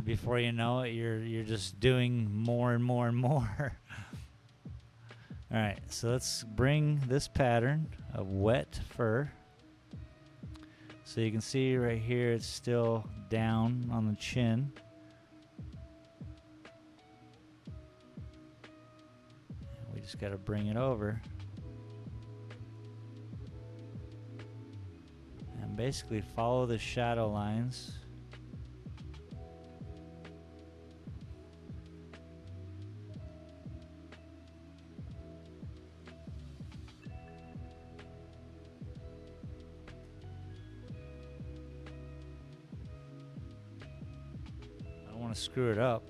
before you know it, you're just doing more and more and more. All right, so let's bring this pattern of wet fur. So you can see right here it's still down on the chin. We just got to bring it over. And basically follow the shadow lines. Want to screw it up.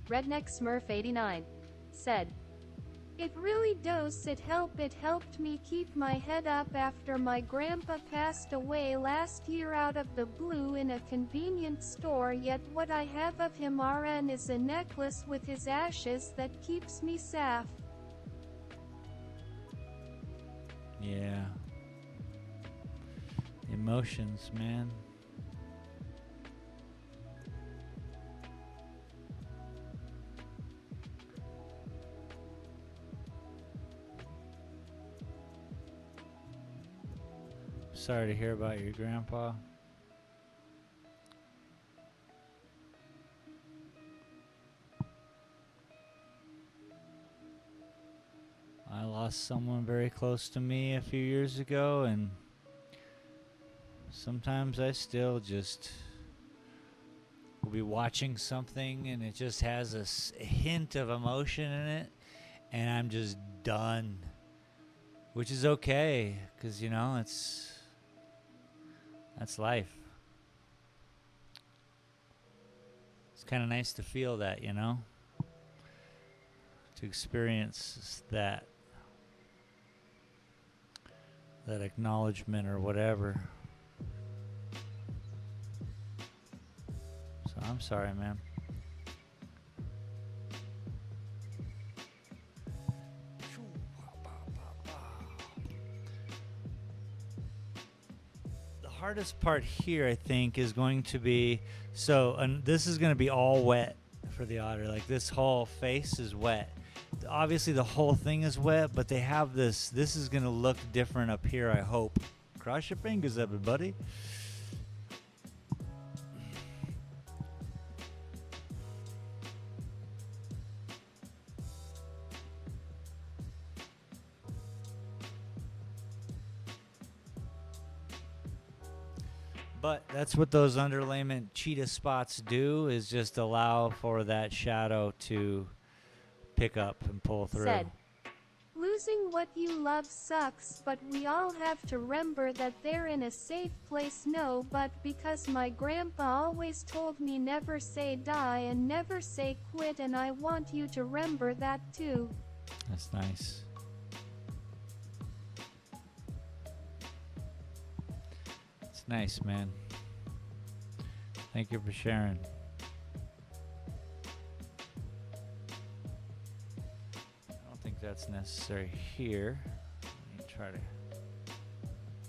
Redneck Smurf 89 said, "It really does. It helped me keep my head up after my grandpa passed away last year out of the blue in a convenience store, yet what I have of him RN is a necklace with his ashes that keeps me safe." Yeah. Emotions, man. Sorry to hear about your grandpa. I lost someone very close to me a few years ago, and sometimes I still just will be watching something and it just has a hint of emotion in it, and I'm just done. Which is okay, because, you know, that's life. It's kind of nice to feel that, you know? To experience that acknowledgement or whatever. So I'm sorry, man. The hardest part here, I think, is going to be, and this is going to be all wet for the otter. Like, this whole face is wet. Obviously the whole thing is wet, but they have this is going to look different up here, I hope. Cross your fingers, everybody. But that's what those underlayment cheetah spots do, is just allow for that shadow to pick up and pull through. Said, "Losing what you love sucks, but we all have to remember that they're in a safe place." No, but because my grandpa always told me never say die and never say quit, and I want you to remember that too. That's nice. It's nice, man. Thank you for sharing. I don't think that's necessary here. Let me try to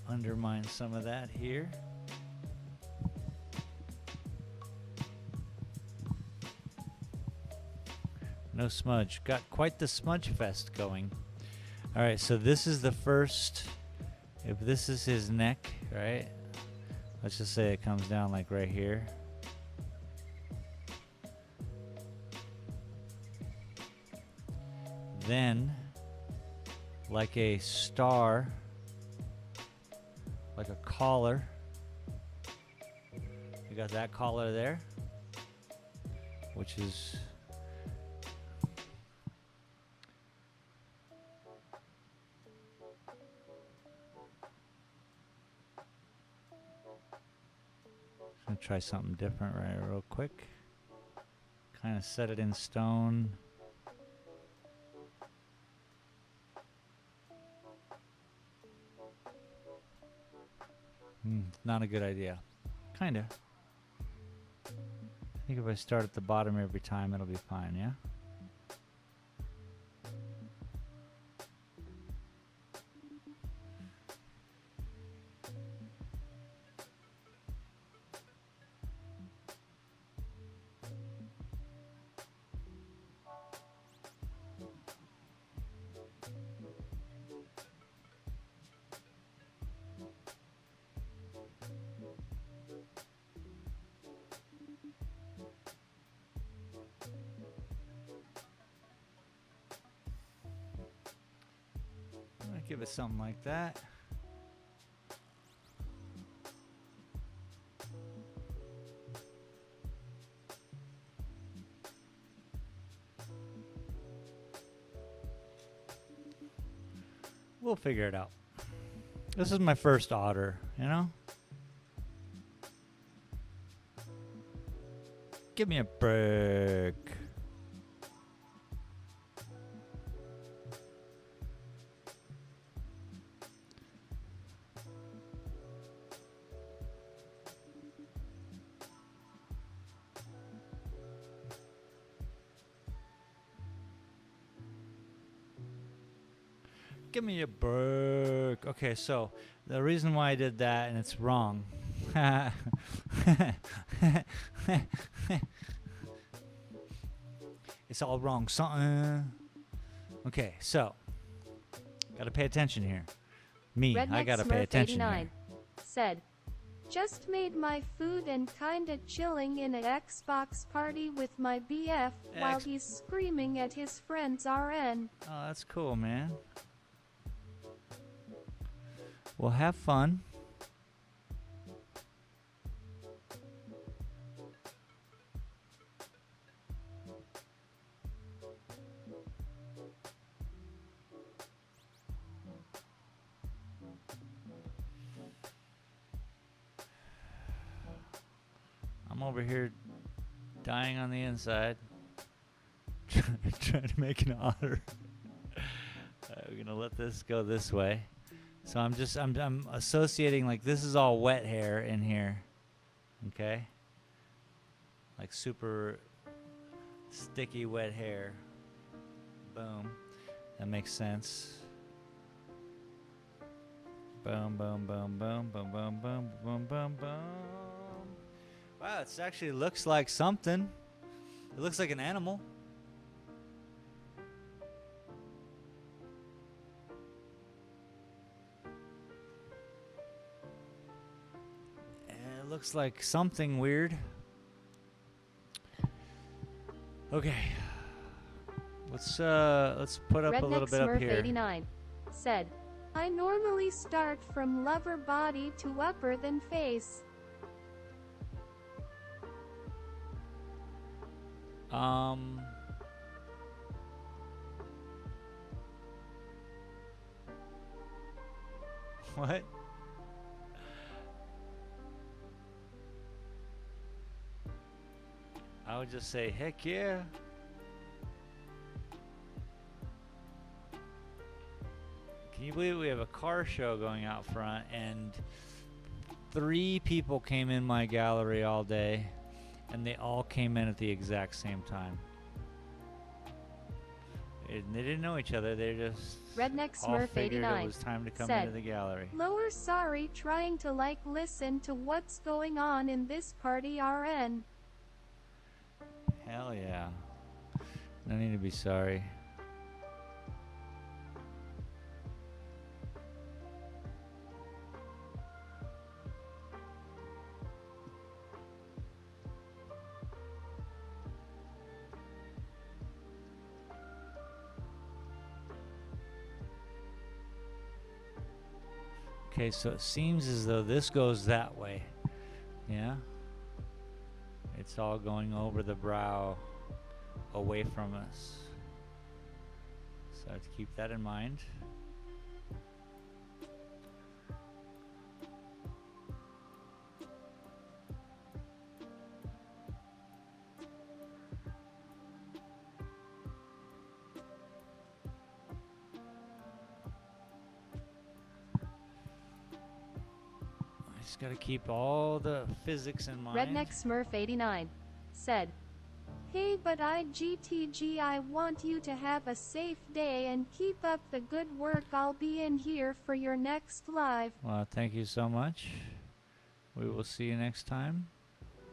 undermine some of that here. No smudge. Got quite the smudge fest going. All right, so this is the first. If this is his neck, right? Let's just say it comes down like right here. Then, like a star, like a collar. You got that collar there, which is gonna try something different right real quick. Kind of set it in stone. Not a good idea. Kinda. I think if I start at the bottom every time, it'll be fine, yeah? Give it something like that. We'll figure it out. This is my first otter, you know? Give me a break. Give me a break. Okay, so the reason why I did that, and it's wrong. It's all wrong. Something. Okay, so gotta pay attention here. Me, I gotta pay attention here. Said, just made my food and kinda chilling in an Xbox party with my BF while he's screaming at his friends RN. Oh, that's cool, man. Well, have fun. I'm over here dying on the inside, trying to make an otter. We're gonna let this go this way. So I'm associating, like, this is all wet hair in here, okay? Like super sticky wet hair. Boom. That makes sense. Boom, boom, boom, boom, boom, boom, boom, boom, boom, boom. Wow, it actually looks like something. It looks like an animal. Looks like something weird. Okay. Let's put up a little bit up here. 89 said, I normally start from lower body to upper than face. What? I would just say, heck yeah. Can you believe we have a car show going out front and 3 people came in my gallery all day and they all came in at the exact same time? They didn't know each other. They just Redneck all Smurf figured it 89 was time to come said, into the gallery. Lower sorry trying to like listen to what's going on in this party RN. Hell yeah. No need to be sorry. Okay, so it seems as though this goes that way. Yeah? It's all going over the brow, away from us. So I have to keep that in mind. Just gotta keep all the physics in mind. Redneck Smurf 89 said, Hey but IGTG, I want you to have a safe day and keep up the good work. I'll be in here for your next live. Well, thank you so much. We will see you next time.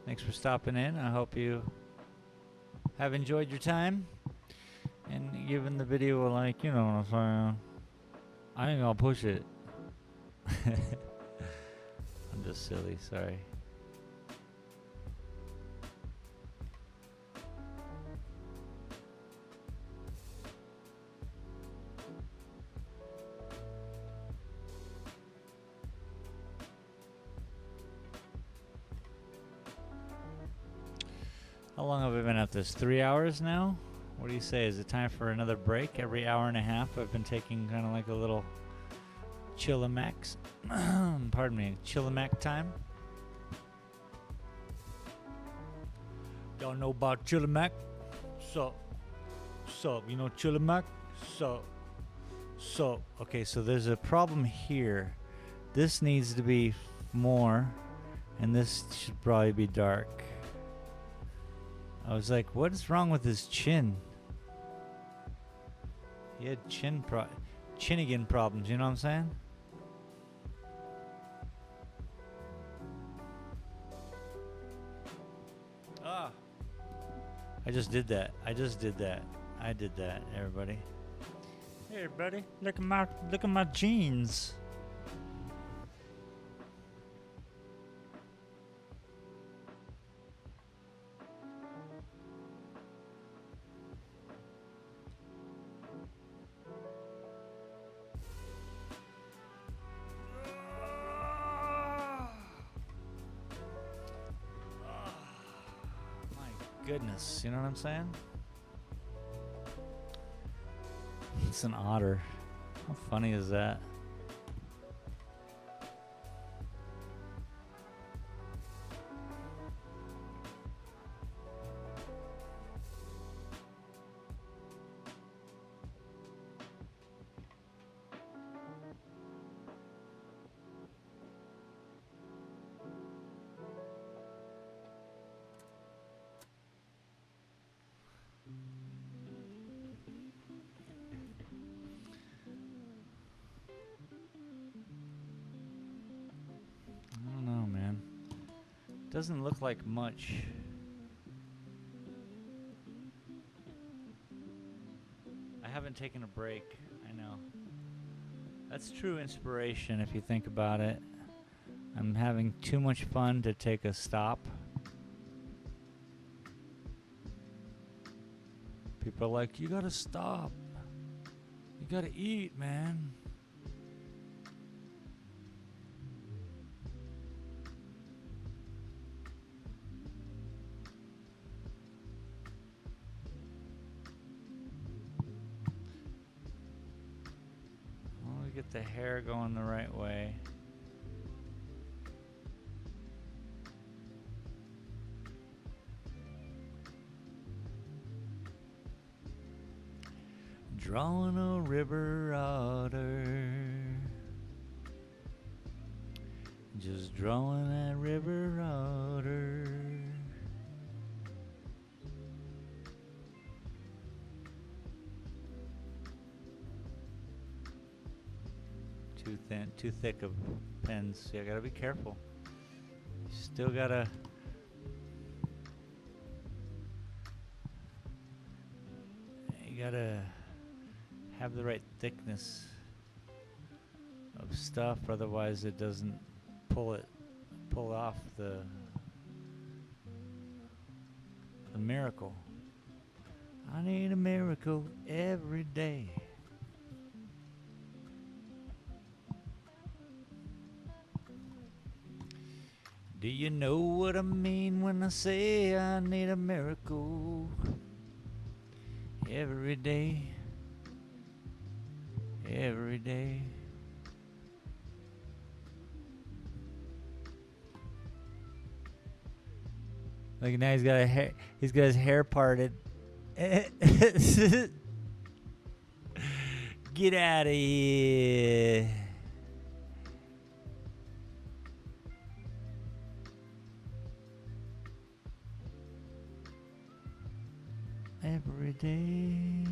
Thanks for stopping in. I hope you have enjoyed your time and given the video a like, you know what I'm saying. I ain't gonna push it. I'm just silly, sorry. How long have I been at this? 3 hours now? What do you say? Is it time for another break? Every hour and a half I've been taking kind of like a little Chillimax. Pardon me, Chillimax time. Y'all know about Chillimax? Sup? You know Chillimax? Sup? Okay, so there's a problem here. This needs to be more, and this should probably be dark. I was like, what is wrong with his chin? He had Chinnigan problems, you know what I'm saying? Ah! I just did that. I did that, everybody. Hey, everybody, look at my jeans. Goodness, you know what I'm saying? It's an otter. How funny is that? I don't know, man. Doesn't look like much. I haven't taken a break. I know. That's true inspiration if you think about it. I'm having too much fun to take a stop. People are like, you gotta stop. You gotta eat, man. Get the hair going the right way. Drawing a river otter. Just drawing that river otter. thin, too thick of pens. So you gotta be careful. You still gotta. You gotta have the right thickness of stuff, otherwise it doesn't pull off the miracle. I need a miracle every day. Do you know what I mean when I say I need a miracle every day? Every day. Like now he's got his hair parted. Get out of here. Every day.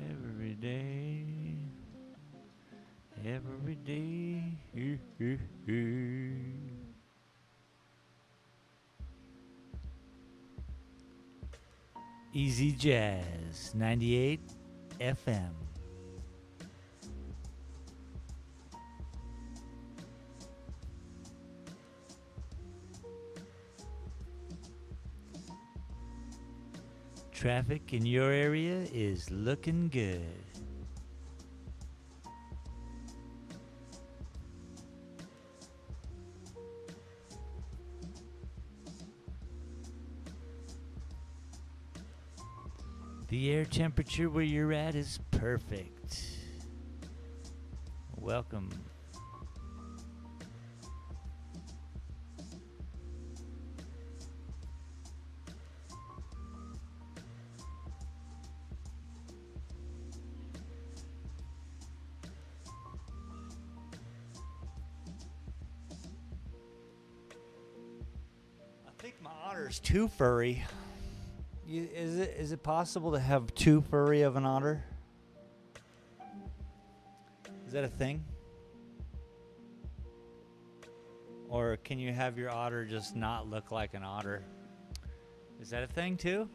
Every day. Every day. Easy Jazz 98 FM. Traffic in your area is looking good. The air temperature where you're at is perfect. Welcome. I think my otter's too furry. Is it possible to have too furry of an otter? Is that a thing? Or can you have your otter just not look like an otter? Is that a thing too?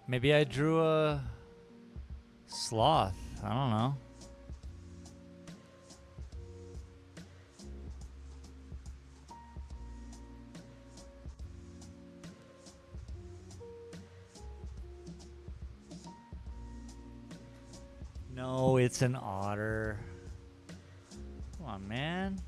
Maybe I drew a sloth. I don't know. No, it's an otter. Come on, man.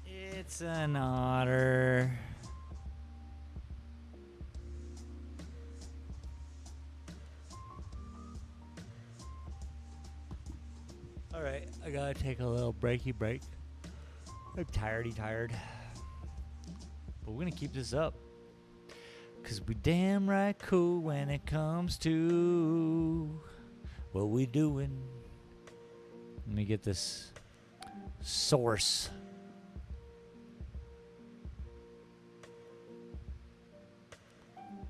It's an otter. Alright, I gotta take a little breaky break. I'm tired. But we're gonna keep this up. Cause we damn right cool when it comes to what we doing. Let me get this source.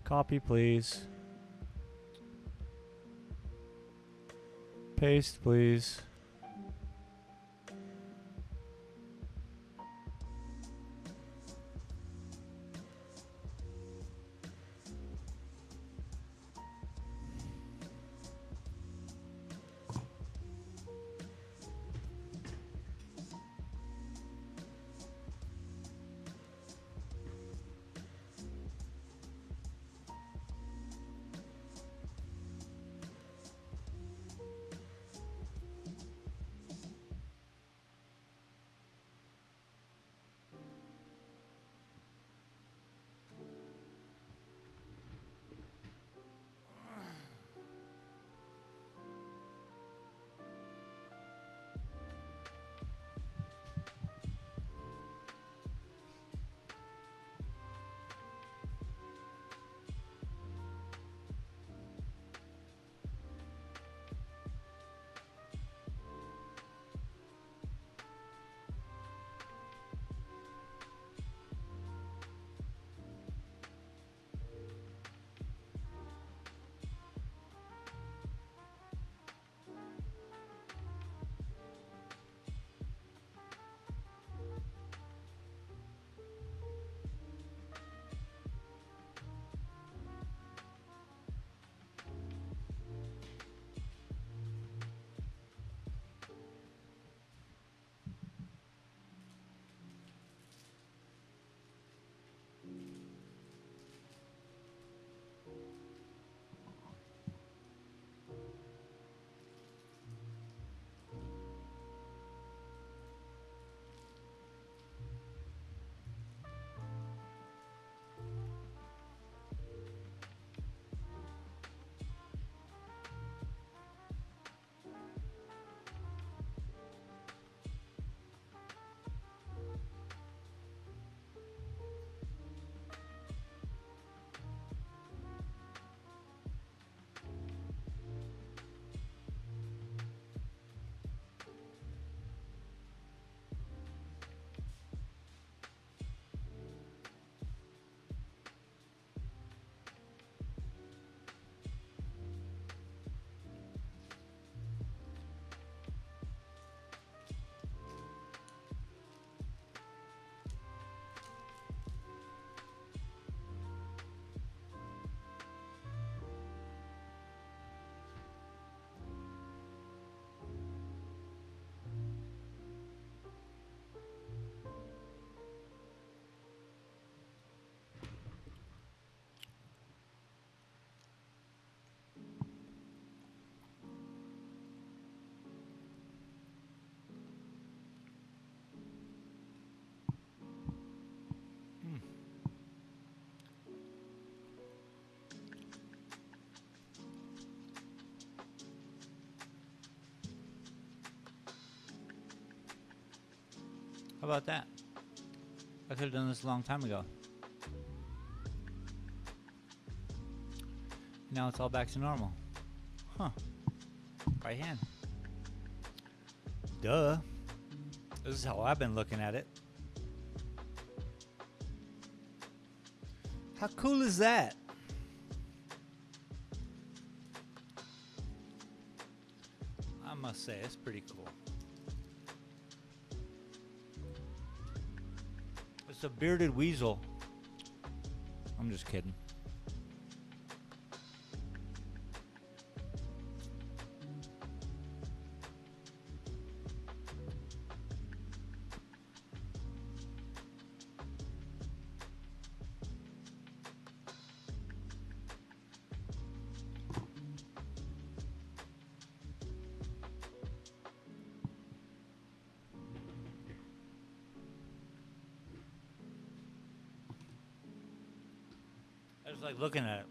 Copy, please. Paste, please. How about that? I could have done this a long time ago. Now it's all back to normal. Huh. Right hand. Duh. This is how I've been looking at it. How cool is that? I must say, it's pretty cool. It's a bearded weasel. I'm just kidding. I just like looking at it.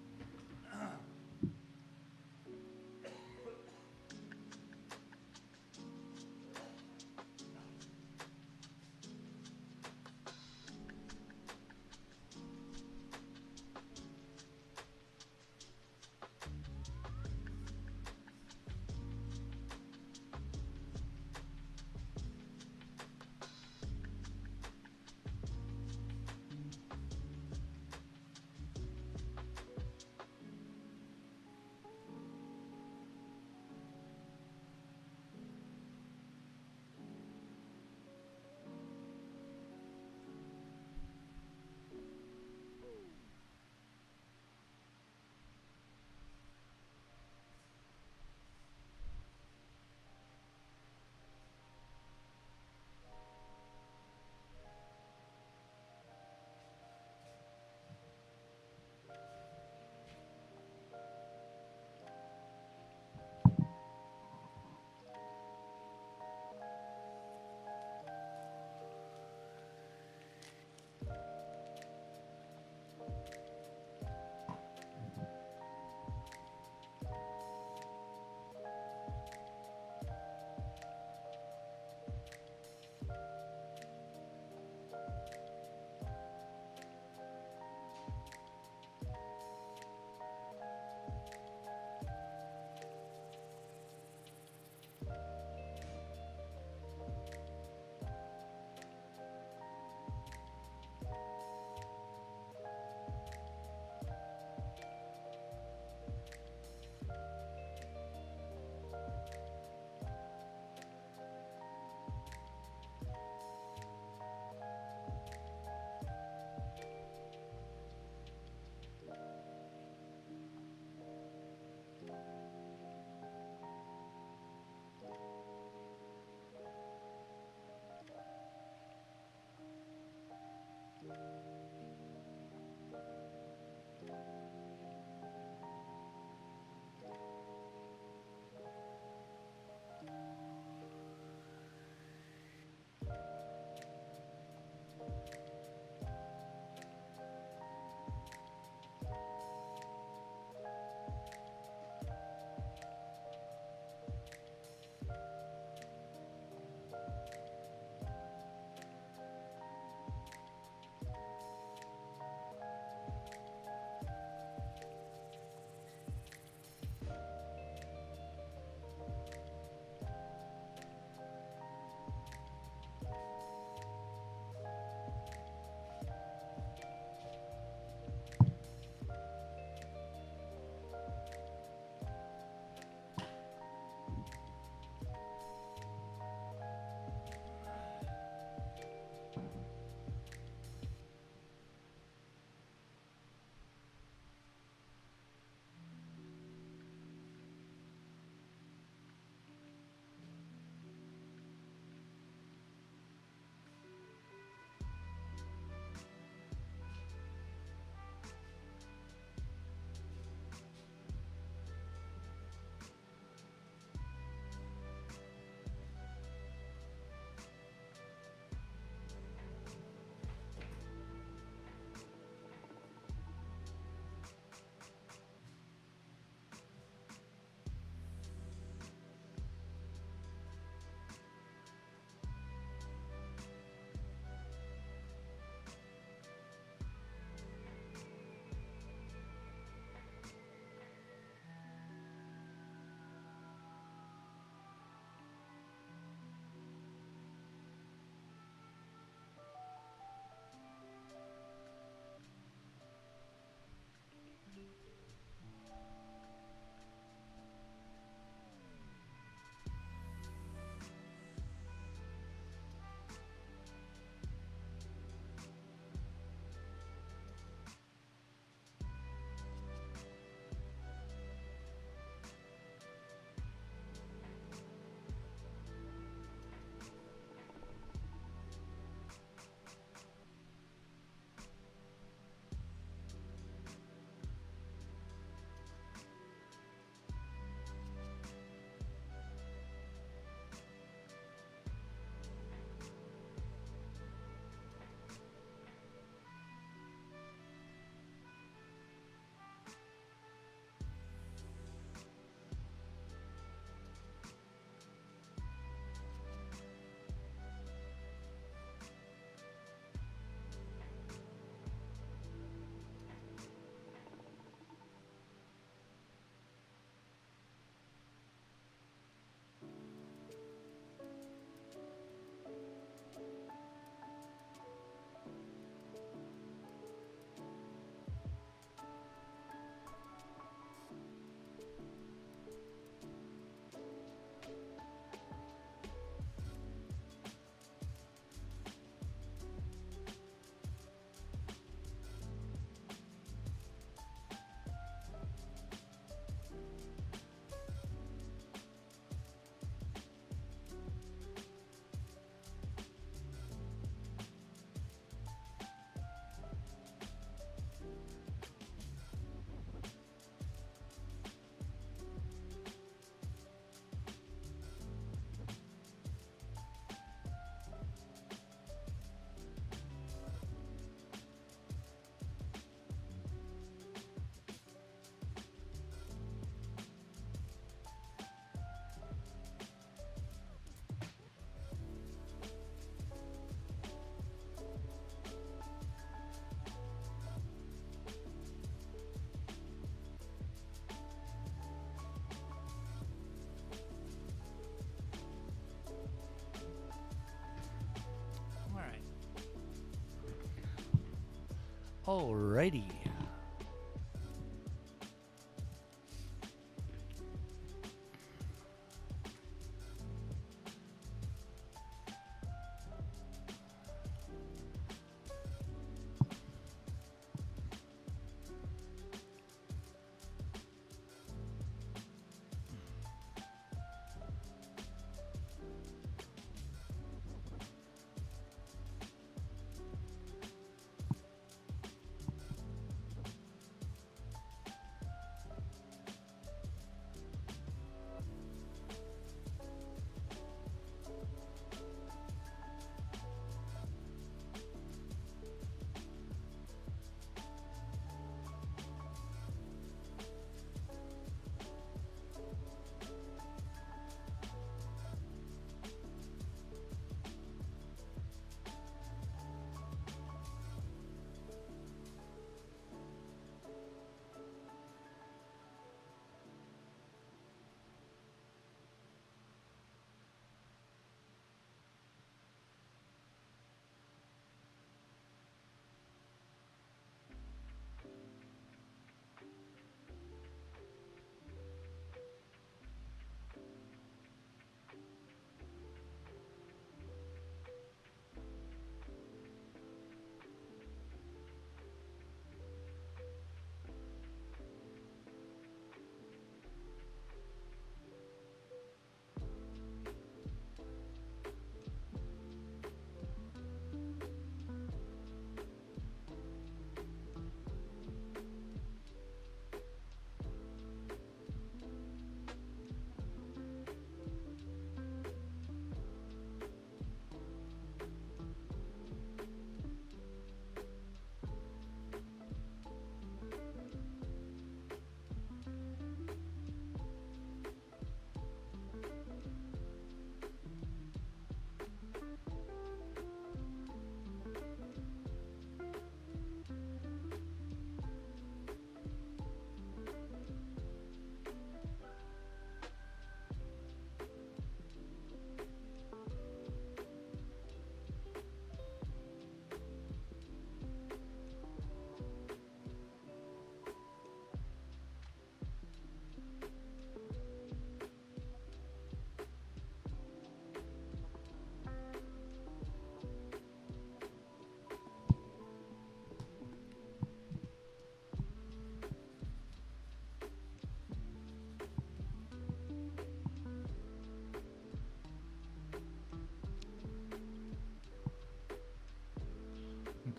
Alrighty.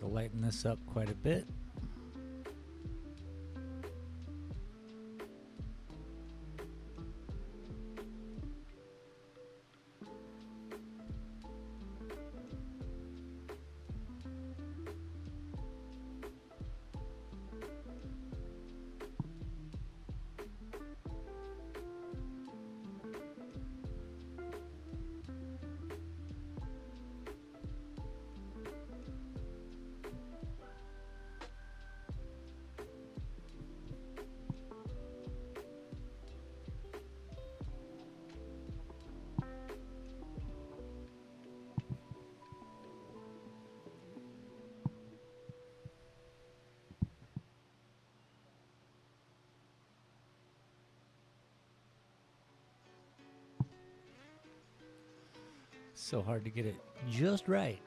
To lighten this up quite a bit. So hard to get it just right.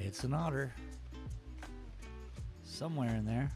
It's an otter. Somewhere in there.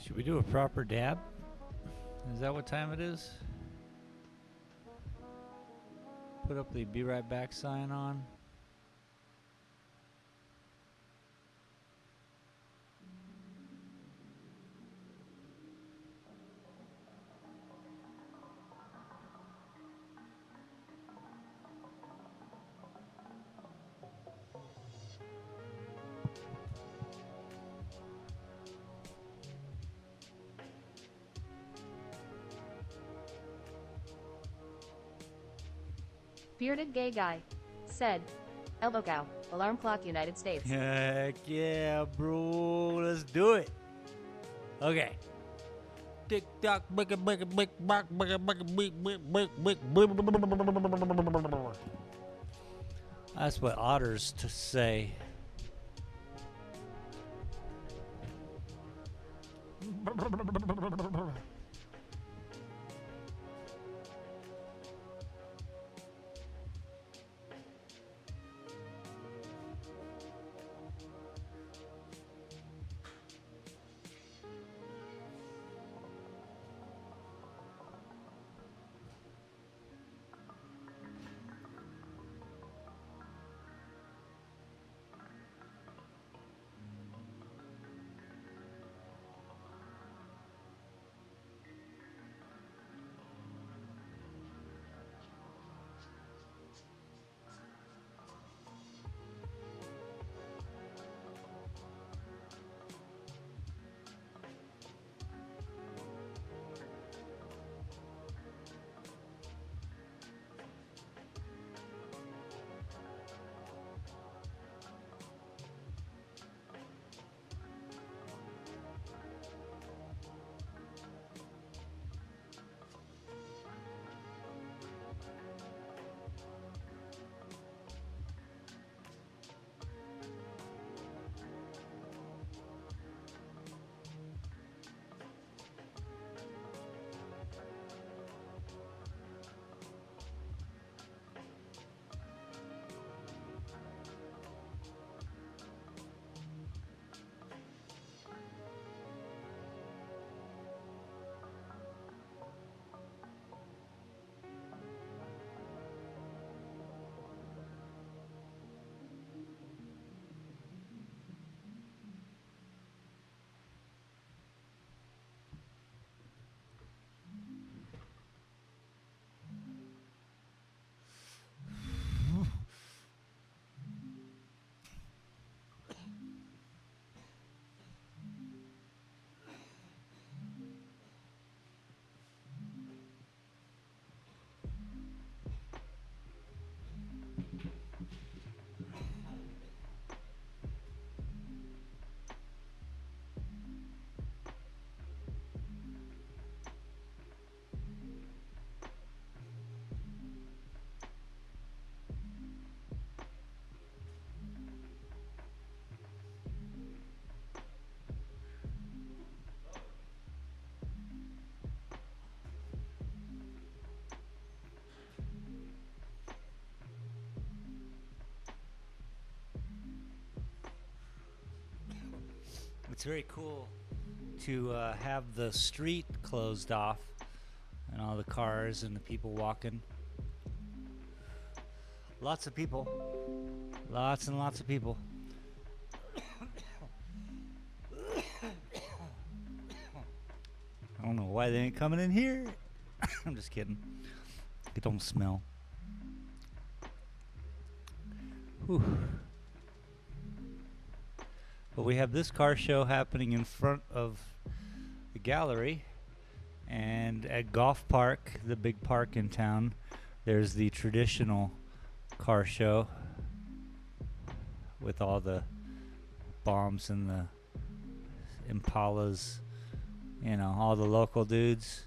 Should we do a proper dab? Is that what time it is? Put up the be right back sign on. Bearded gay guy. Said. Elbow cow. Alarm clock United States. Heck yeah, bro. Let's do it. Okay. Tick tock, bick, bick, bick, bick, bick, bick, bick, bick, bick. That's what otters to say. It's very cool to have the street closed off and all the cars and the people walking. Lots of people. Lots and lots of people. I don't know why they ain't coming in here. I'm just kidding. It don't smell. Whew. But we have this car show happening in front of the gallery, and at Golf Park, the big park in town, there's the traditional car show with all the bombs and the Impalas, you know, all the local dudes.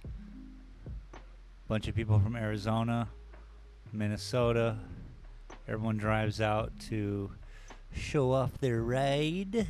Bunch of people from Arizona, Minnesota. Everyone drives out to show off their ride.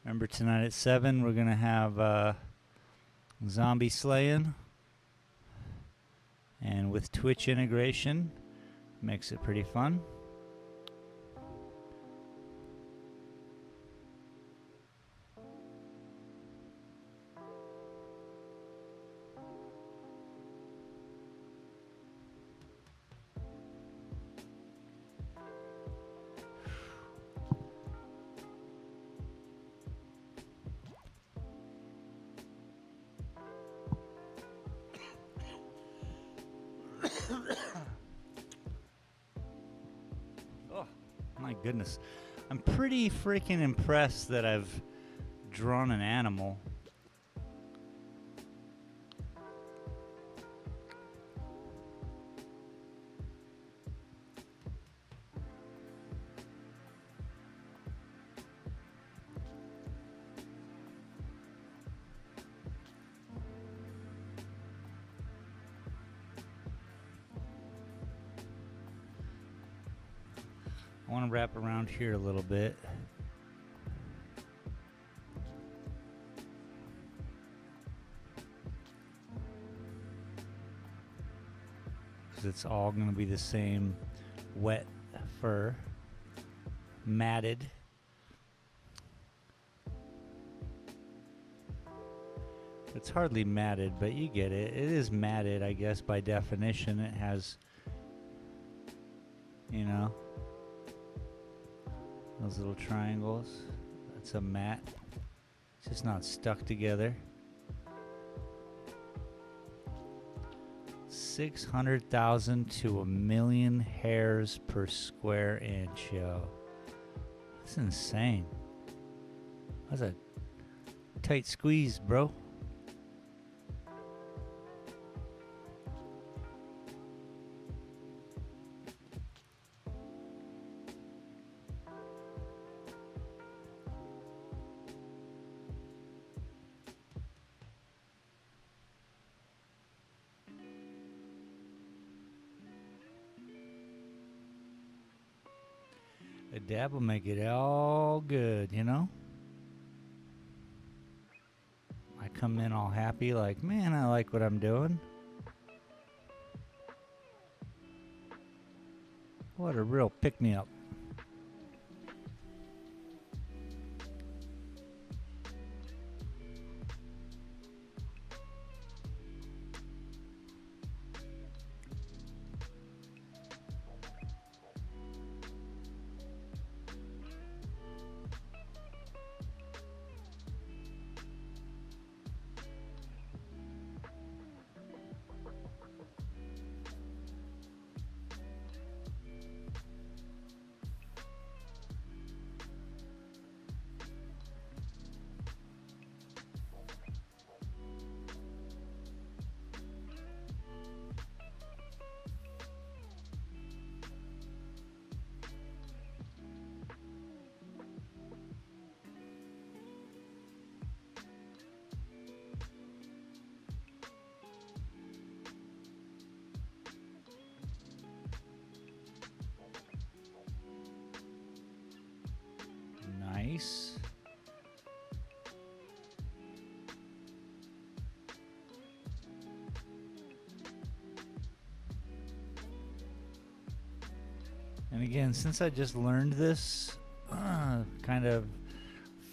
Remember, tonight at 7, we're going to have zombie slaying. And with Twitch integration, makes it pretty fun. Oh, my goodness. I'm pretty freaking impressed that I've drawn an animal. I want to wrap around here a little bit. Because it's all going to be the same wet fur, matted. It's hardly matted, but you get it. It is matted, I guess, by definition. It has, you know, those little triangles. That's a mat. It's just not stuck together. 600,000 to 1,000,000 hairs per square inch, yo. That's insane. That's a tight squeeze, bro. A dab will make it all good, you know? I come in all happy like, man, I like what I'm doing. What a real pick-me-up. nice. And again, since I just learned this kind of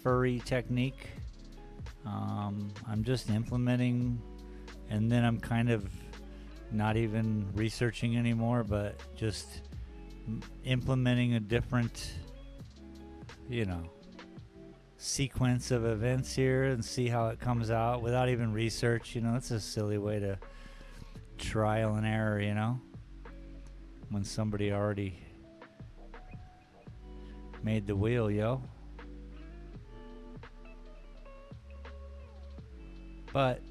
furry technique, I'm just implementing, and then I'm kind of not even researching anymore, but just implementing a different, sequence of events here and see how it comes out without even research. It's a silly way to trial and error, when somebody already made the wheel, yo. But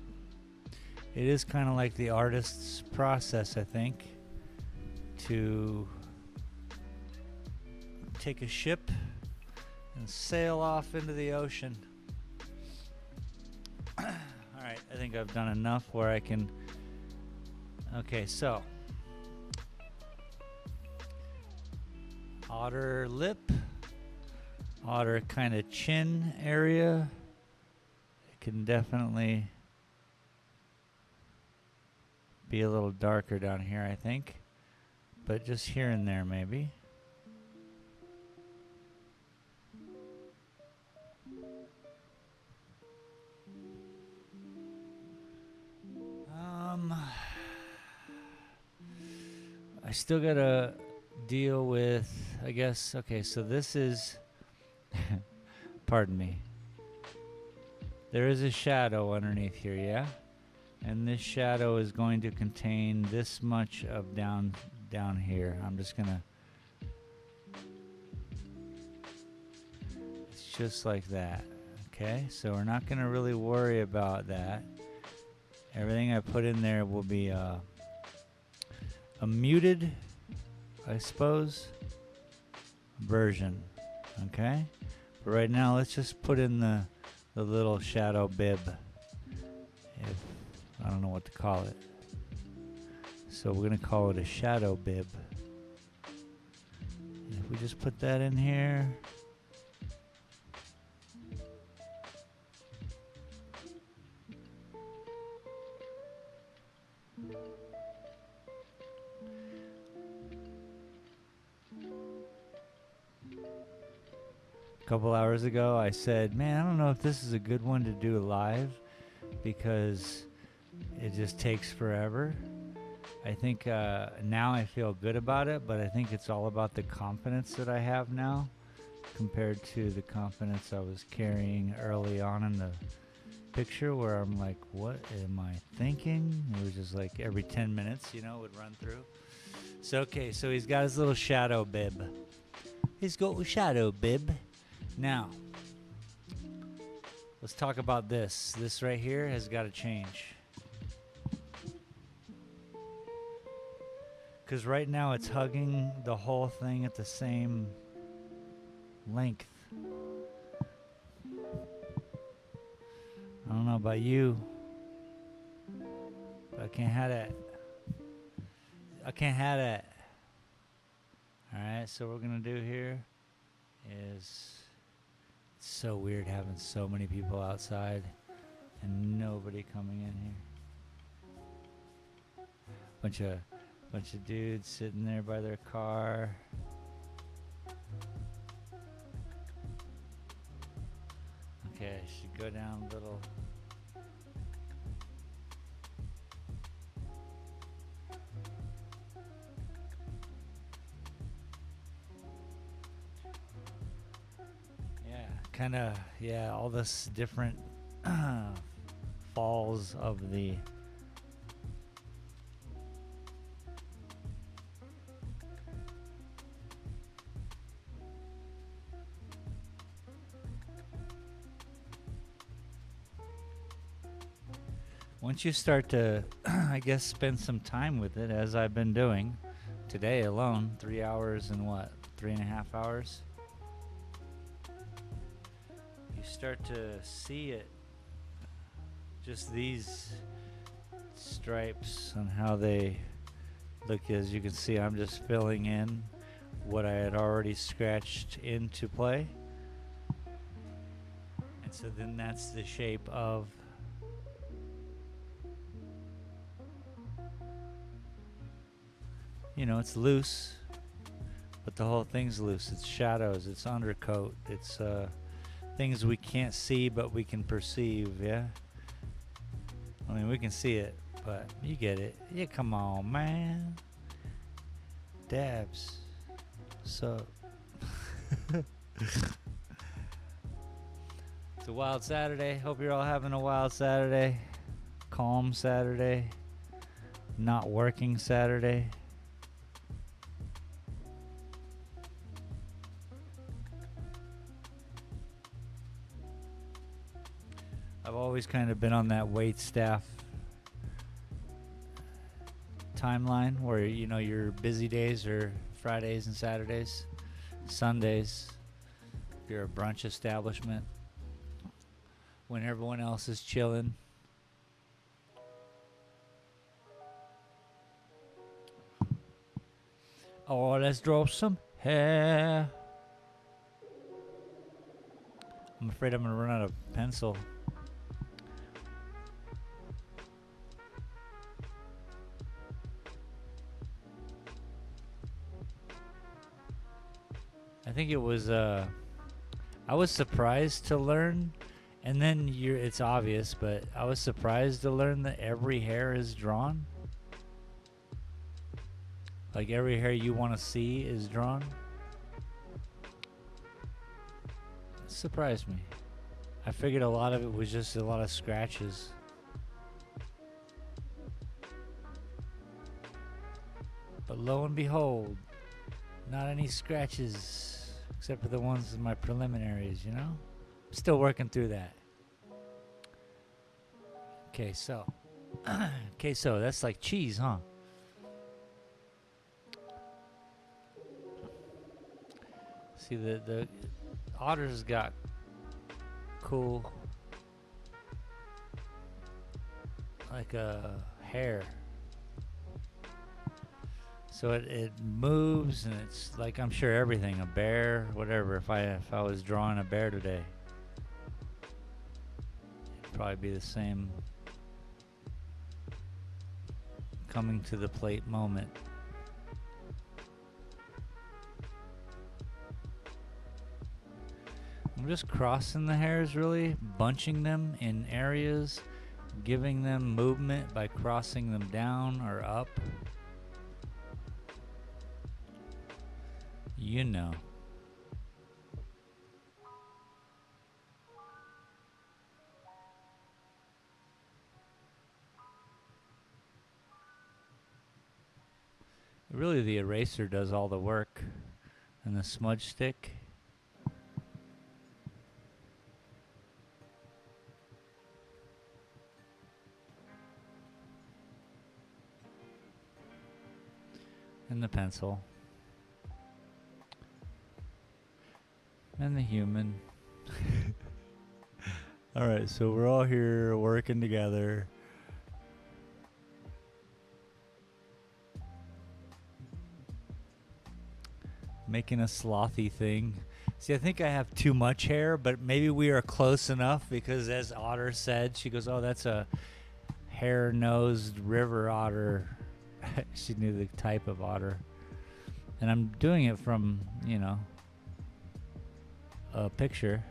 it is kind of like the artist's process, I think, to take a ship and sail off into the ocean. All right, I think I've done enough where I can... Okay, so outer lip, outer kind of chin area. It can definitely be a little darker down here, I think, but just here and there maybe. I still gotta deal with, I guess, okay, so this is, pardon me, there is a shadow underneath here, yeah? And this shadow is going to contain this much of down here. I'm just gonna, it's just like that, okay? So we're not gonna really worry about that. Everything I put in there will be a muted, I suppose, version, okay? But right now, let's just put in the little shadow bib. I don't know what to call it. So we're gonna call it a shadow bib. And if we just put that in here. A couple hours ago I said, man, I don't know if this is a good one to do live because it just takes forever. I think now I feel good about it, but I think it's all about the confidence that I have now compared to the confidence I was carrying early on in the picture where I'm like, what am I thinking? It was just like every 10 minutes, would run through. So, okay, so he's got his little shadow bib. He's got a shadow bib. Now, let's talk about this. This right here has got to change. Because right now it's hugging the whole thing at the same length. I don't know about you, but I can't have that. I can't have that. Alright, so what we're going to do here is... It's so weird having so many people outside and nobody coming in here. Bunch of dudes sitting there by their car. Okay, I should go down a little. All this different falls of the once you start to I guess spend some time with it, as I've been doing today alone, 3 hours and 3.5 hours, you start to see it, just these stripes and how they look. As you can see, I'm just filling in what I had already scratched into play. And so then that's the shape of it's loose, but the whole thing's loose. It's shadows, it's undercoat, it's things we can't see but we can perceive, yeah? I mean, we can see it, but you get it. Yeah, come on, man. Dabs. So it's a wild Saturday. Hope you're all having a wild Saturday. Calm Saturday. Not working Saturday. I've always kind of been on that wait staff timeline where your busy days are Fridays and Saturdays, Sundays. If you're a brunch establishment, when everyone else is chilling. Oh, let's draw some hair. I'm afraid I'm gonna run out of pencil. I think it was I was surprised to learn, and then it's obvious, but I was surprised to learn that every hair is drawn. Like every hair you want to see is drawn. It surprised me. I figured a lot of it was just a lot of scratches. But lo and behold, not any scratches. Except for the ones in my preliminaries, Still working through that. Queso. Queso, that's like cheese, huh? See, the otters got cool, like a hair. So it moves, and it's like, I'm sure everything, a bear, whatever. If I was drawing a bear today, it'd probably be the same coming to the plate moment. I'm just crossing the hairs, really, bunching them in areas, giving them movement by crossing them down or up. Really, the eraser does all the work, and the smudge stick. And the pencil. And the human. Alright, so we're all here working together. Making a slothy thing. See, I think I have too much hair, but maybe we are close enough because, as Otter said, she goes, oh, that's a hair-nosed river otter. She knew the type of otter. And I'm doing it from, a picture.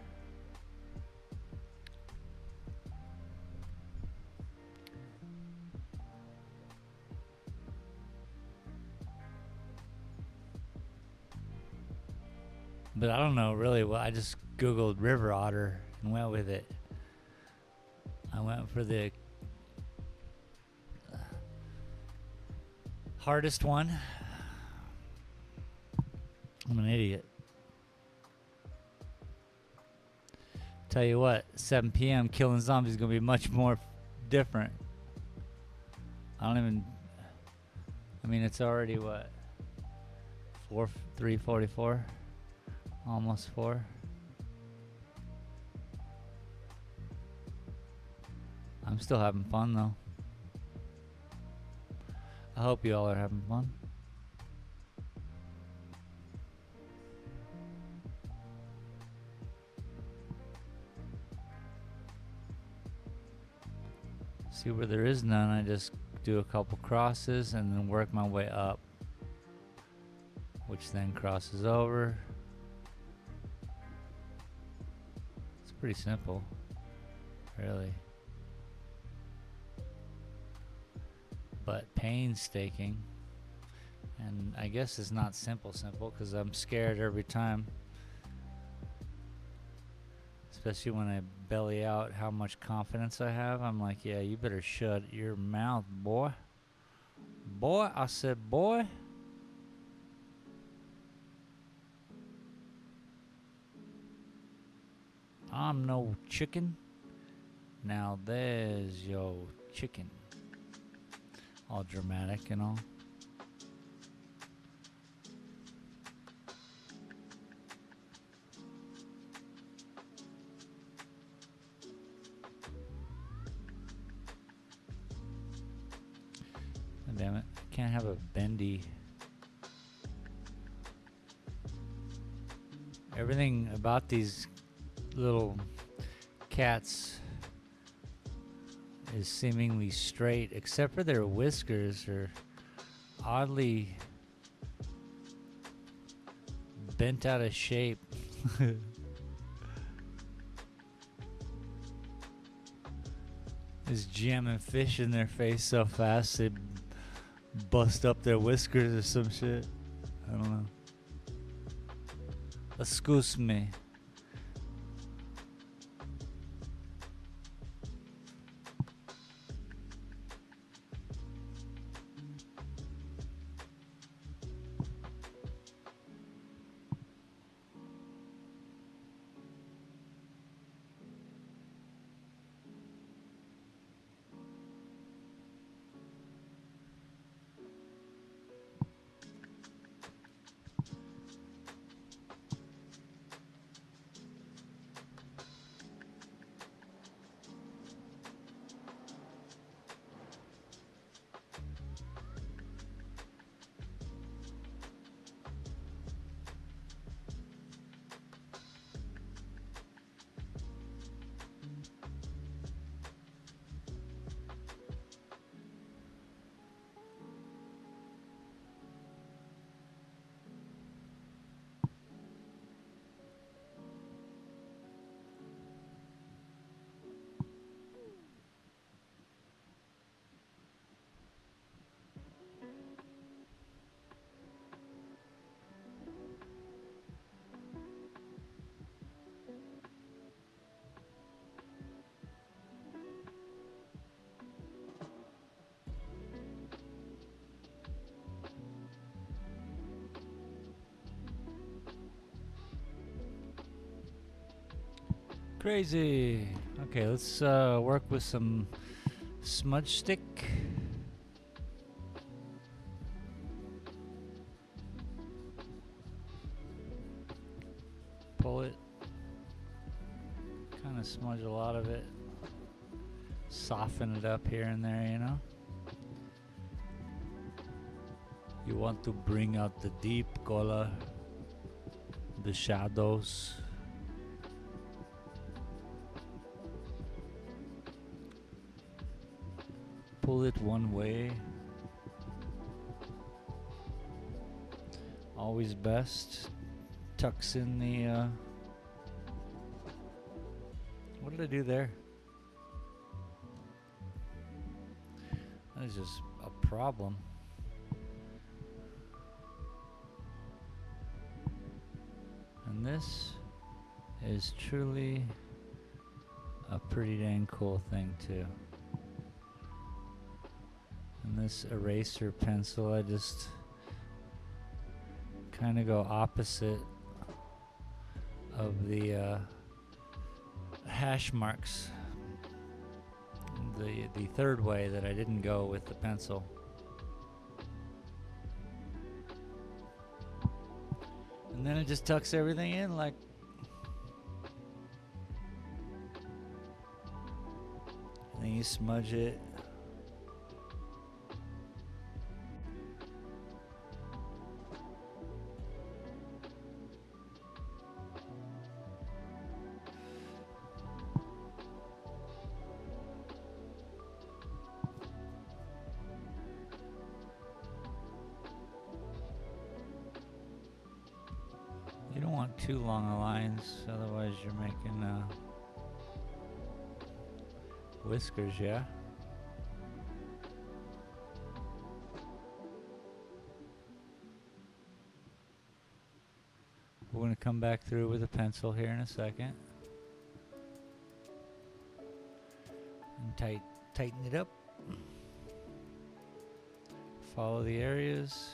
But I don't know really. Well, I just Googled river otter and went with it. I went for the hardest one. I'm an idiot. Tell you what, 7 p.m. killing zombies is gonna be much more different. I mean, it's already what? 3:44. Almost 4. I'm still having fun though. I hope you all are having fun. See where there is none, I just do a couple crosses and then work my way up, which then crosses over. It's pretty simple, really. But painstaking. And I guess it's not simple because I'm scared every time. Especially when I belly out how much confidence I have. I'm like, yeah, you better shut your mouth, boy. Boy, I said, boy. I'm no chicken. Now there's your chicken. All dramatic and all. Damn it, I can't have a bendy. Everything about these little cats is seemingly straight, except for their whiskers are oddly bent out of shape. Just jamming fish in their face so fast they bust up their whiskers or some shit. I don't know. Excuse me. Crazy. Okay, let's work with some smudge stick. Pull it. Kind of smudge a lot of it. Soften it up here and there, you know? You want to bring out the deep color, the shadows. Pull it one way. Always best. Tucks in the what did I do there? That is just a problem. And this is truly a pretty dang cool thing too. And this eraser pencil, I just kind of go opposite of the hash marks. The third way that I didn't go with the pencil. And then it just tucks everything in like and then you smudge it. too long of lines, otherwise you're making whiskers, yeah? We're going to come back through with a pencil here in a second. And tighten it up. Follow the areas.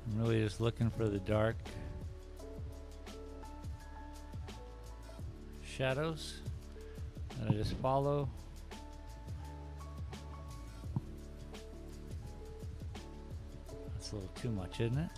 I'm really just looking for the dark shadows that I just follow. That's a little too much, isn't it?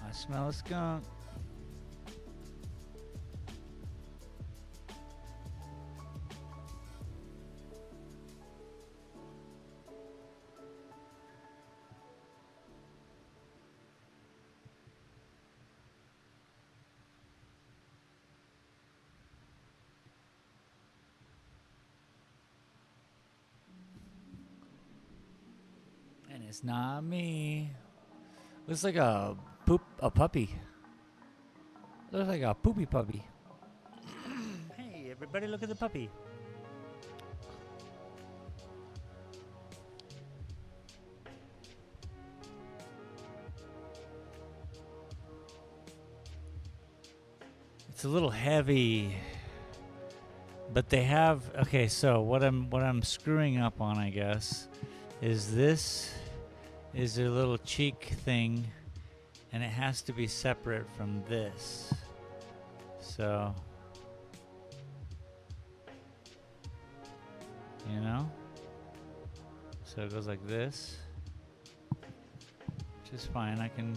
I smell a skunk. And it's not me. Looks like a puppy. Looks like a poopy puppy. Hey, everybody, look at the puppy. It's a little heavy, but they have, okay, so what I'm screwing up on, I guess, is this is their little cheek thing, and it has to be separate from this. So, you know? So it goes like this, which is fine. I can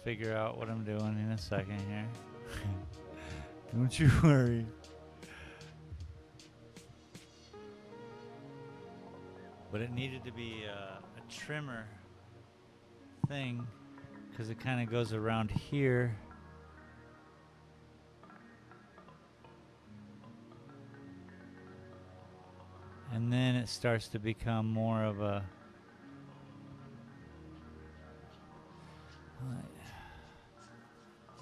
figure out what I'm doing in a second here. Don't you worry. But it needed to be a trimmer thing because it kind of goes around here. And then it starts to become more of a...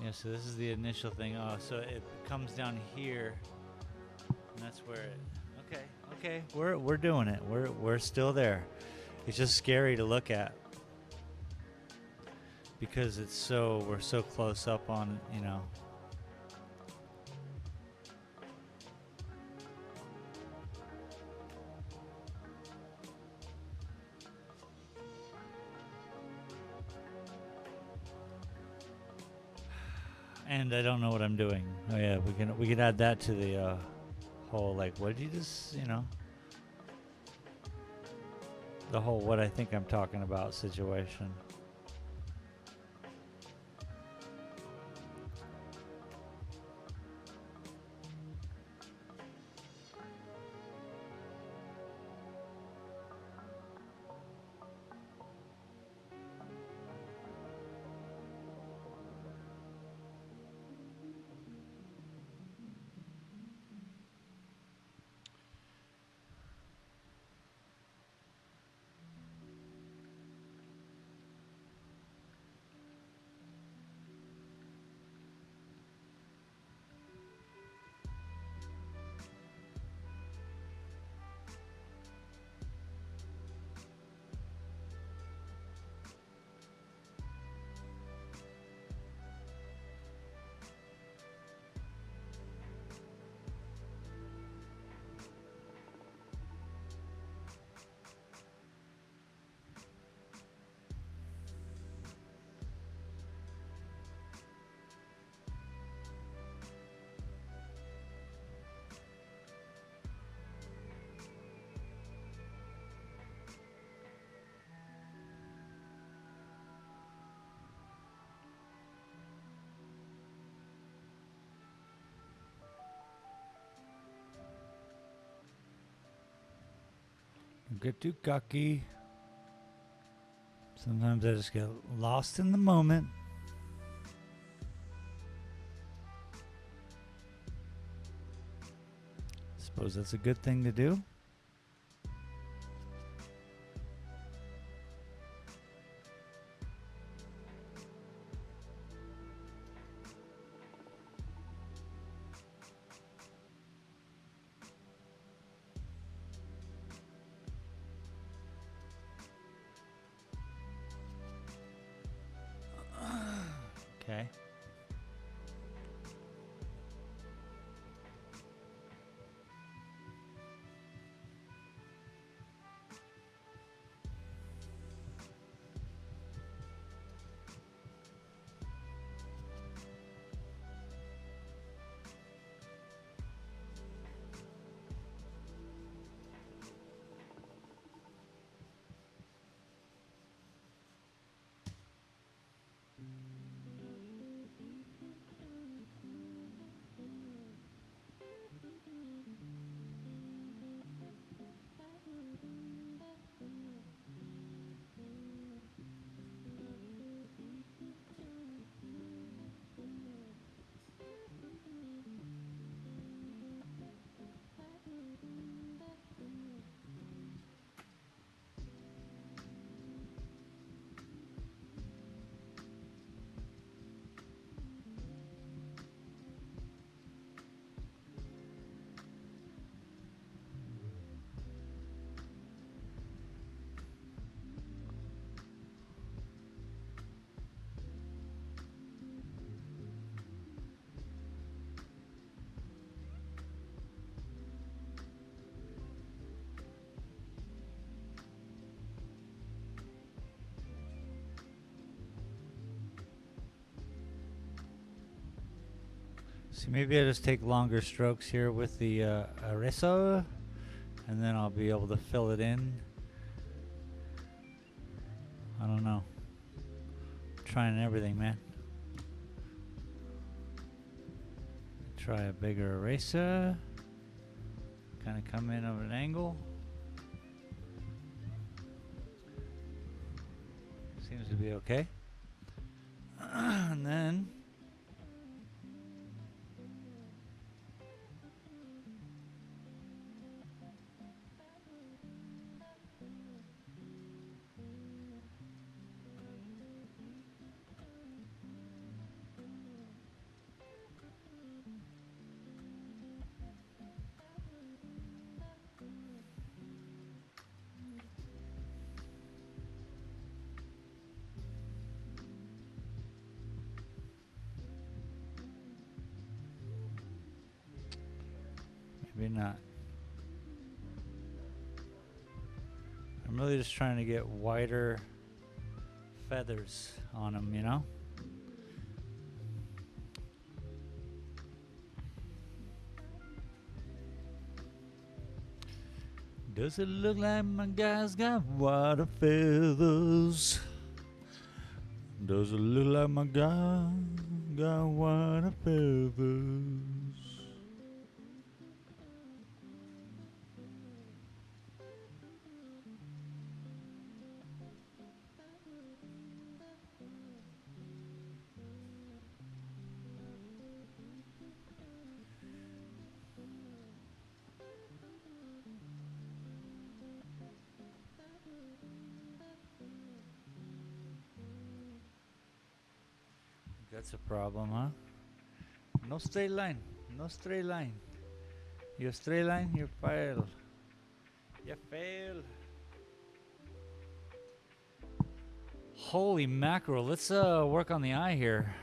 Yeah, so this is the initial thing. Oh, so it comes down here, and that's where it... Okay, we're doing it. We're still there. It's just scary to look at because we're so close up on, you know. And I don't know what I'm doing. Oh yeah, we can add that to the whole, like, what did you just, you know? the whole what I think I'm talking about situation. Don't get too cocky. Sometimes I just get lost in the moment. Suppose that's a good thing to do. Okay. See, maybe I just take longer strokes here with the eraser, and then I'll be able to fill it in. I don't know. Trying everything, man. Try a bigger eraser. Kind of come in at an angle. Seems to be okay. And then maybe not. I'm really just trying to get wider feathers on them, you know? Does it look like my guy's got water feathers? Does it look like my guy got water feathers? That's a problem, huh? No straight line. No straight line. You straight line, you fail. You fail. Holy mackerel. Let's work on the eye here.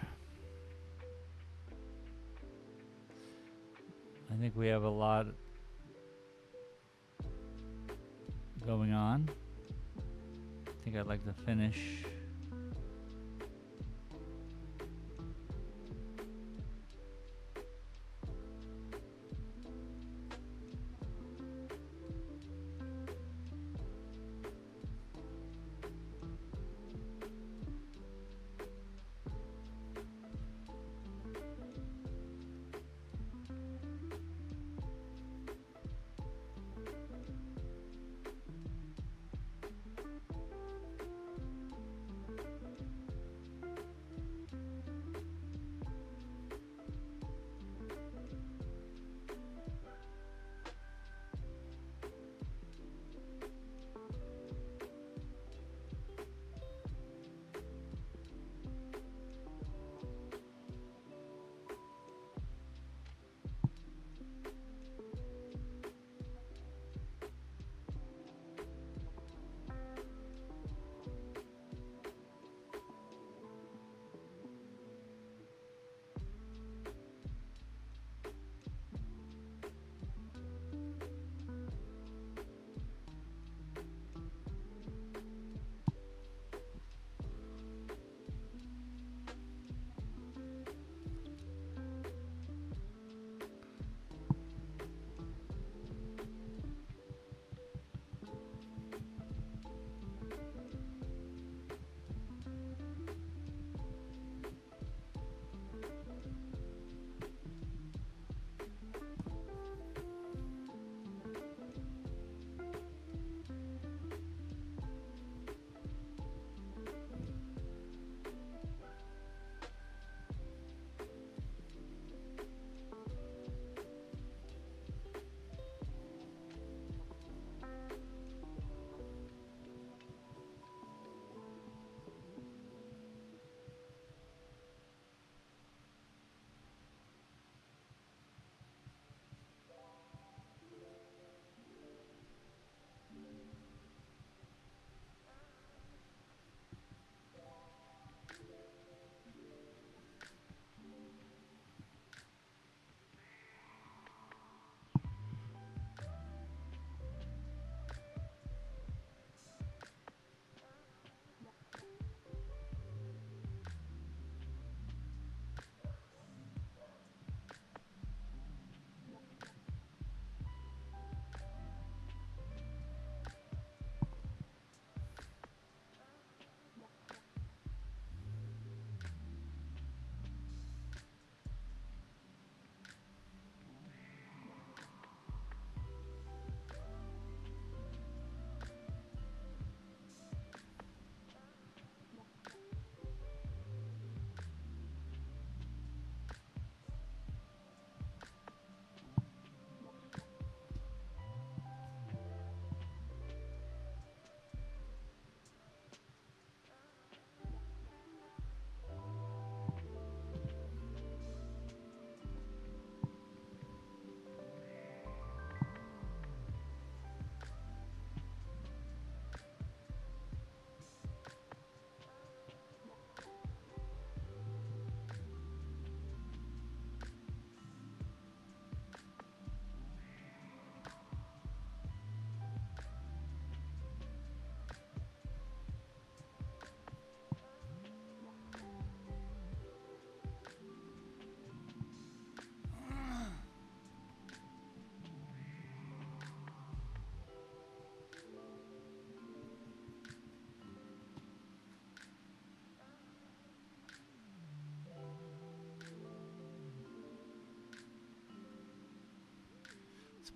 I think we have a lot going on. I think I'd like to finish.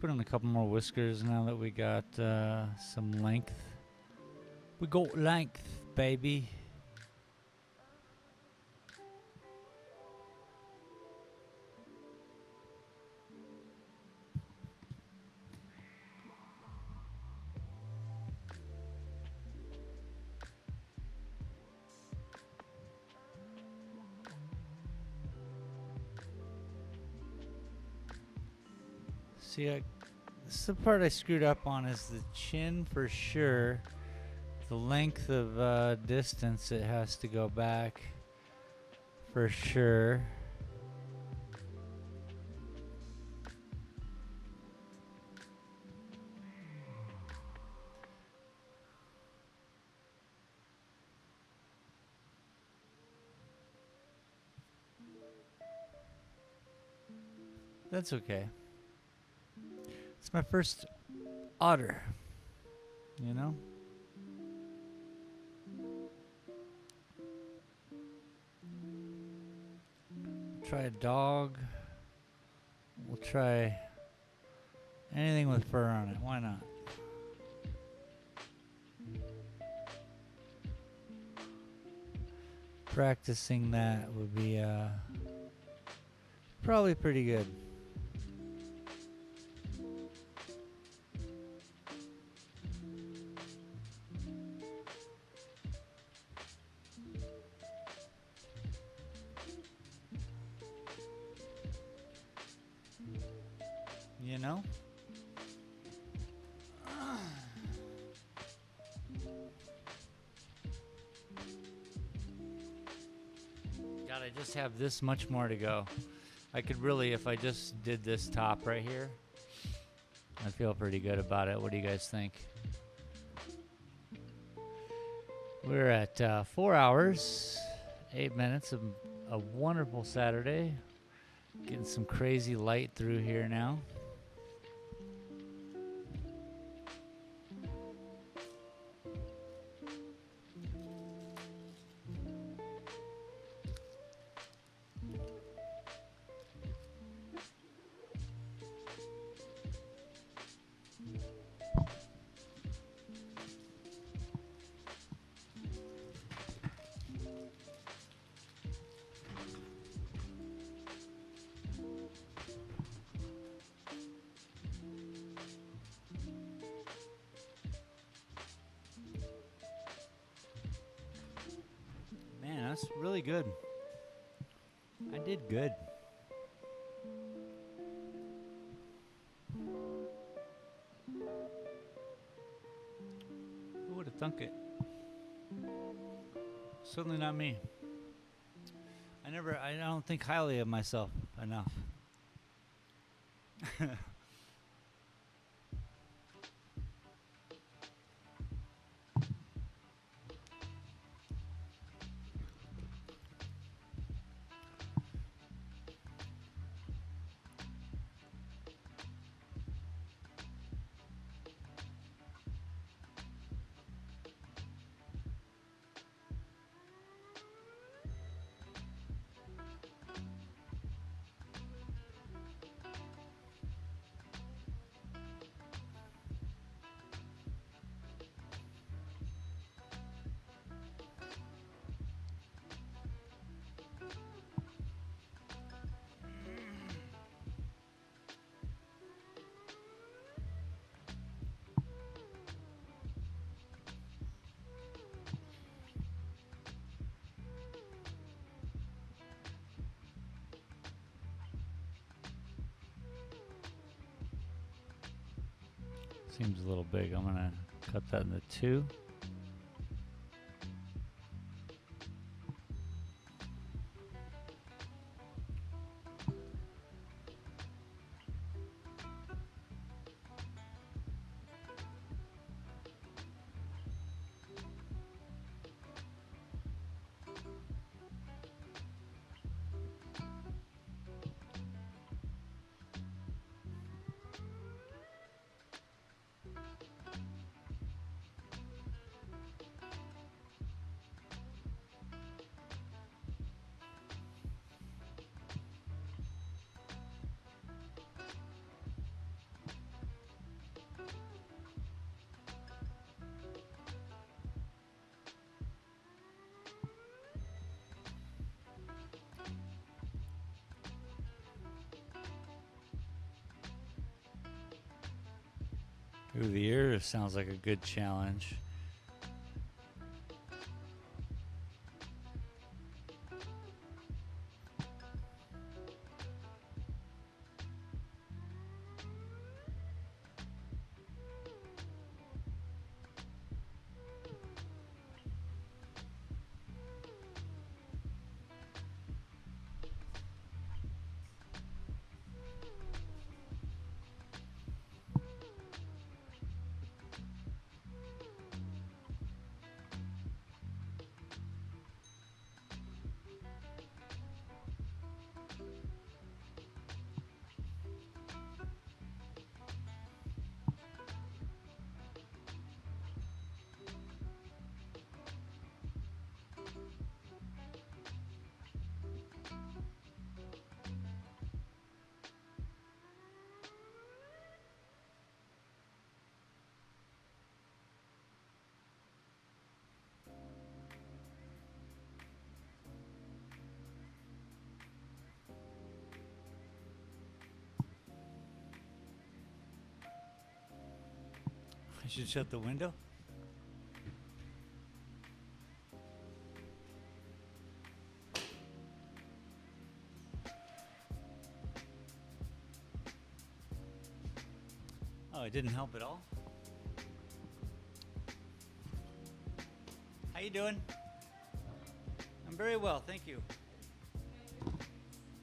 put on a couple more whiskers now that we got some length. We got length, baby. See, this is the part I screwed up on, is the chin for sure. The length of distance it has to go back for sure. That's okay. It's my first otter, you know? Try a dog. We'll try anything with fur on it. Why not? Practicing that would be probably pretty good. You know? God, I just have this much more to go. I could really, if I just did this top right here, I feel pretty good about it. What do you guys think? We're at 4 hours, 8 minutes of a wonderful Saturday. Getting some crazy light through here now. Man, that's really good. I did good. Who would have thunk it? Certainly not me. I don't think highly of myself enough. Seems a little big. I'm gonna cut that into two. Through the ears sounds like a good challenge. I should shut the window. Oh, it didn't help at all. How you doing? I'm very well, thank you.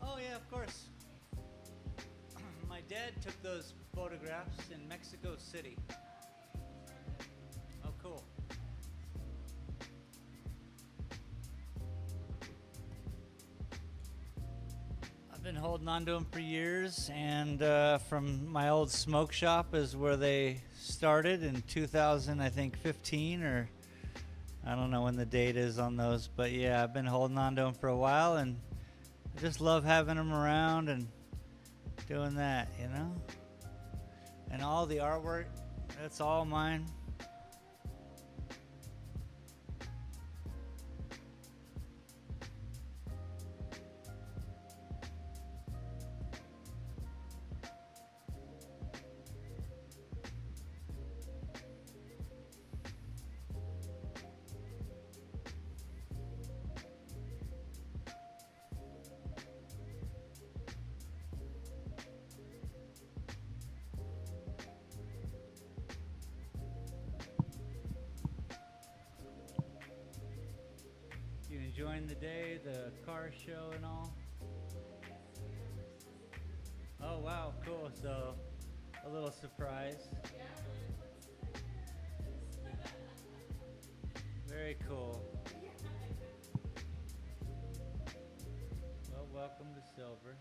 Oh yeah, of course. My dad took those photographs in Mexico City. Oh, cool. I've been holding on to them for years, and from my old smoke shop is where they started in 2000, I think 15, or I don't know when the date is on those, but yeah, I've been holding on to them for a while, and I just love having them around and doing that, you know? And all the artwork, that's all mine. You enjoying the day, the car show and all? Oh wow, cool. So a little surprise. Very cool. Well, welcome to Silver.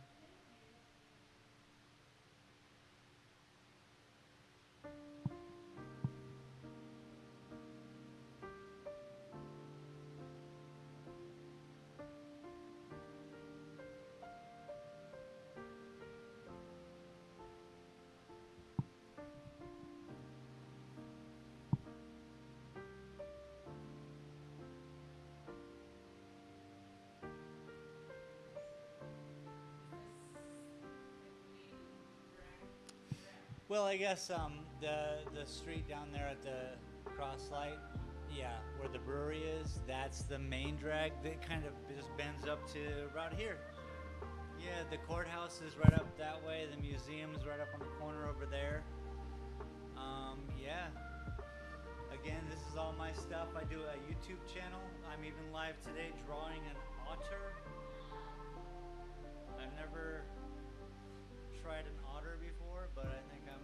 Well, I guess the street down there at the cross light, yeah, where the brewery is, that's the main drag that kind of just bends up to about here. Yeah, the courthouse is right up that way. The museum is right up on the corner over there. Yeah. Again, this is all my stuff. I do a YouTube channel. I'm even live today drawing an otter. I've never tried an otter before, but I think I'm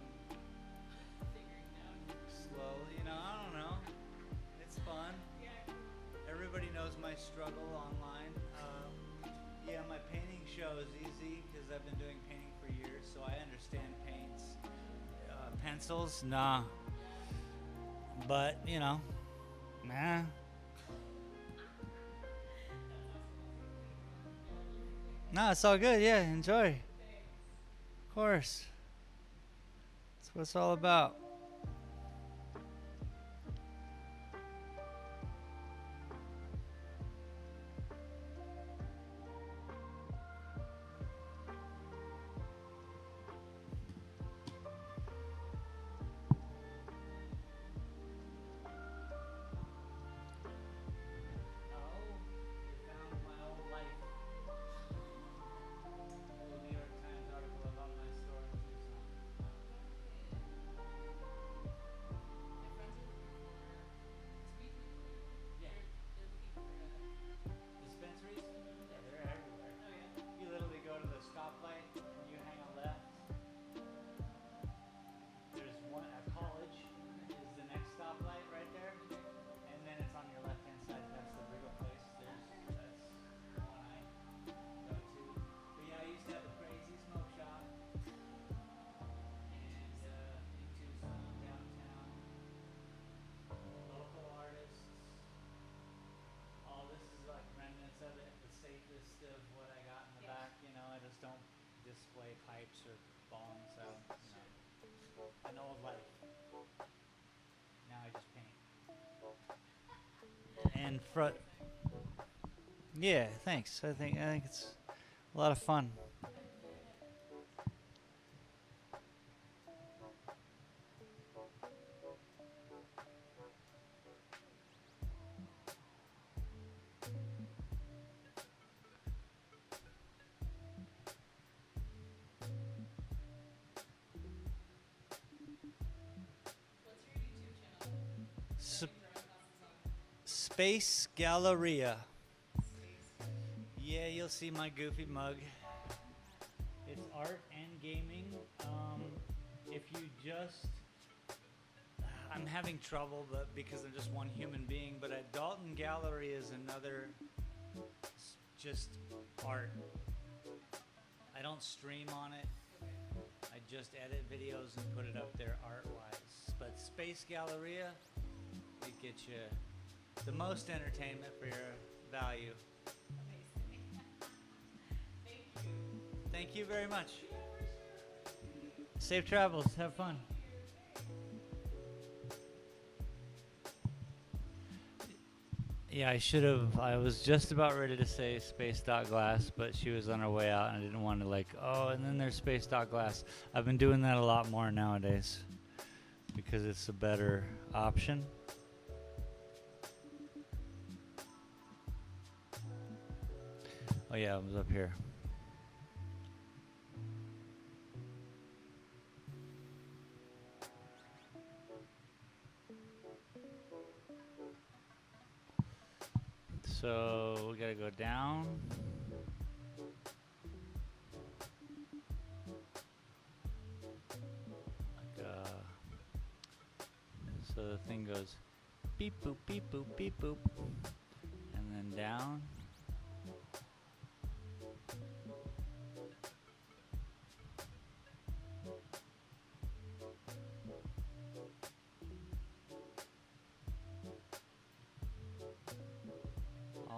figuring out slowly. You know, I don't know. It's fun. Everybody knows my struggle online. Yeah, my painting show is easy because I've been doing painting for years, so I understand paints. Pencils, nah. But you know, nah. No, it's all good. Yeah, enjoy. Of course. That's what it's all about. don't display pipes or bongs. I don't, you know. An old life. Now I just paint. And yeah, thanks. I think it's a lot of fun. Space Galleria. Yeah, you'll see my goofy mug. It's art and gaming. If you just, I'm having trouble, but because I'm just one human being. But at Dalton Gallery is another, just art. I don't stream on it. I just edit videos and put it up there art-wise. But Space Galleria, it gets you the most entertainment for your value. Amazing. Thank you. Thank you very much. Safe travels. Have fun. Yeah, I should have. I was just about ready to say space.glass, but she was on her way out and I didn't want to and then there's space.glass. I've been doing that a lot more nowadays because it's a better option. Oh yeah, it was up here. So we gotta go down. So the thing goes beep boop, beep boop, beep boop, and then down.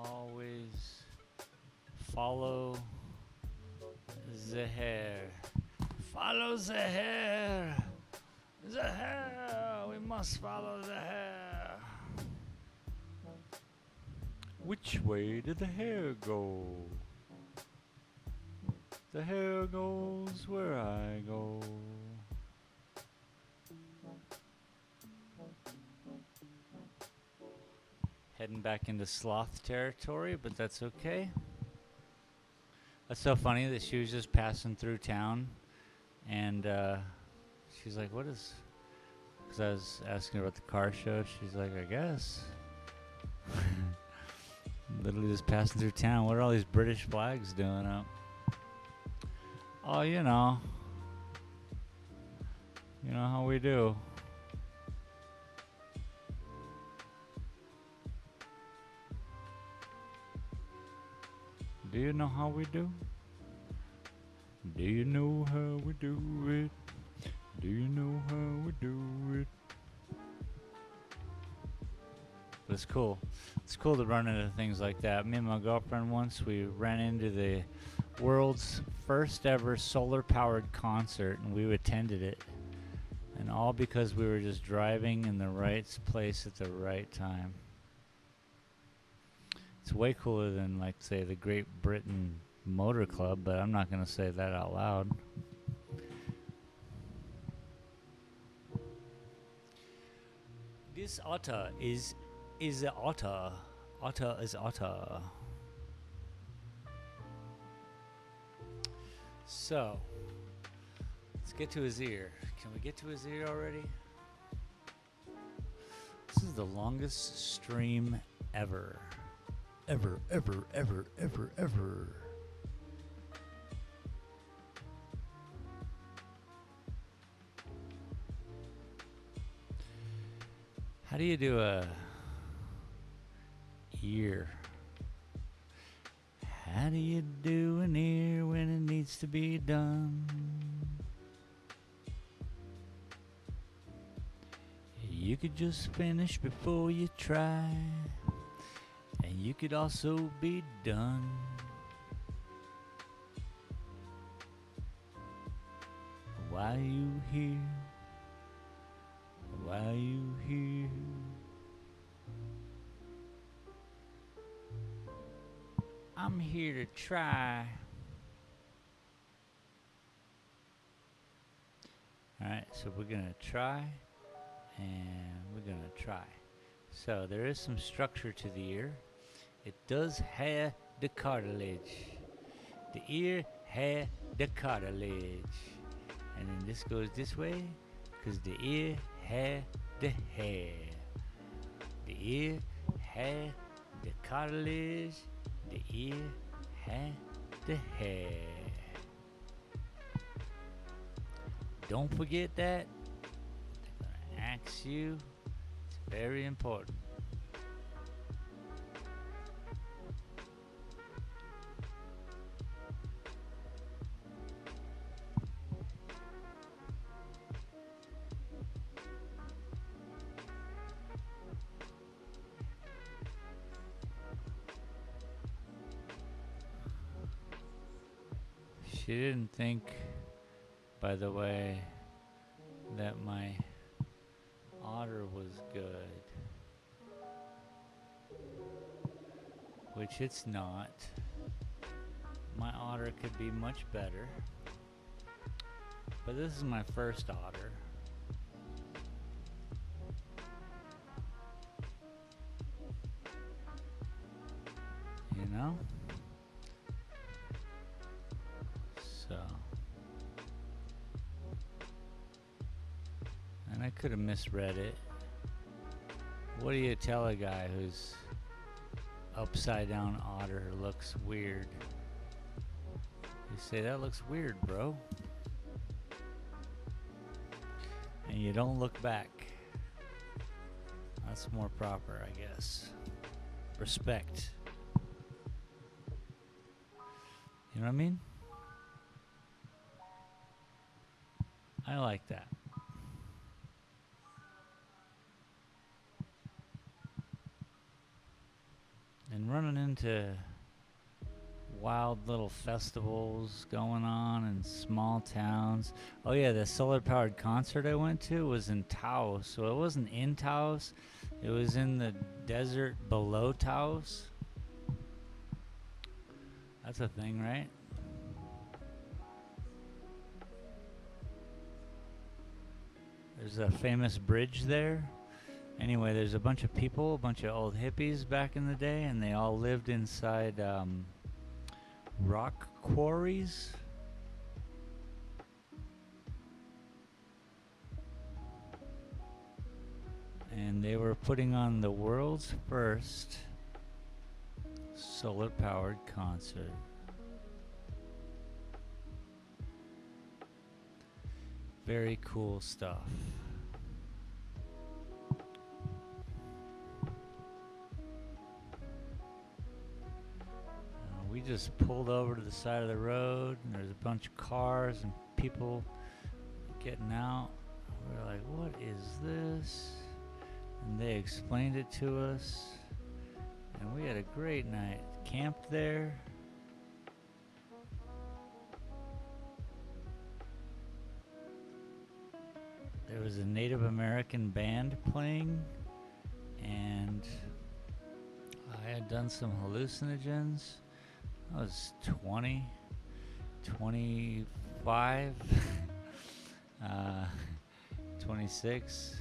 Always follow the hair. Follow the hair. The hair. We must follow the hair. Which way did the hair go? The hair goes where I go. Heading back into sloth territory, but that's okay. That's so funny that she was just passing through town, and she's like, what is... Because I was asking her about the car show. She's like, I guess. Literally just passing through town. What are all these British flags doing up? Oh, you know. You know how we do. Do you know how we do? Do you know how we do it? Do you know how we do it? But it's cool. It's cool to run into things like that. Me and my girlfriend once, we ran into the world's first ever solar powered concert, and we attended it. And all because we were just driving in the right place at the right time. It's way cooler than, like, say, the Great Britain Motor Club, but I'm not going to say that out loud. This otter is an otter. Otter is otter. So, let's get to his ear. Can we get to his ear already? This is the longest stream ever. Ever. How do you do a ear? How do you do an ear when it needs to be done? You could just finish before you try, and you could also be done. Why you here? Why you here? I'm here to try. Alright, so we're gonna try and we're gonna try. So there is some structure to the ear. It does have the cartilage. The ear has the cartilage. And then this goes this way, because the ear has the hair. The ear has the cartilage. The ear has the hair. Don't forget that. They're gonna ask you. It's very important. She didn't think, by the way, that my otter was good. Which it's not. My otter could be much better. But this is my first otter. You know? So. And I could have misread it. What do you tell a guy whose upside down otter looks weird? You say, that looks weird, bro. And you don't look back. That's more proper, I guess. Respect. You know what I mean? I like that. And running into wild little festivals going on in small towns. Oh yeah, the solar powered concert I went to was in Taos. So it wasn't in Taos. It was in the desert below Taos. That's a thing, right? There's a famous bridge there. Anyway, there's a bunch of people, a bunch of old hippies back in the day, and they all lived inside rock quarries. And they were putting on the world's first solar powered concert. Very cool stuff. We just pulled over to the side of the road, and there's a bunch of cars and people getting out. We were like, what is this? And they explained it to us, and we had a great night. Camped there. There was a Native American band playing, and I had done some hallucinogens. I was 20, 25, 26.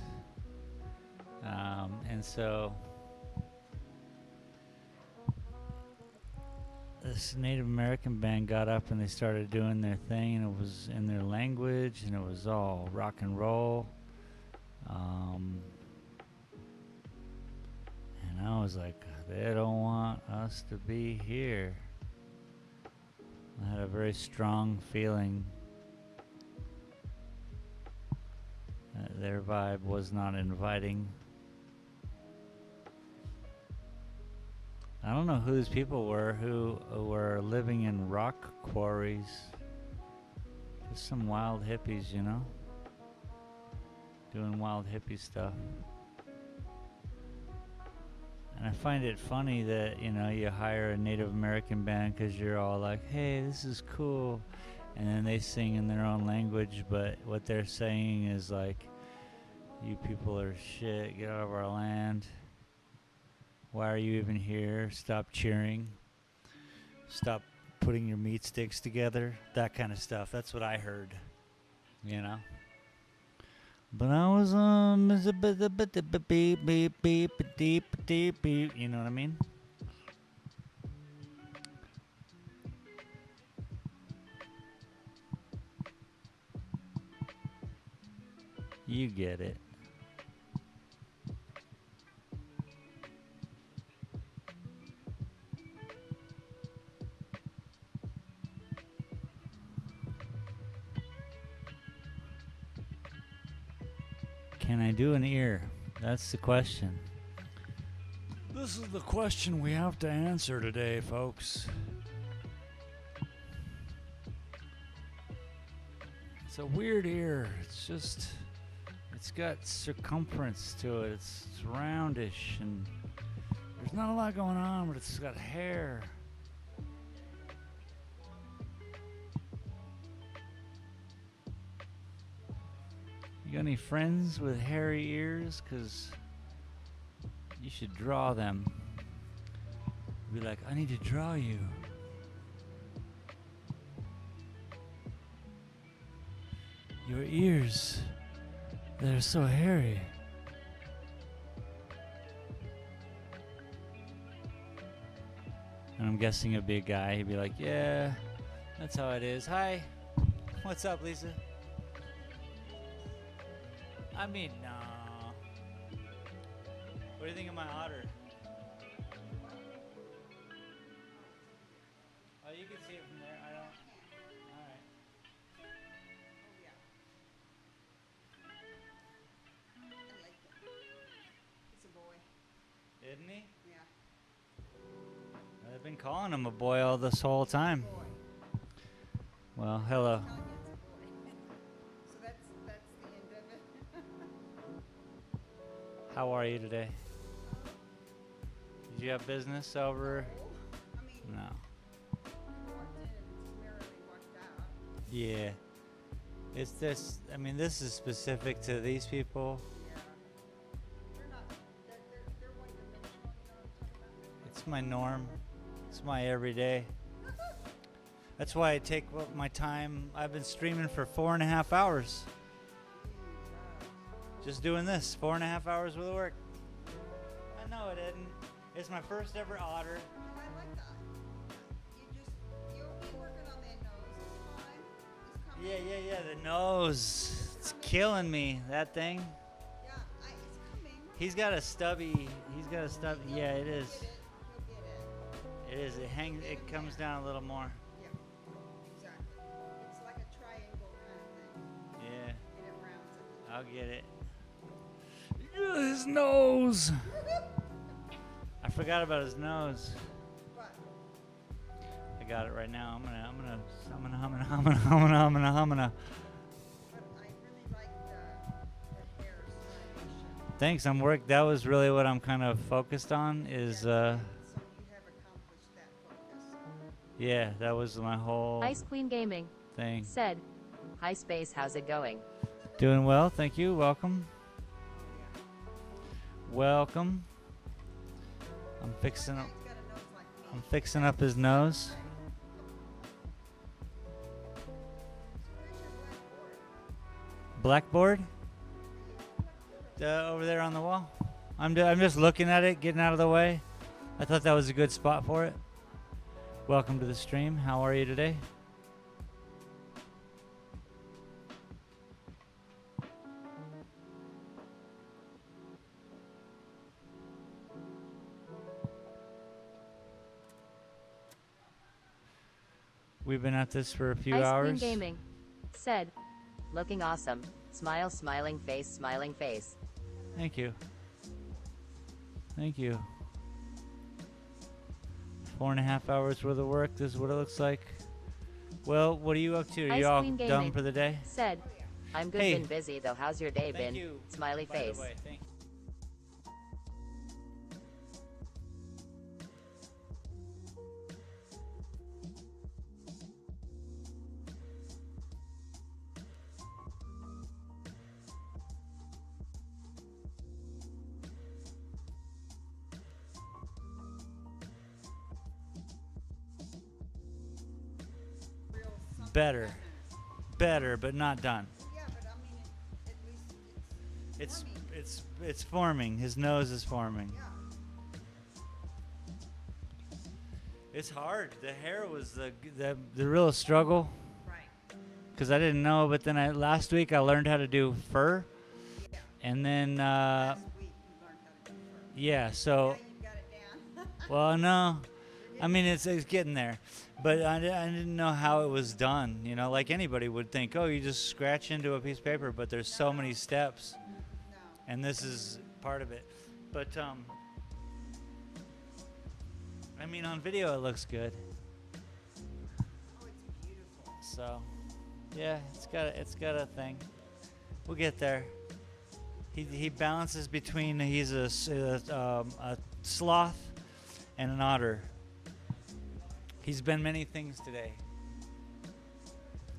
And so this Native American band got up and they started doing their thing, and it was in their language, and it was all rock and roll. And I was like, they don't want us to be here. I had a very strong feeling that their vibe was not inviting. I don't know who these people were who were living in rock quarries. Just some wild hippies, you know? Doing wild hippie stuff. And I find it funny that, you know, you hire a Native American band because you're all like, hey, this is cool. and then they sing in their own language, but what they're saying is like, you people are shit, get out of our land. Why are you even here? Stop cheering. Stop putting your meat sticks together. That kind of stuff. That's what I heard. You know? But I was you know what I mean? You get it. Can I do an ear? That's the question. This is the question we have to answer today, folks. It's a weird ear. It's just, it's got circumference to it. It's roundish, and there's not a lot going on, but it's got hair. You got any friends with hairy ears? 'Cause you should draw them. Be like, I need to draw you. Your ears, they're so hairy. And I'm guessing it'd be a guy. He'd be like, yeah, that's how it is. Hi. What's up, Lisa? I mean, no. What do you think of my otter? Oh, you can see it from there. I don't. Alright. Oh, yeah. I like it. It's a boy. Isn't he? Yeah. I've been calling him a boy all this whole time. Boy. Well, hello. Telling you it's a boy. So that's the end of it. How are you today? Did you have business over? I mean, No. you walked in and summarily walked out. Yeah. It's this, I mean, this is specific to these people. Yeah. They're not. They're one dimensional. You know what I'm talking about? It's my norm. It's my everyday. That's why I take my time. I've been streaming for 4.5 hours. Just doing this. 4.5 hours worth of work. I know it isn't. It's my first ever otter. I like that. You'll be working on that nose. It's fine. It's coming. Yeah. The nose. It's killing me. That thing. Yeah, it's coming. He's got a stubby. Yeah, it is. He'll get it. It is. It hangs. It comes down a little more. Yeah, exactly. It's like a triangle kind of thing, Yeah. and it rounds it. I'll get it. His nose. I forgot about his nose. But I got it right now. I'm gonna hum. but I really like the hair stylization. Thanks. That was really what I'm kind of focused on. Is So you have accomplished that focus. yeah, that was my whole Ice Queen Gaming thing. said, "Hi Space, how's it going?" Doing well. Thank you. Welcome. Yeah. Welcome. I'm fixing up. He's got a nose like me. I'm fixing up his nose. So where's your blackboard? Blackboard? Over there on the wall. I'm just looking at it, getting out of the way. I thought that was a good spot for it. Welcome to the stream. How are you today? We've been at this for a few Ice hours. Queen Gaming said, "Looking awesome. Smile, smiling face, smiling face." Thank you. Thank you. 4.5 hours worth of work. This is what it looks like. Well, what are you up to? Are Ice you all Queen done Gaming for the day? said, "I'm good, Hey. been busy though. How's your day Thank been?" you. Smiley By the face. way, thank you. better, but not done. Yeah, but I mean, at least it's forming. It's forming. His nose is forming. Yeah. It's hard. The hair was the real struggle Right. because I didn't know. But then last week I learned how to do fur, Yeah. and then Last week you learned how to do fur. yeah. Now So you've got it down. well, no, I mean it's getting there, but I didn't know how it was done. You know, like anybody would think, oh, you just scratch into a piece of paper, but there's so many steps, No. and this is part of it. But I mean, on video it looks good. Oh, it's beautiful. So, yeah, it's got a thing. We'll get there. He balances between he's a sloth and an otter. He's been many things today.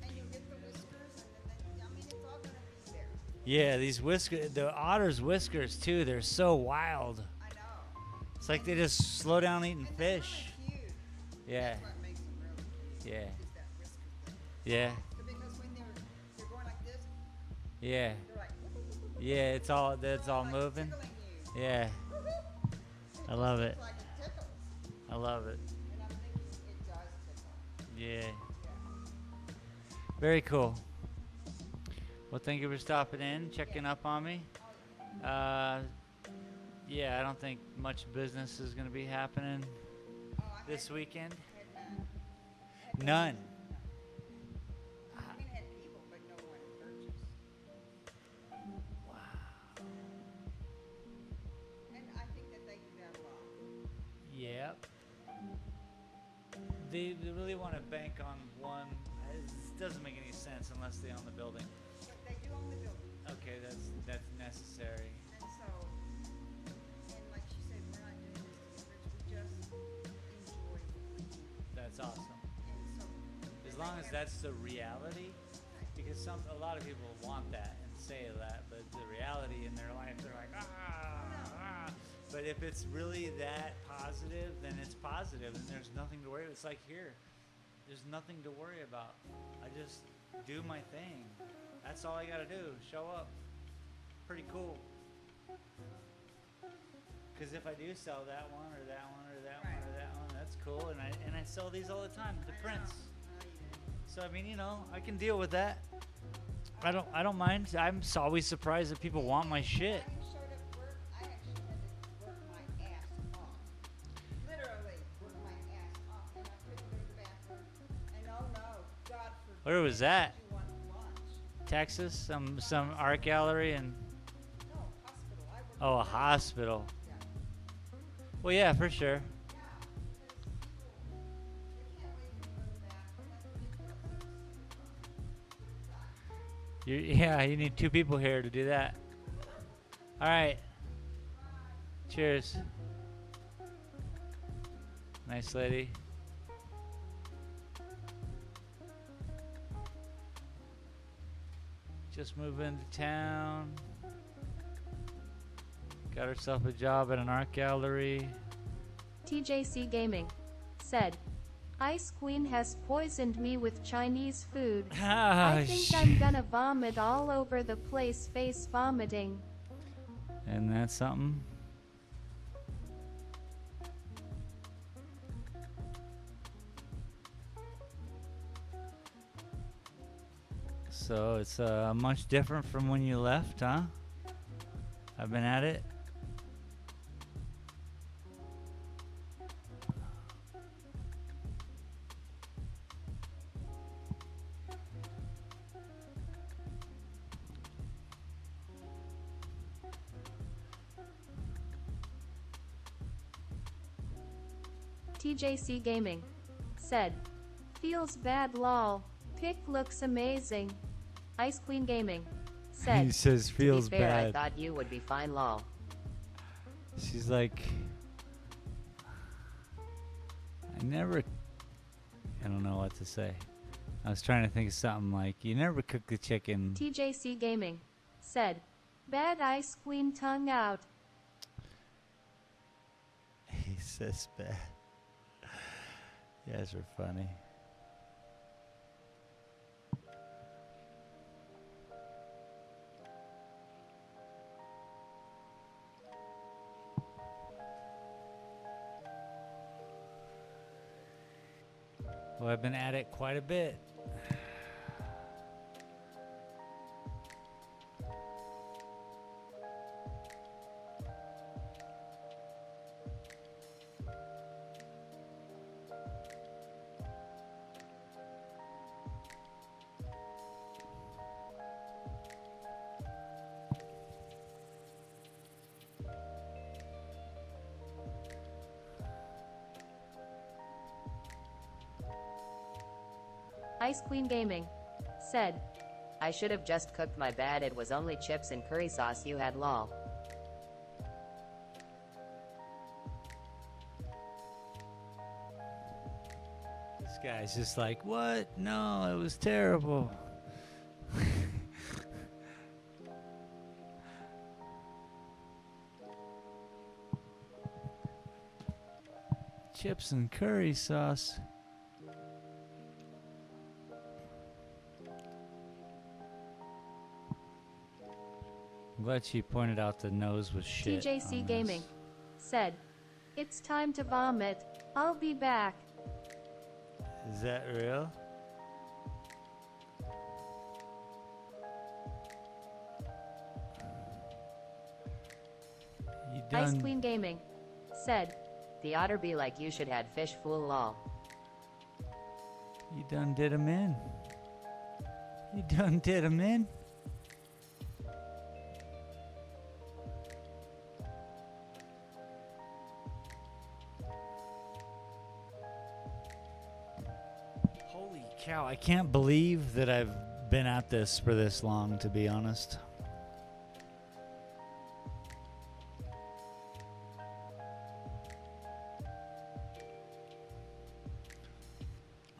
And you'll get the whiskers, and then I mean, it's all gonna be there. Yeah, these whiskers, the otter's whiskers too. They're so wild. I know. It's like they just slow down eating And they're fish. really cute. Yeah, That's what makes them really cute. yeah, Is that whisker thing. yeah, Because when they're going like this, yeah, they're like. yeah. It's all like moving. tickling you. Yeah, I love it. It's like it tickles. I love it. And I'm thinking it does tickle. Yeah. Yeah. Very cool. Well, thank you for stopping in, checking up on me. Yeah, I don't think much business is going to be happening Oh, I this weekend. had none. None. I mean, I had people, but no one purchased. Wow. And I think that they do that a lot. Yep. They really want to bank on one. It doesn't make any sense unless they own the building. But they do own the building. Okay, that's necessary. And so, and like she said, we're not doing this to get rich. We just enjoy the cleaning. That's awesome. And so, As long as that's the reality, because a lot of people want that and say that, but the reality in their life, they're like, ah. But if it's really that positive, then it's positive, and there's nothing to worry about. It's like here, there's nothing to worry about. I just do my thing. That's all I gotta do. Show up. Pretty cool. Because if I do sell that one or that one or that one or that one, that's cool. And I sell these all the time, the prints. So I mean, you know, I can deal with that. I don't mind. I'm always surprised that people want my shit. When you showed up at work, I actually had to work my ass off. Literally work my ass off. And I couldn't go to the bathroom. And oh no, God forbid. Where was that? You want lunch. Texas, some art gallery and No, hospital. I worked oh, a in hospital. Yeah. Well, yeah, for sure. Yeah, because people, they can't wait to go to the bathroom. That's ridiculous. Yeah, you need two people here to do that. All right. Cheers. Nice lady. Just moved into town. Got herself a job at an art gallery. TJC Gaming said, Ice Queen has poisoned me with Chinese food. I think I'm gonna vomit all over the place, face vomiting. And that's something. So it's much different from when you left, huh? I've been at it. TJC Gaming said, feels bad lol. Pic looks amazing. Ice Queen Gaming said, He says feels to be fair, I bad. thought you would be fine, lol. She's like, I don't know what to say. I was trying to think of something like, you never cook the chicken. TJC Gaming said, bad Ice Queen tongue out. He says bad. You guys are funny. Well, I've been at it quite a bit. Ice Queen Gaming said, I should have just cooked my bad, it was only chips and curry sauce you had, lol. This guy's just like, what? No, it was terrible. Chips and curry sauce. I'm glad she pointed out the nose was shit. TJC on Gaming this. said, it's time to vomit. I'll be back. Is that real? You Ice done? Queen Gaming said, The otter be like you should had fish, fool, lol. You done did 'em in. You done did 'em in. Holy cow, I can't believe that I've been at this for this long, to be honest.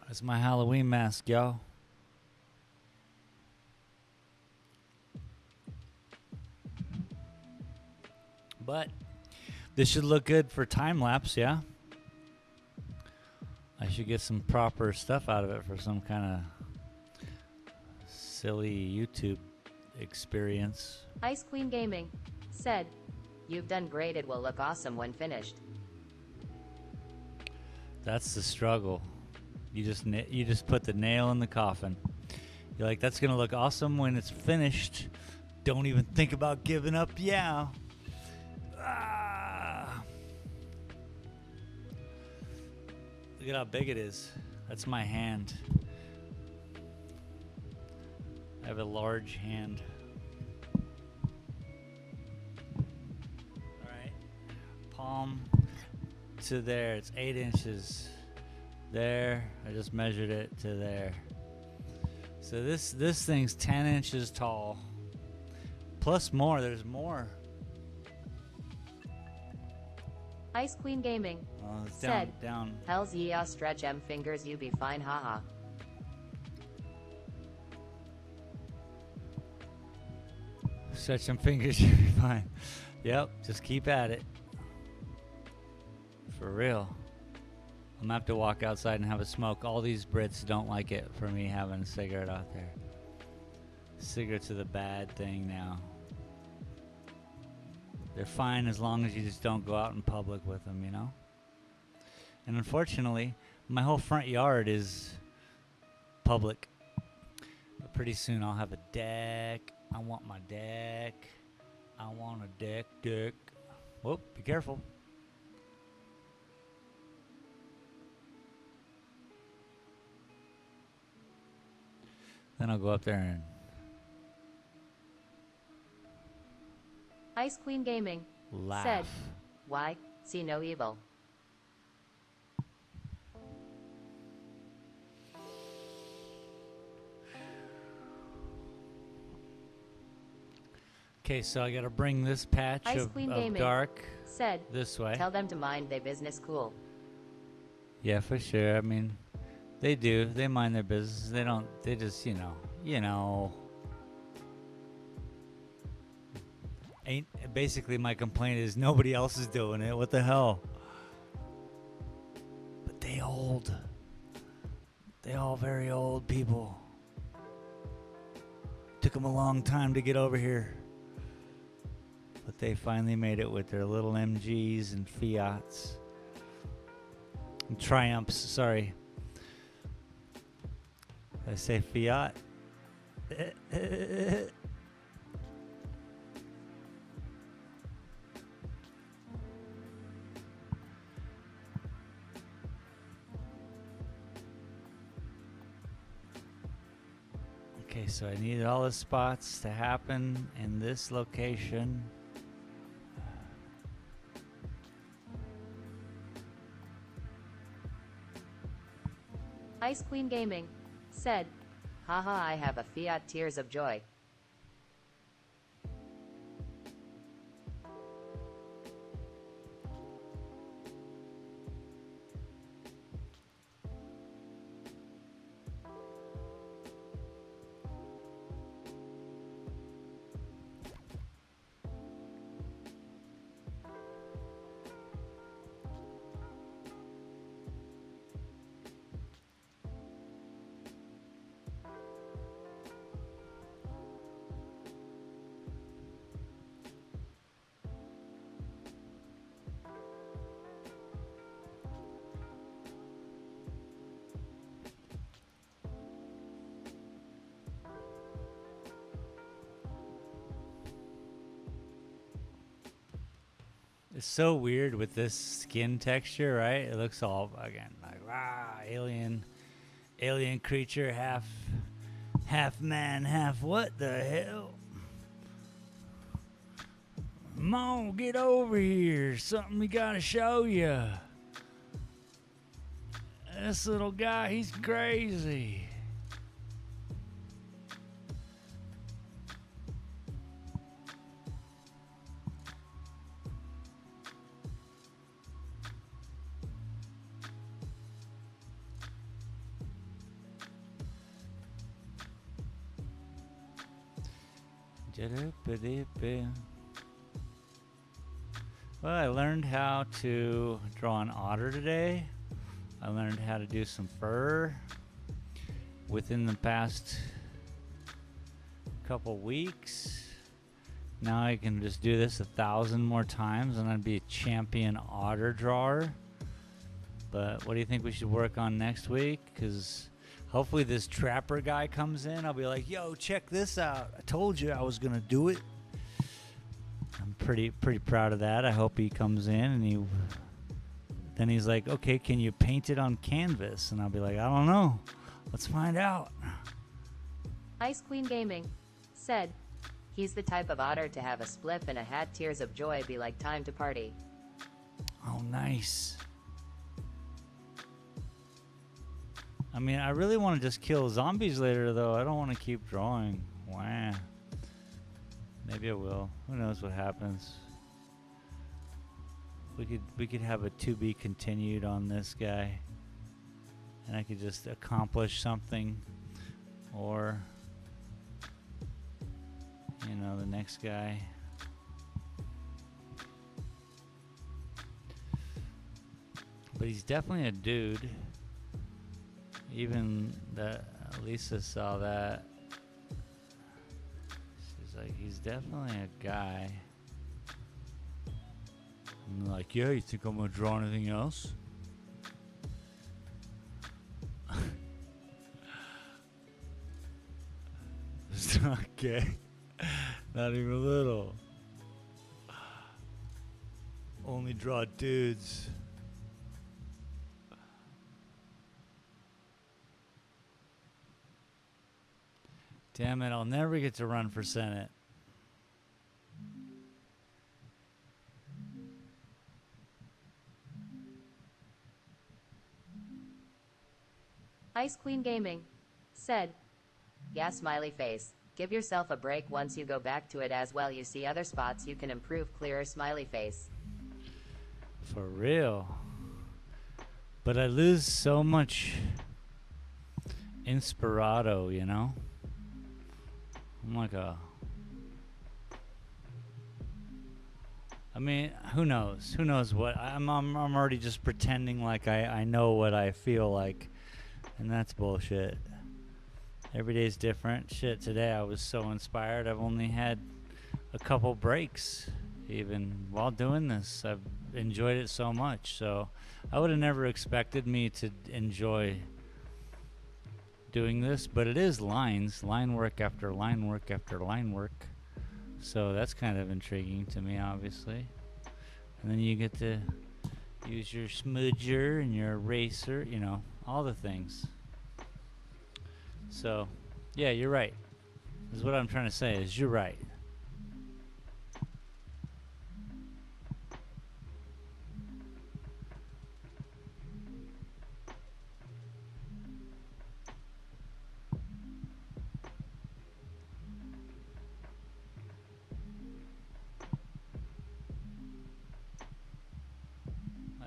That's my Halloween mask, y'all. But this should look good for time lapse, yeah? I should get some proper stuff out of it for some kind of silly YouTube experience. Ice Queen Gaming said, You've done great, it will look awesome when finished. That's the struggle. You just put the nail in the coffin. You're like, that's gonna look awesome when it's finished. Don't even think about giving up. Yeah. Ah. Look at how big it is. That's my hand. I have a large hand. All right. Palm to there. It's 8 inches. There. I just measured it to there. So this thing's 10 inches tall. Plus more. There's more. Ice Queen Gaming Oh, it's said, down. Hells yeah, stretch em fingers, you be fine, haha. Stretch some fingers, you'll be fine. Yep, just keep at it. For real. I'm gonna have to walk outside and have a smoke. All these Brits don't like it for me having a cigarette out there. Cigarettes are the bad thing now. They're fine as long as you just don't go out in public with them, you know? And unfortunately, my whole front yard is public. But pretty soon I'll have a deck. I want my deck. I want a deck. Whoop, be careful. Then I'll go up there and Ice Queen Gaming laugh. said, Why? See no evil. Okay, so I gotta bring this patch Ice of Queen Gaming dark said, this way. Tell them to mind their business, cool. Yeah, for sure. I mean, they do. They mind their business. They don't. They just, you know. Ain't basically my complaint is nobody else is doing it. What the hell? But they old. They all very old people. Took them a long time to get over here. But they finally made it with their little MGs and Fiats. And Triumphs, sorry. Did I say fiat? Okay, so I need all the spots to happen in this location. Ice Queen Gaming said, Haha, I have a Fiat Tears of Joy. It's so weird with this skin texture, right? It looks all again like alien creature, half man, half what the hell? Come on, get over here. Something we gotta show you. This little guy, he's crazy. Well, I learned how to draw an otter today. I learned how to do some fur within the past couple weeks. Now I can just do this 1,000 more times and I'd be a champion otter drawer. But what do you think we should work on next week? Because hopefully this trapper guy comes in. I'll be like, yo, check this out. I told you I was going to do it. I'm pretty proud of that. I hope he comes in and then he's like, okay, can you paint it on canvas? And I'll be like, I don't know. Let's find out. Ice Queen Gaming said, He's the type of otter to have a spliff and a hat tears of joy be like time to party. Oh, nice. I mean, I really want to just kill zombies later, though. I don't want to keep drawing. Wow. Maybe I will. Who knows what happens? We could have a to be continued on this guy, and I could just accomplish something, or you know, the next guy. But he's definitely a dude. Even that Lisa saw that. She's like, he's definitely a guy. I'm like, yeah, you think I'm gonna draw anything else? It's not gay. Not even a little. Only draw dudes. Damn it, I'll never get to run for Senate. Ice Queen Gaming said, Yeah, smiley face. Give yourself a break once you go back to it as well. You see other spots you can improve. Clearer smiley face. For real. But I lose so much inspirado, you know? I'm like I mean, who knows? Who knows what? I'm already just pretending like I know what I feel like. And that's bullshit. Every day's different. Shit, today I was so inspired. I've only had a couple breaks even while doing this. I've enjoyed it so much. So I would have never expected me to enjoy doing this, but it is lines, line work after line work after line work. So that's kind of intriguing to me, obviously. And then you get to use your smudger and your eraser, you know, all the things. So, yeah, you're right. Is what I'm trying to say is you're right.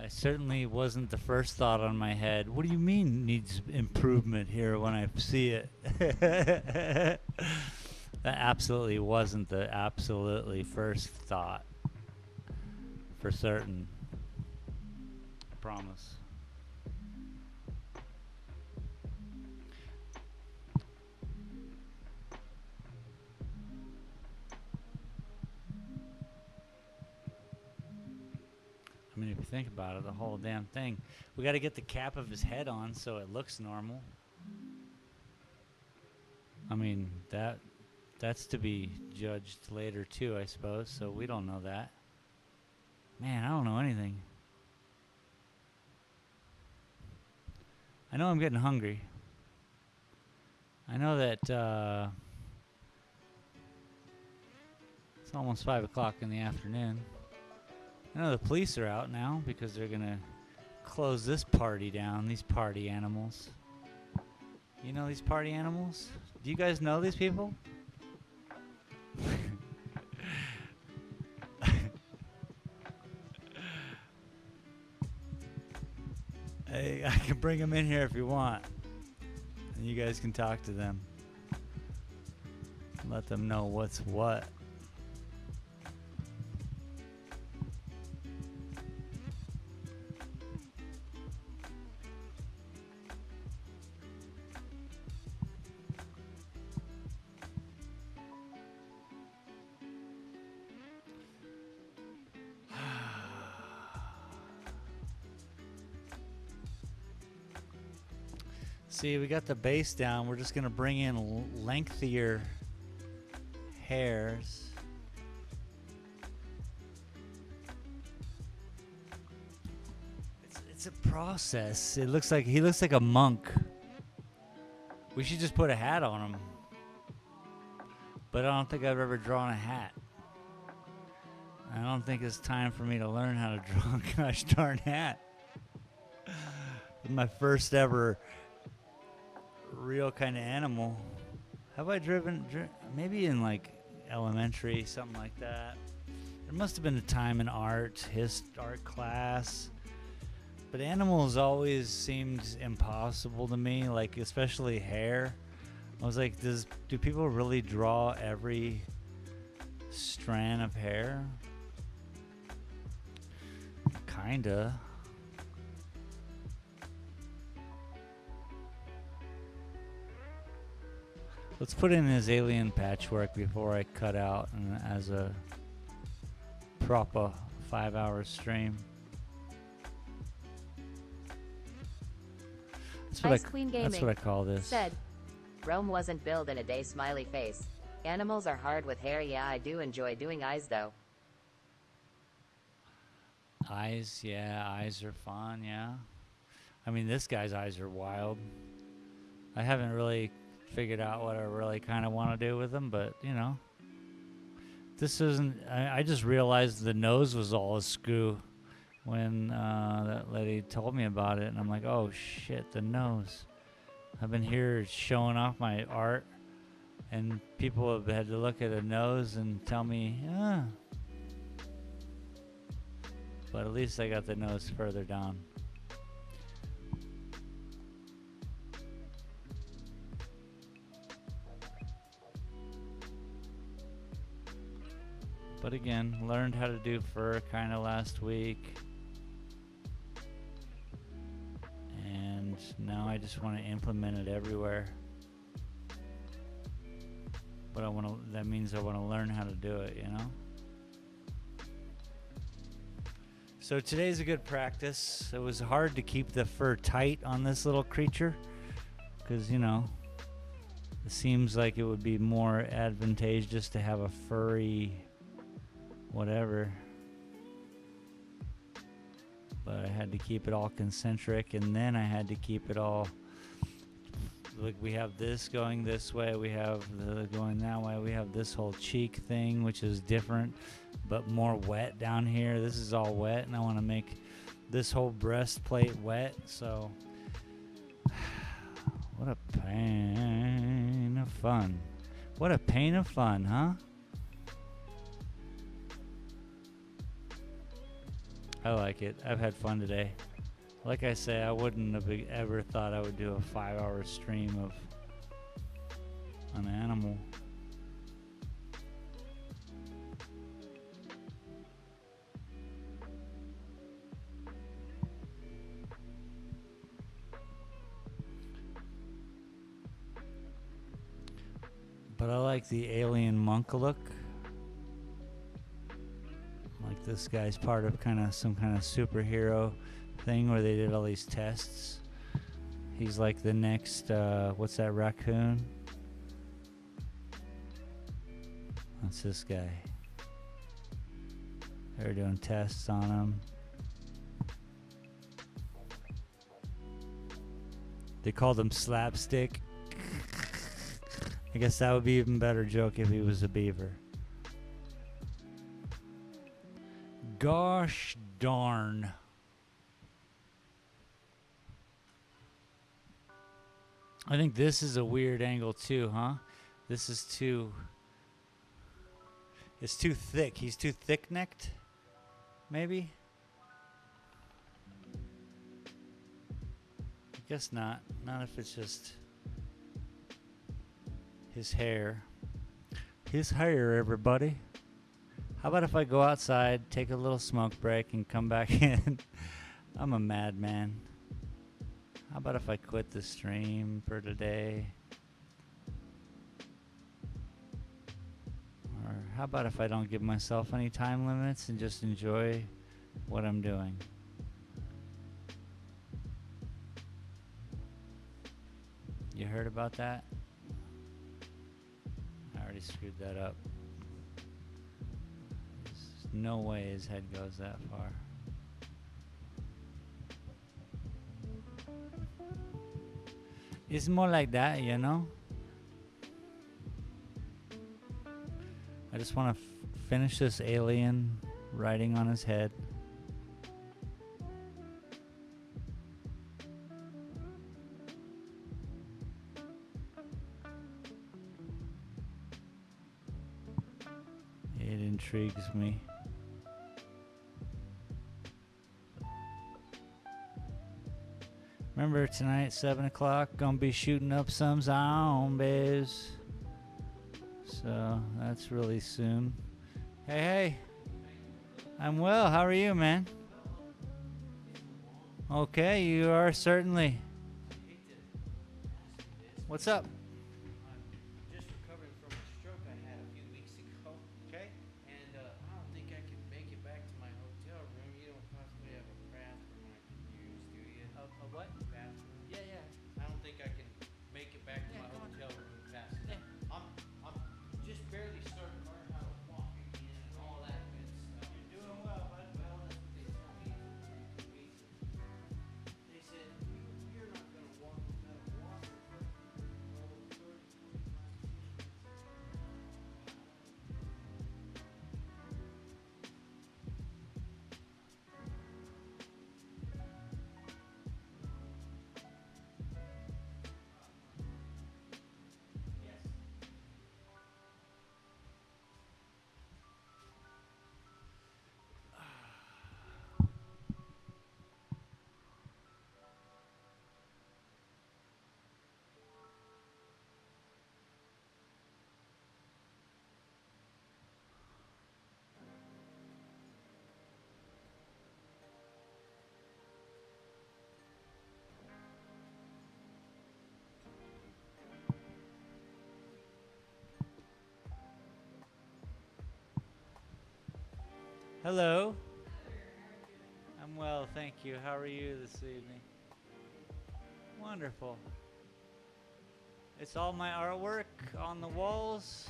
I certainly wasn't the first thought on my head. What do you mean needs improvement here when I see it? That absolutely wasn't the absolutely first thought. For certain. Promise. I mean, if you think about it, the whole damn thing. We got to get the cap of his head on so it looks normal. I mean, that's to be judged later too, I suppose. So we don't know that. Man, I don't know anything. I know I'm getting hungry. I know that it's almost 5 o'clock in the afternoon. I know the police are out now because they're going to close this party down, these party animals. You know these party animals? Do you guys know these people? Hey, I can bring them in here if you want. And you guys can talk to them. Let them know what's what. See, we got the base down. We're just going to bring in lengthier hairs. It's a process. It looks like he looks like a monk. We should just put a hat on him. But I don't think I've ever drawn a hat. I don't think it's time for me to learn how to draw a gosh darn hat. My first ever real kind of animal. Have I driven maybe in like elementary, something like that. There must have been a time in art class, but animals always seemed impossible to me, like especially hair. I was like, do people really draw every strand of hair? Kinda. Let's put in his alien patchwork before I cut out and as a proper 5-hour stream. That's what I call this. Said, Rome wasn't built in a day, smiley face. Animals are hard with hair. Yeah, I do enjoy doing eyes though. Eyes, yeah, eyes are fun, yeah. I mean, this guy's eyes are wild. I haven't really figured out what I really kind of want to do with them, but you know, this isn't. I just realized the nose was all askew when that lady told me about it, and I'm like, oh shit, the nose. I've been here showing off my art, and people have had to look at a nose and tell me, but at least I got the nose further down. But again, learned how to do fur kind of last week. And now I just want to implement it everywhere. But that means I want to learn how to do it, you know? So today's a good practice. It was hard to keep the fur tight on this little creature because, you know, It seems like it would be more advantageous to have a furry whatever. But I had to keep it all concentric, and then I had to keep it all, like, we have this going this way, we have the going that way, we have this whole cheek thing, which is different but more wet down here. This is all wet, and I want to make this whole breastplate wet. So what a pain of fun. What a pain of fun, huh? I like it. I've had fun today. Like I say, I wouldn't have ever thought I would do a 5-hour stream of an animal. But I like the alien monk look. Like this guy's part of some kind of superhero thing where they did all these tests. He's like the next, what's that raccoon? That's this guy. They were doing tests on him. They called him Slapstick. I guess that would be even better joke if he was a beaver. Gosh darn. I think this is a weird angle too, huh? This is too... It's too thick. He's too thick-necked? Maybe? I guess not. Not if it's just... his hair. His hair, everybody. How about if I go outside, take a little smoke break, and come back in? I'm a madman. How about if I quit the stream for today? Or how about if I don't give myself any time limits and just enjoy what I'm doing? You heard about that? I already screwed that up. There's no way his head goes that far. It's more like that, you know? I just want to finish this alien riding on his head. It intrigues me. Remember tonight, 7 o'clock, gonna be shooting up some zombies. So that's really soon. Hey, hey. I'm well. How are you, man? Okay, you are certainly. What's up? I'm just recovering from a stroke I had a few weeks ago. Okay. And I don't think I can make it back to my hotel room. You don't possibly have a bathroom I can use, do you? A what? Bathroom? Yeah, yeah. I don't think I can make it back to Yeah, my come on. hotel room fast Yeah. enough. I'm just barely starting to learn how to walk again and all that good stuff. You're doing well, bud. Well, that's what they told me for 2 weeks. They said, you're not going to walk without a walker for 30, 25 minutes. Yes. Hello. I'm well, thank you. How are you this evening? Wonderful. It's all my artwork on the walls.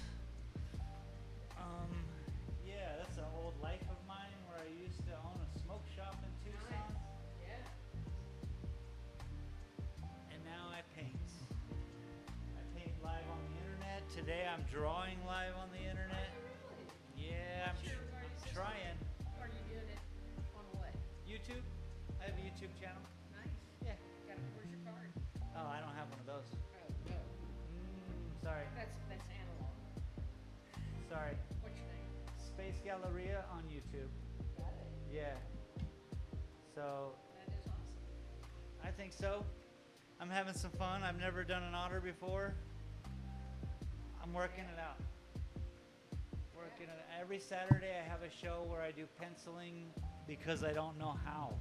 Yeah, that's an old life of mine where I used to own a smoke shop in Tucson. Yeah. And now I paint. I paint live on the internet. Today I'm drawing live on the internet. Really? Yeah, What's your I'm artist trying. Are you doing it on what? YouTube. I have a YouTube channel. Nice. Yeah. Where's your card? Oh, I don't have one of those. Oh, no. Sorry. That's analog. Sorry. What's your name? Space Galleria on YouTube. Got it. Yeah. So That is awesome. I think so. I'm having some fun. I've never done an otter before. I'm working it out. Working it. Every Saturday I have a show where I do penciling because I don't know how.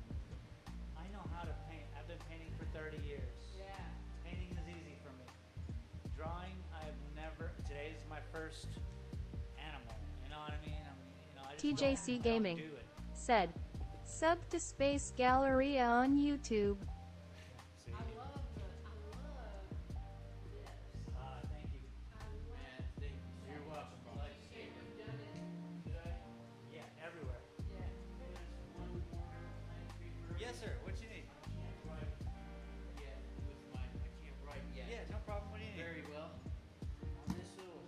I know how to paint. I've been painting for 30 years. Yeah. Painting is easy for me. Drawing, I've never. Today is my first animal. You know what I mean? I just TJC don't Gaming do it. said, "Sub to Space Galleria on YouTube." See? I love this. Thank you. I love Man, thank you. You're welcome. You've done it. Did I? Yeah, everywhere. Yeah. There's one more thing before. Yes, sir. What you need? I can't write yet with my. I can't write yet. Yeah, no problem. What do you need? Very well. On this little.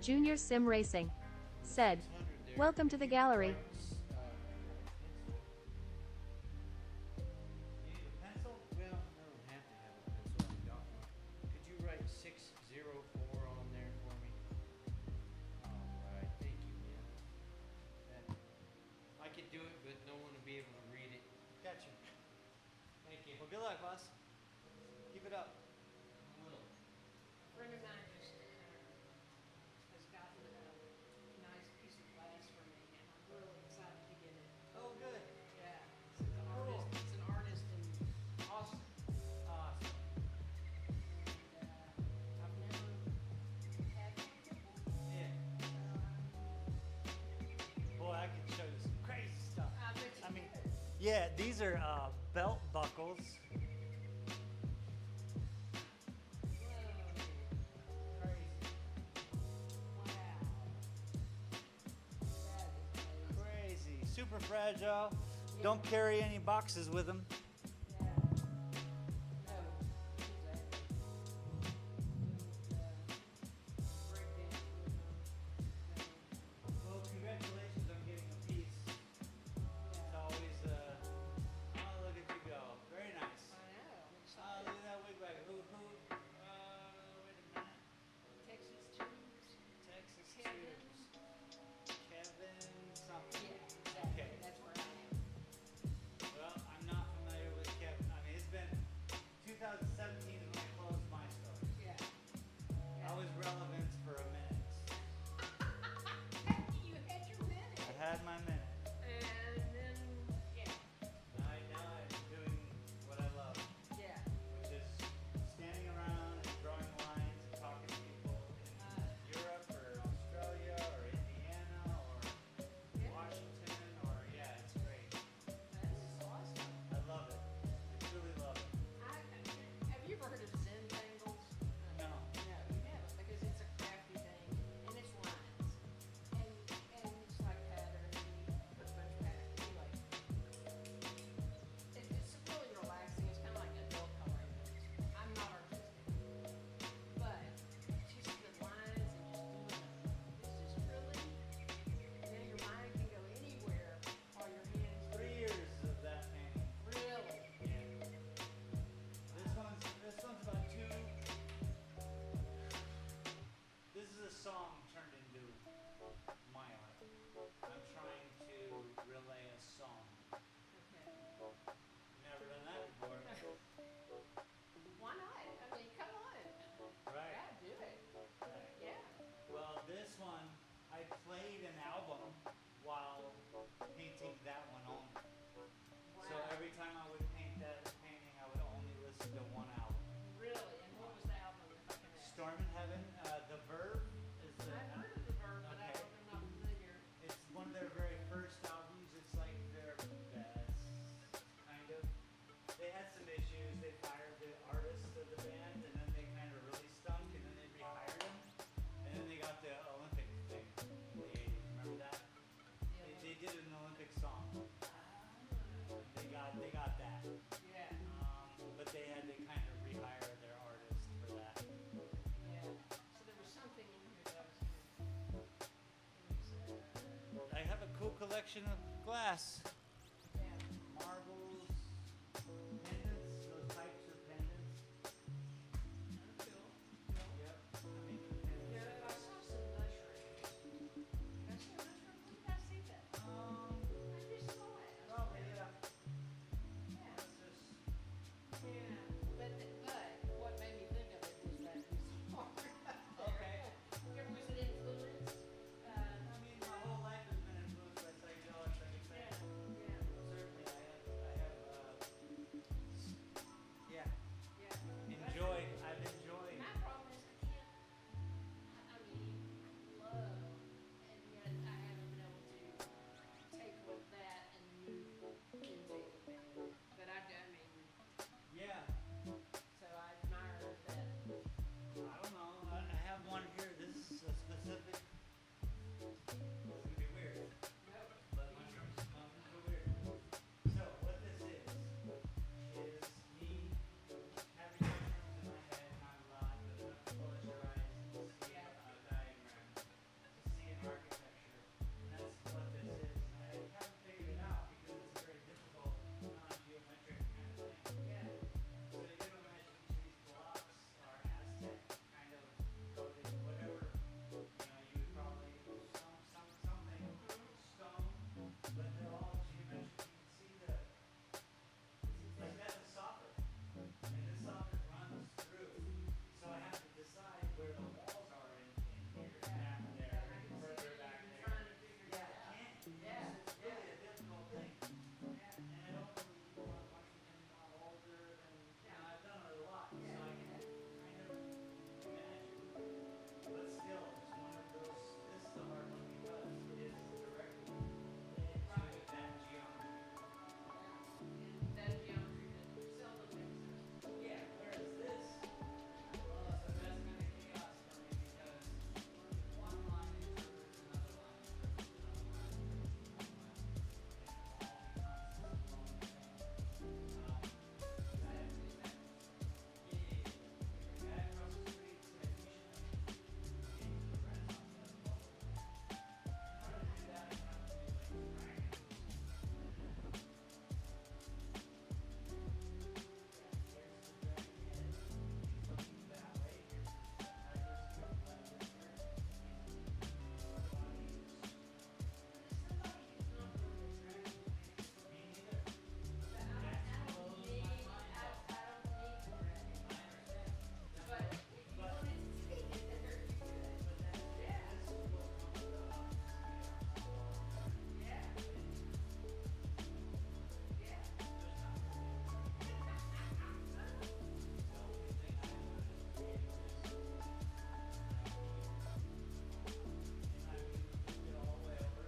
Junior Sim Racing said, 600 there, "Welcome to if the you gallery." write, pencil. You need a pencil? Well, I don't have to have a pencil. I got one. Could you write 604 on there for me? All right, thank you, man. That, I could do it, but no one will be able to read it. Gotcha. Thank you. Well, good luck, boss. Keep it up. I will. A friend of mine just has gotten a nice piece of glass for me, and I'm really excited to get it. Oh, good. Yeah. It's an Cool. artist. It's an artist in Awesome. Awesome. I've never had one before. Yeah. Boy, I can show you some crazy stuff. I bet you I mean, could. yeah, these are belt buckles. Whoa. Crazy. Wow. That is amazing. Crazy. Super fragile. Don't carry any boxes with them. Yeah. No, exactly. Break dance with them. Well, congratulations on getting a piece. It's always, oh, look at you go. Very nice. I know. I'm Oh, excited. look at that wig bag. Wait a minute. Texas Tubes. Texas Kevin. Tubes. Kevin something. Yeah, exactly. Okay. That's where I am. Well, I'm not familiar with Kevin. I mean, it's been 2017 is when I closed my store. Yeah. I was relevant for a minute. You had your minute. I had my minute. And then, yeah. Now I'm doing what I love, Yeah. which is standing around and drawing lines and talking to people in Europe or Australia or Indiana or Yeah. Washington or, yeah, it's great. That's awesome. I love it. I truly love it. Have you ever heard of Zen Tangles? No. No, you haven't, because it's a crafty thing, and it's lines. And it's like pattern, put a bunch of pattern, anyway. It's really relaxing, it's kind of like adult coloring books. I'm not artistic, but just the lines and just doing them, it's just really, your mind can go anywhere while your hands 3 years of that painting. really. Yeah. This one's about two. This is a song turned into my art. I'm trying to relay a song. Okay. Never done that before. Why not? I mean, come on. Right. Yeah, do it. Right. Yeah. Well, this one, I played an album while painting that one only. So Wow. every time I would paint that painting, I would only listen to one album. Really? And what was the album, if I can ask? Storm in Heaven, The Verb is the. I've heard of the Verb, but Okay. I'm not familiar. It's one of their very first albums. It's like their best, kind of. They had some issues. They fired the artist of the collection of glass. Yeah. Marbles, pendants, those types of pendants. Cool. Cool. Yep. I mean, pendants. Yeah, I saw some mushrooms. Did I see a mushroom? When did I see that? I just saw it. Probably, yeah. Yeah. That's just, Yeah. But what made me think of it was that piece of art. okay. Was it influenced? I mean, my whole life has been influenced by psychedelics, like I said. Yeah. Certainly, yeah, Yeah. I've enjoyed. My problem is I can't. I mean, love, and yet I haven't been able to take what that and move into. But I mean, Yeah. so I admire that. I don't know. I have one here. This is a specific. This is gonna be weird, but mushrooms are weird. So what this is me having mushrooms in my head, not a lot, but enough to close your eyes and see Yeah. a diagram, to see an architecture. And that's what this is. I haven't figured it out because it's a very difficult non-geometric kind of thing. Yeah. So you can imagine each of these blocks are Aztec kind of coded, whatever. You would probably something stone, but they're all geometric. You can see like that's a socket, and this socket runs through. So I have to decide where the walls are in here, back there, further back there. Trying to figure Yeah, that I out. can't. Yeah. It's really a difficult thing. And I don't really do a lot of mushrooms anymore, I'm older, and I've done it a lot, so I can kind of imagine. But still, it's one of those, this is the hard one because it is directly related to that geometry. And that geometry that seldom makes sense. Yeah, whereas this, well, so that's kind of chaos for me because one line interprets another line interprets another line interprets another line. And it all becomes this flowing thing. I have to do that. Yeah. The guy across the street said, you should get into the Renaissance Festival. In order to do that, I have to do like dragons. Here's the dragon head. He's looking that way. Here's the tigers. Here's the lemurs. Here's the bodies. Somebody who's not from the dragon thing. Me neither. I don't need the dragon. I understand. But if you wanted to take it there, you could. Yeah. This is what comes to us. Yeah. Yeah. There's not really a dragon. The only thing I have is creating this idea. And I mean, look it all the way over.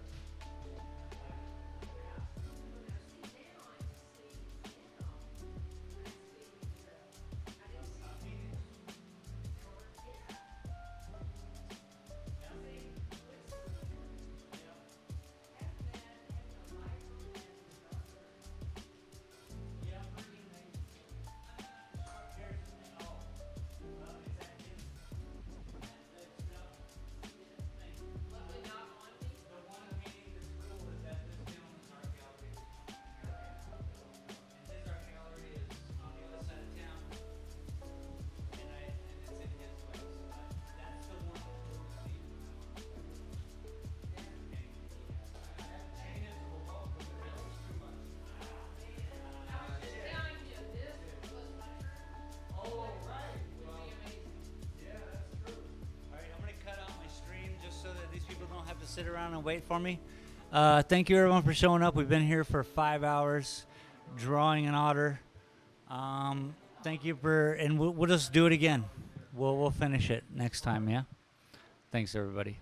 Sit around and wait for me. Thank you everyone for showing up. We've been here for 5 hours drawing an otter. Thank you and we'll just do it again. We'll finish it next time, yeah? Thanks everybody.